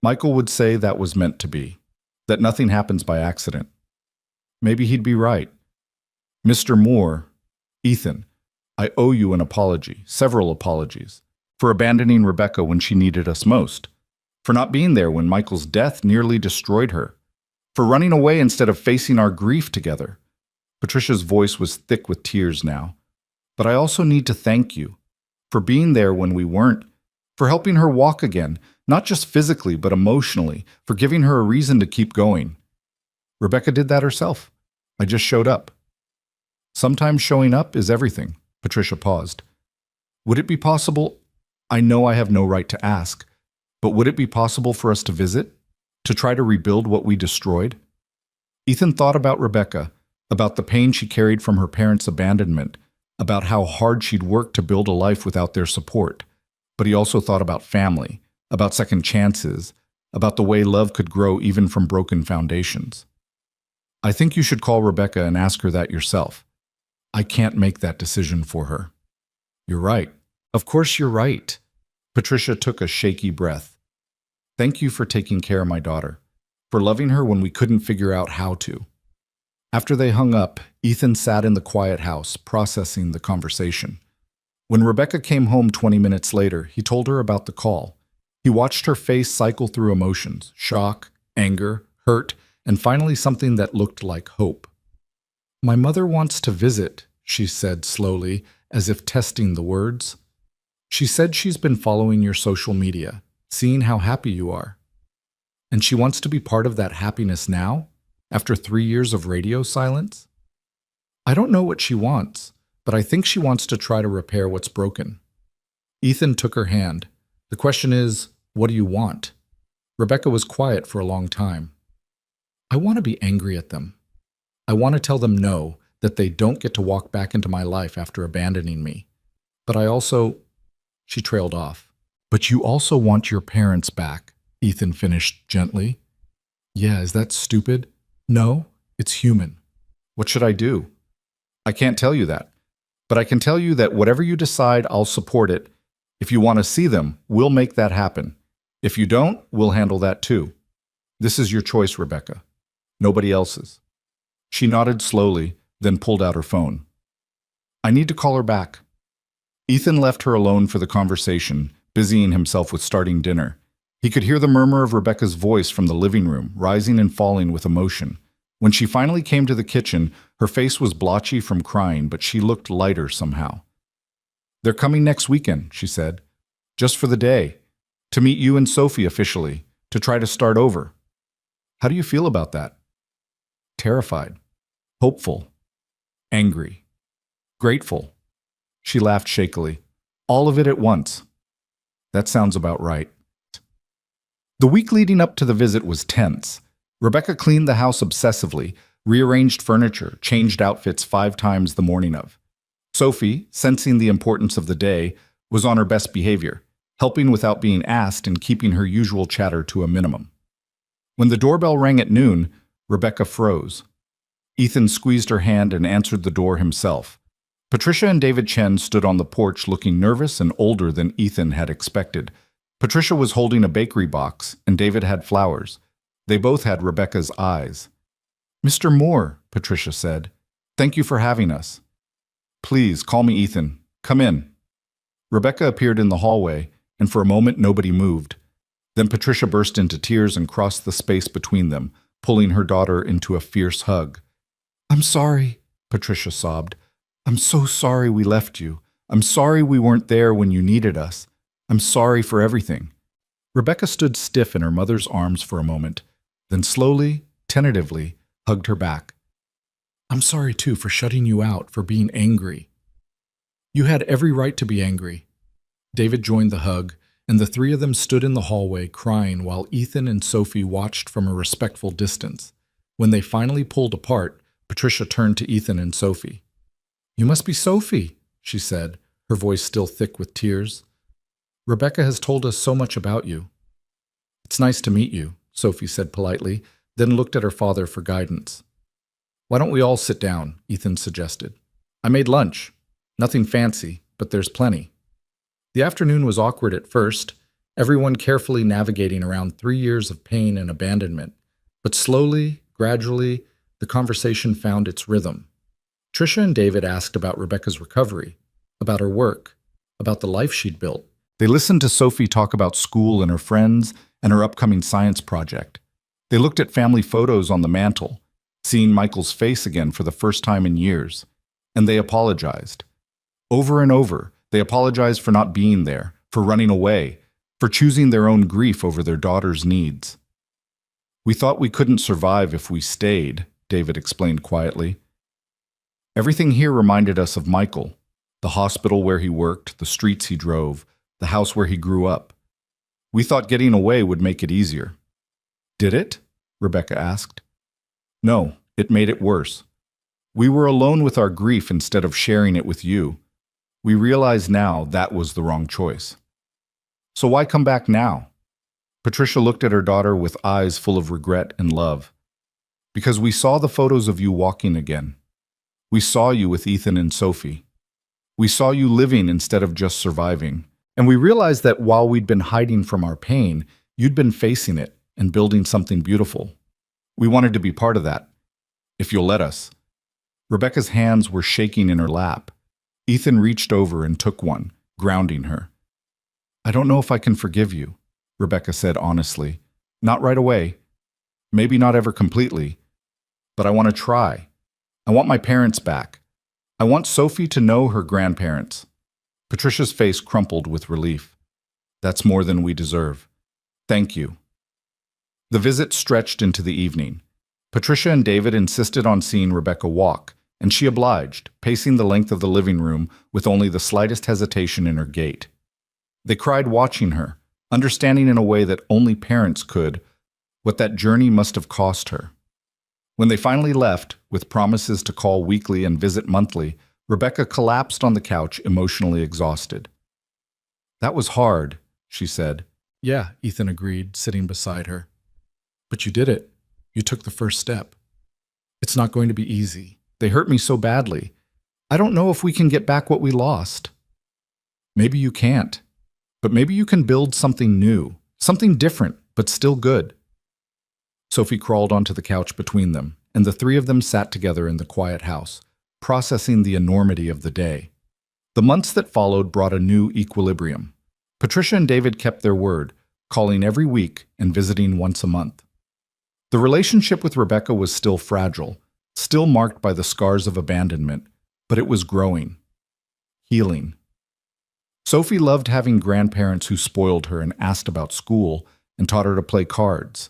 Michael would say that was meant to be, that nothing happens by accident. Maybe he'd be right. Mr. Moore, Ethan, I owe you an apology, several apologies, for abandoning Rebecca when she needed us most, for not being there when Michael's death nearly destroyed her, for running away instead of facing our grief together. Patricia's voice was thick with tears now. But I also need to thank you for being there when we weren't, for helping her walk again, not just physically but emotionally, for giving her a reason to keep going. Rebecca did that herself. I just showed up. Sometimes showing up is everything. Patricia paused. Would it be possible? I know I have no right to ask, but would it be possible for us to visit? To try to rebuild what we destroyed? Ethan thought about Rebecca, about the pain she carried from her parents' abandonment, about how hard she'd worked to build a life without their support. But he also thought about family, about second chances, about the way love could grow even from broken foundations. I think you should call Rebecca and ask her that yourself. I can't make that decision for her. You're right. Of course you're right. Patricia took a shaky breath. Thank you for taking care of my daughter, for loving her when we couldn't figure out how to. After they hung up, Ethan sat in the quiet house, processing the conversation. When Rebecca came home 20 minutes later, he told her about the call. He watched her face cycle through emotions, shock, anger, hurt, and finally something that looked like hope. My mother wants to visit, she said slowly, as if testing the words. She said she's been following your social media, seeing how happy you are. And she wants to be part of that happiness now, after 3 years of radio silence? I don't know what she wants, but I think she wants to try to repair what's broken. Ethan took her hand. The question is, what do you want? Rebecca was quiet for a long time. I want to be angry at them. I want to tell them no, that they don't get to walk back into my life after abandoning me. But I also... She trailed off. But you also want your parents back, Ethan finished gently. Yeah, is that stupid? No, it's human. What should I do? I can't tell you that. But I can tell you that whatever you decide, I'll support it. If you want to see them, we'll make that happen. If you don't, we'll handle that too. This is your choice, Rebecca. Nobody else's. She nodded slowly, then pulled out her phone. I need to call her back. Ethan left her alone for the conversation, busying himself with starting dinner. He could hear the murmur of Rebecca's voice from the living room, rising and falling with emotion. When she finally came to the kitchen, her face was blotchy from crying, but she looked lighter somehow. They're coming next weekend, she said. Just for the day. To meet you and Sophie officially. To try to start over. How do you feel about that? Terrified. Hopeful. Angry. Grateful. She laughed shakily. All of it at once. That sounds about right. The week leading up to the visit was tense. Rebecca cleaned the house obsessively, rearranged furniture, changed outfits 5 times the morning of. Sophie, sensing the importance of the day, was on her best behavior, helping without being asked and keeping her usual chatter to a minimum. When the doorbell rang at noon, Rebecca froze. Ethan squeezed her hand and answered the door himself. Patricia and David Chen stood on the porch looking nervous and older than Ethan had expected. Patricia was holding a bakery box, and David had flowers. They both had Rebecca's eyes. Mr. Moore, Patricia said, thank you for having us. Please, call me Ethan. Come in. Rebecca appeared in the hallway, and for a moment nobody moved. Then Patricia burst into tears and crossed the space between them, pulling her daughter into a fierce hug. I'm sorry, Patricia sobbed. I'm so sorry we left you. I'm sorry we weren't there when you needed us. I'm sorry for everything. Rebecca stood stiff in her mother's arms for a moment, then slowly, tentatively, hugged her back. I'm sorry too for shutting you out, for being angry. You had every right to be angry. David joined the hug, and the three of them stood in the hallway crying while Ethan and Sophie watched from a respectful distance. When they finally pulled apart, Patricia turned to Ethan and Sophie. You must be Sophie, she said, her voice still thick with tears. Rebecca has told us so much about you. It's nice to meet you, Sophie said politely, then looked at her father for guidance. Why don't we all sit down, Ethan suggested. I made lunch. Nothing fancy, but there's plenty. The afternoon was awkward at first, everyone carefully navigating around 3 years of pain and abandonment. But slowly, gradually, the conversation found its rhythm. Tricia and David asked about Rebecca's recovery, about her work, about the life she'd built. They listened to Sophie talk about school and her friends and her upcoming science project. They looked at family photos on the mantle, seeing Michael's face again for the first time in years, and they apologized. Over and over, they apologized for not being there, for running away, for choosing their own grief over their daughter's needs. We thought we couldn't survive if we stayed, David explained quietly. Everything here reminded us of Michael, the hospital where he worked, the streets he drove, the house where he grew up. We thought getting away would make it easier. Did it? Rebecca asked. No, it made it worse. We were alone with our grief instead of sharing it with you. We realize now that was the wrong choice. So why come back now? Patricia looked at her daughter with eyes full of regret and love. Because we saw the photos of you walking again. We saw you with Ethan and Sophie. We saw you living instead of just surviving. And we realized that while we'd been hiding from our pain, you'd been facing it and building something beautiful. We wanted to be part of that, if you'll let us. Rebecca's hands were shaking in her lap. Ethan reached over and took one, grounding her. I don't know if I can forgive you, Rebecca said honestly. Not right away. Maybe not ever completely. But I want to try. I want my parents back. I want Sophie to know her grandparents. Patricia's face crumpled with relief. That's more than we deserve. Thank you. The visit stretched into the evening. Patricia and David insisted on seeing Rebecca walk, and she obliged, pacing the length of the living room with only the slightest hesitation in her gait. They cried watching her, understanding in a way that only parents could what that journey must have cost her. When they finally left, with promises to call weekly and visit monthly, Rebecca collapsed on the couch, emotionally exhausted. That was hard, she said. Yeah, Ethan agreed, sitting beside her. But you did it. You took the first step. It's not going to be easy. They hurt me so badly. I don't know if we can get back what we lost. Maybe you can't. But maybe you can build something new, something different, but still good. Sophie crawled onto the couch between them, and the three of them sat together in the quiet house, processing the enormity of the day. The months that followed brought a new equilibrium. Patricia and David kept their word, calling every week and visiting once a month. The relationship with Rebecca was still fragile, still marked by the scars of abandonment, but it was growing, healing. Sophie loved having grandparents who spoiled her and asked about school and taught her to play cards.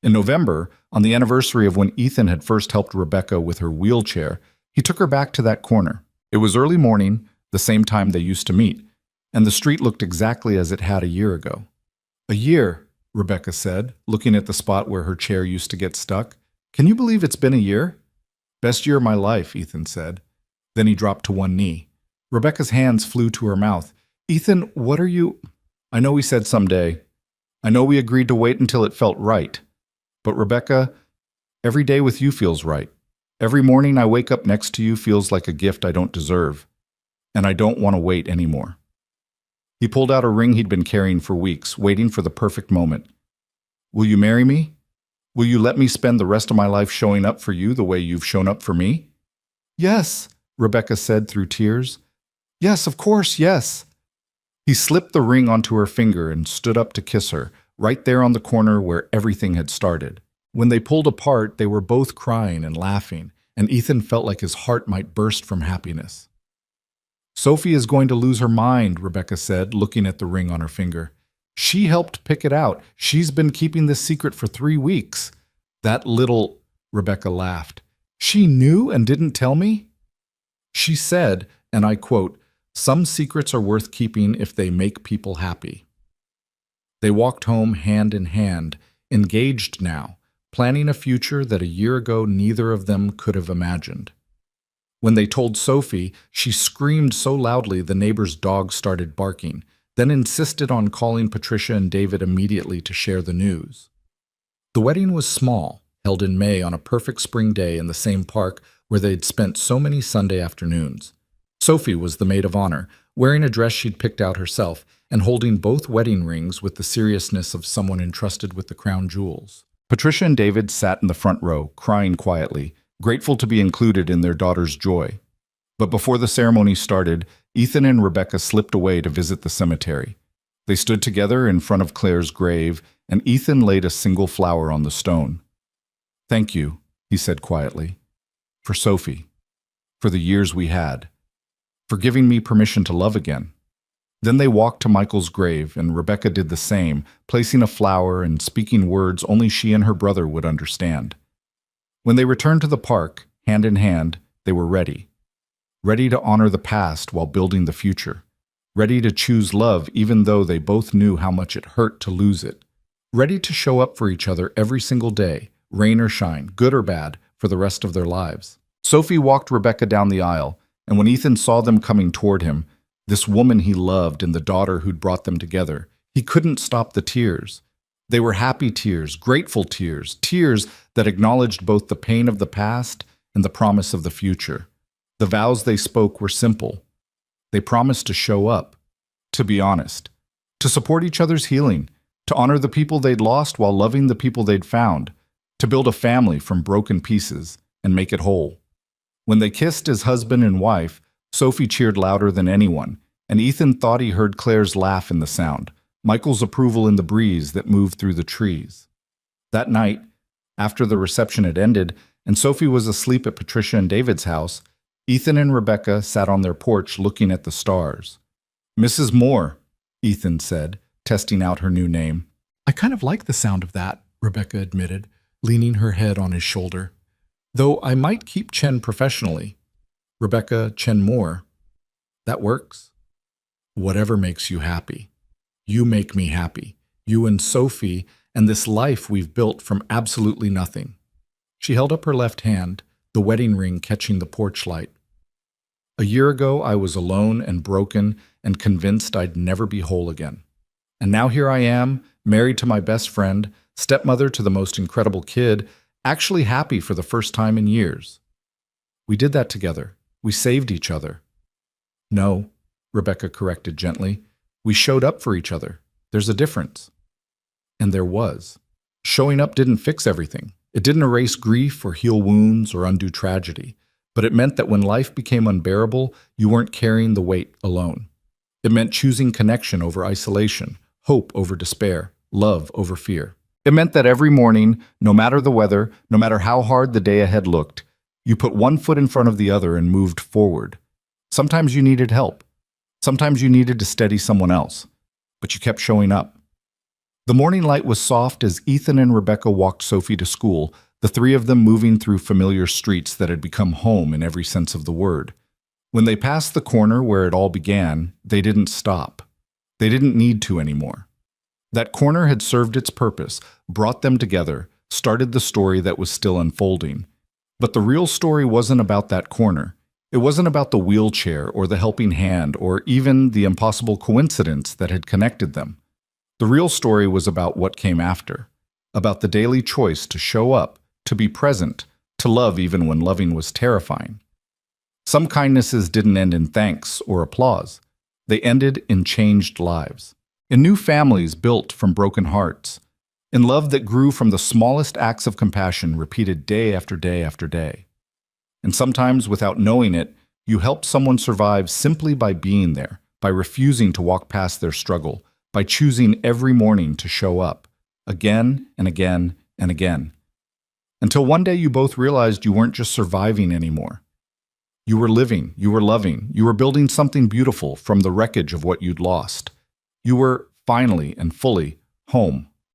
In November, on the anniversary of when Ethan had first helped Rebecca with her wheelchair, he took her back to that corner. It was early morning, the same time they used to meet, and the street looked exactly as it had a year ago. A year, Rebecca said, looking at the spot where her chair used to get stuck. Can you believe it's been a year? Best year of my life, Ethan said. Then he dropped to one knee. Rebecca's hands flew to her mouth. Ethan, what are you... I know we said someday. I know we agreed to wait until it felt right. But Rebecca, every day with you feels right. Every morning I wake up next to you feels like a gift I don't deserve. And I don't want to wait anymore. He pulled out a ring he'd been carrying for weeks, waiting for the perfect moment. Will you marry me? Will you let me spend the rest of my life showing up for you the way you've shown up for me? Yes, Rebecca said through tears. Yes, of course, yes. He slipped the ring onto her finger and stood up to kiss her, right there on the corner where everything had started. When they pulled apart, they were both crying and laughing, and Ethan felt like his heart might burst from happiness. "Sophie is going to lose her mind," Rebecca said, looking at the ring on her finger. "She helped pick it out. She's been keeping this secret for 3 weeks." "That little—" Rebecca laughed. "She knew and didn't tell me?" "She said, and I quote, 'Some secrets are worth keeping if they make people happy.'" They walked home hand in hand, engaged now, planning a future that a year ago neither of them could have imagined. When they told Sophie, she screamed so loudly the neighbor's dog started barking, then insisted on calling Patricia and David immediately to share the news. The wedding was small, held in May on a perfect spring day in the same park where they'd spent so many Sunday afternoons. Sophie was the maid of honor, wearing a dress she'd picked out herself and holding both wedding rings with the seriousness of someone entrusted with the crown jewels. Patricia and David sat in the front row, crying quietly, grateful to be included in their daughter's joy. But before the ceremony started, Ethan and Rebecca slipped away to visit the cemetery. They stood together in front of Claire's grave, and Ethan laid a single flower on the stone. "Thank you," he said quietly, "for Sophie, for the years we had, for giving me permission to love again." Then they walked to Michael's grave, and Rebecca did the same, placing a flower and speaking words only she and her brother would understand. When they returned to the park, hand in hand, they were ready. Ready to honor the past while building the future. Ready to choose love even though they both knew how much it hurt to lose it. Ready to show up for each other every single day, rain or shine, good or bad, for the rest of their lives. Sophie walked Rebecca down the aisle, and when Ethan saw them coming toward him, this woman he loved and the daughter who'd brought them together, he couldn't stop the tears. They were happy tears, grateful tears, tears that acknowledged both the pain of the past and the promise of the future. The vows they spoke were simple. They promised to show up, to be honest, to support each other's healing, to honor the people they'd lost while loving the people they'd found, to build a family from broken pieces and make it whole. When they kissed as husband and wife, Sophie cheered louder than anyone, and Ethan thought he heard Claire's laugh in the sound, Michael's approval in the breeze that moved through the trees. That night, after the reception had ended and Sophie was asleep at Patricia and David's house, Ethan and Rebecca sat on their porch looking at the stars. "Mrs. Moore," Ethan said, testing out her new name. "I kind of like the sound of that," Rebecca admitted, leaning her head on his shoulder. "Though I might keep Chen professionally. Rebecca Chen Moore. That works?" "Whatever makes you happy. You make me happy. You and Sophie and this life we've built from absolutely nothing." She held up her left hand, the wedding ring catching the porch light. "A year ago, I was alone and broken and convinced I'd never be whole again. And now here I am, married to my best friend, stepmother to the most incredible kid, actually happy for the first time in years. We did that together. We saved each other." "No," Rebecca corrected gently. "We showed up for each other. There's a difference." And there was. Showing up didn't fix everything. It didn't erase grief or heal wounds or undo tragedy. But it meant that when life became unbearable, you weren't carrying the weight alone. It meant choosing connection over isolation, hope over despair, love over fear. It meant that every morning, no matter the weather, no matter how hard the day ahead looked, you put one foot in front of the other and moved forward. Sometimes you needed help. Sometimes you needed to steady someone else. But you kept showing up. The morning light was soft as Ethan and Rebecca walked Sophie to school, the three of them moving through familiar streets that had become home in every sense of the word. When they passed the corner where it all began, they didn't stop. They didn't need to anymore. That corner had served its purpose, brought them together, started the story that was still unfolding. But the real story wasn't about that corner. It wasn't about the wheelchair or the helping hand or even the impossible coincidence that had connected them. The real story was about what came after, about the daily choice to show up, to be present, to love even when loving was terrifying. Some kindnesses didn't end in thanks or applause. They ended in changed lives, in new families built from broken hearts, in love that grew from the smallest acts of compassion repeated day after day after day. And sometimes, without knowing it, you helped someone survive simply by being there, by refusing to walk past their struggle, by choosing every morning to show up, again and again and again. until one day you both realized you weren't just surviving anymore. You were living, you were loving, you were building something beautiful from the wreckage of what you'd lost. You were finally and fully home.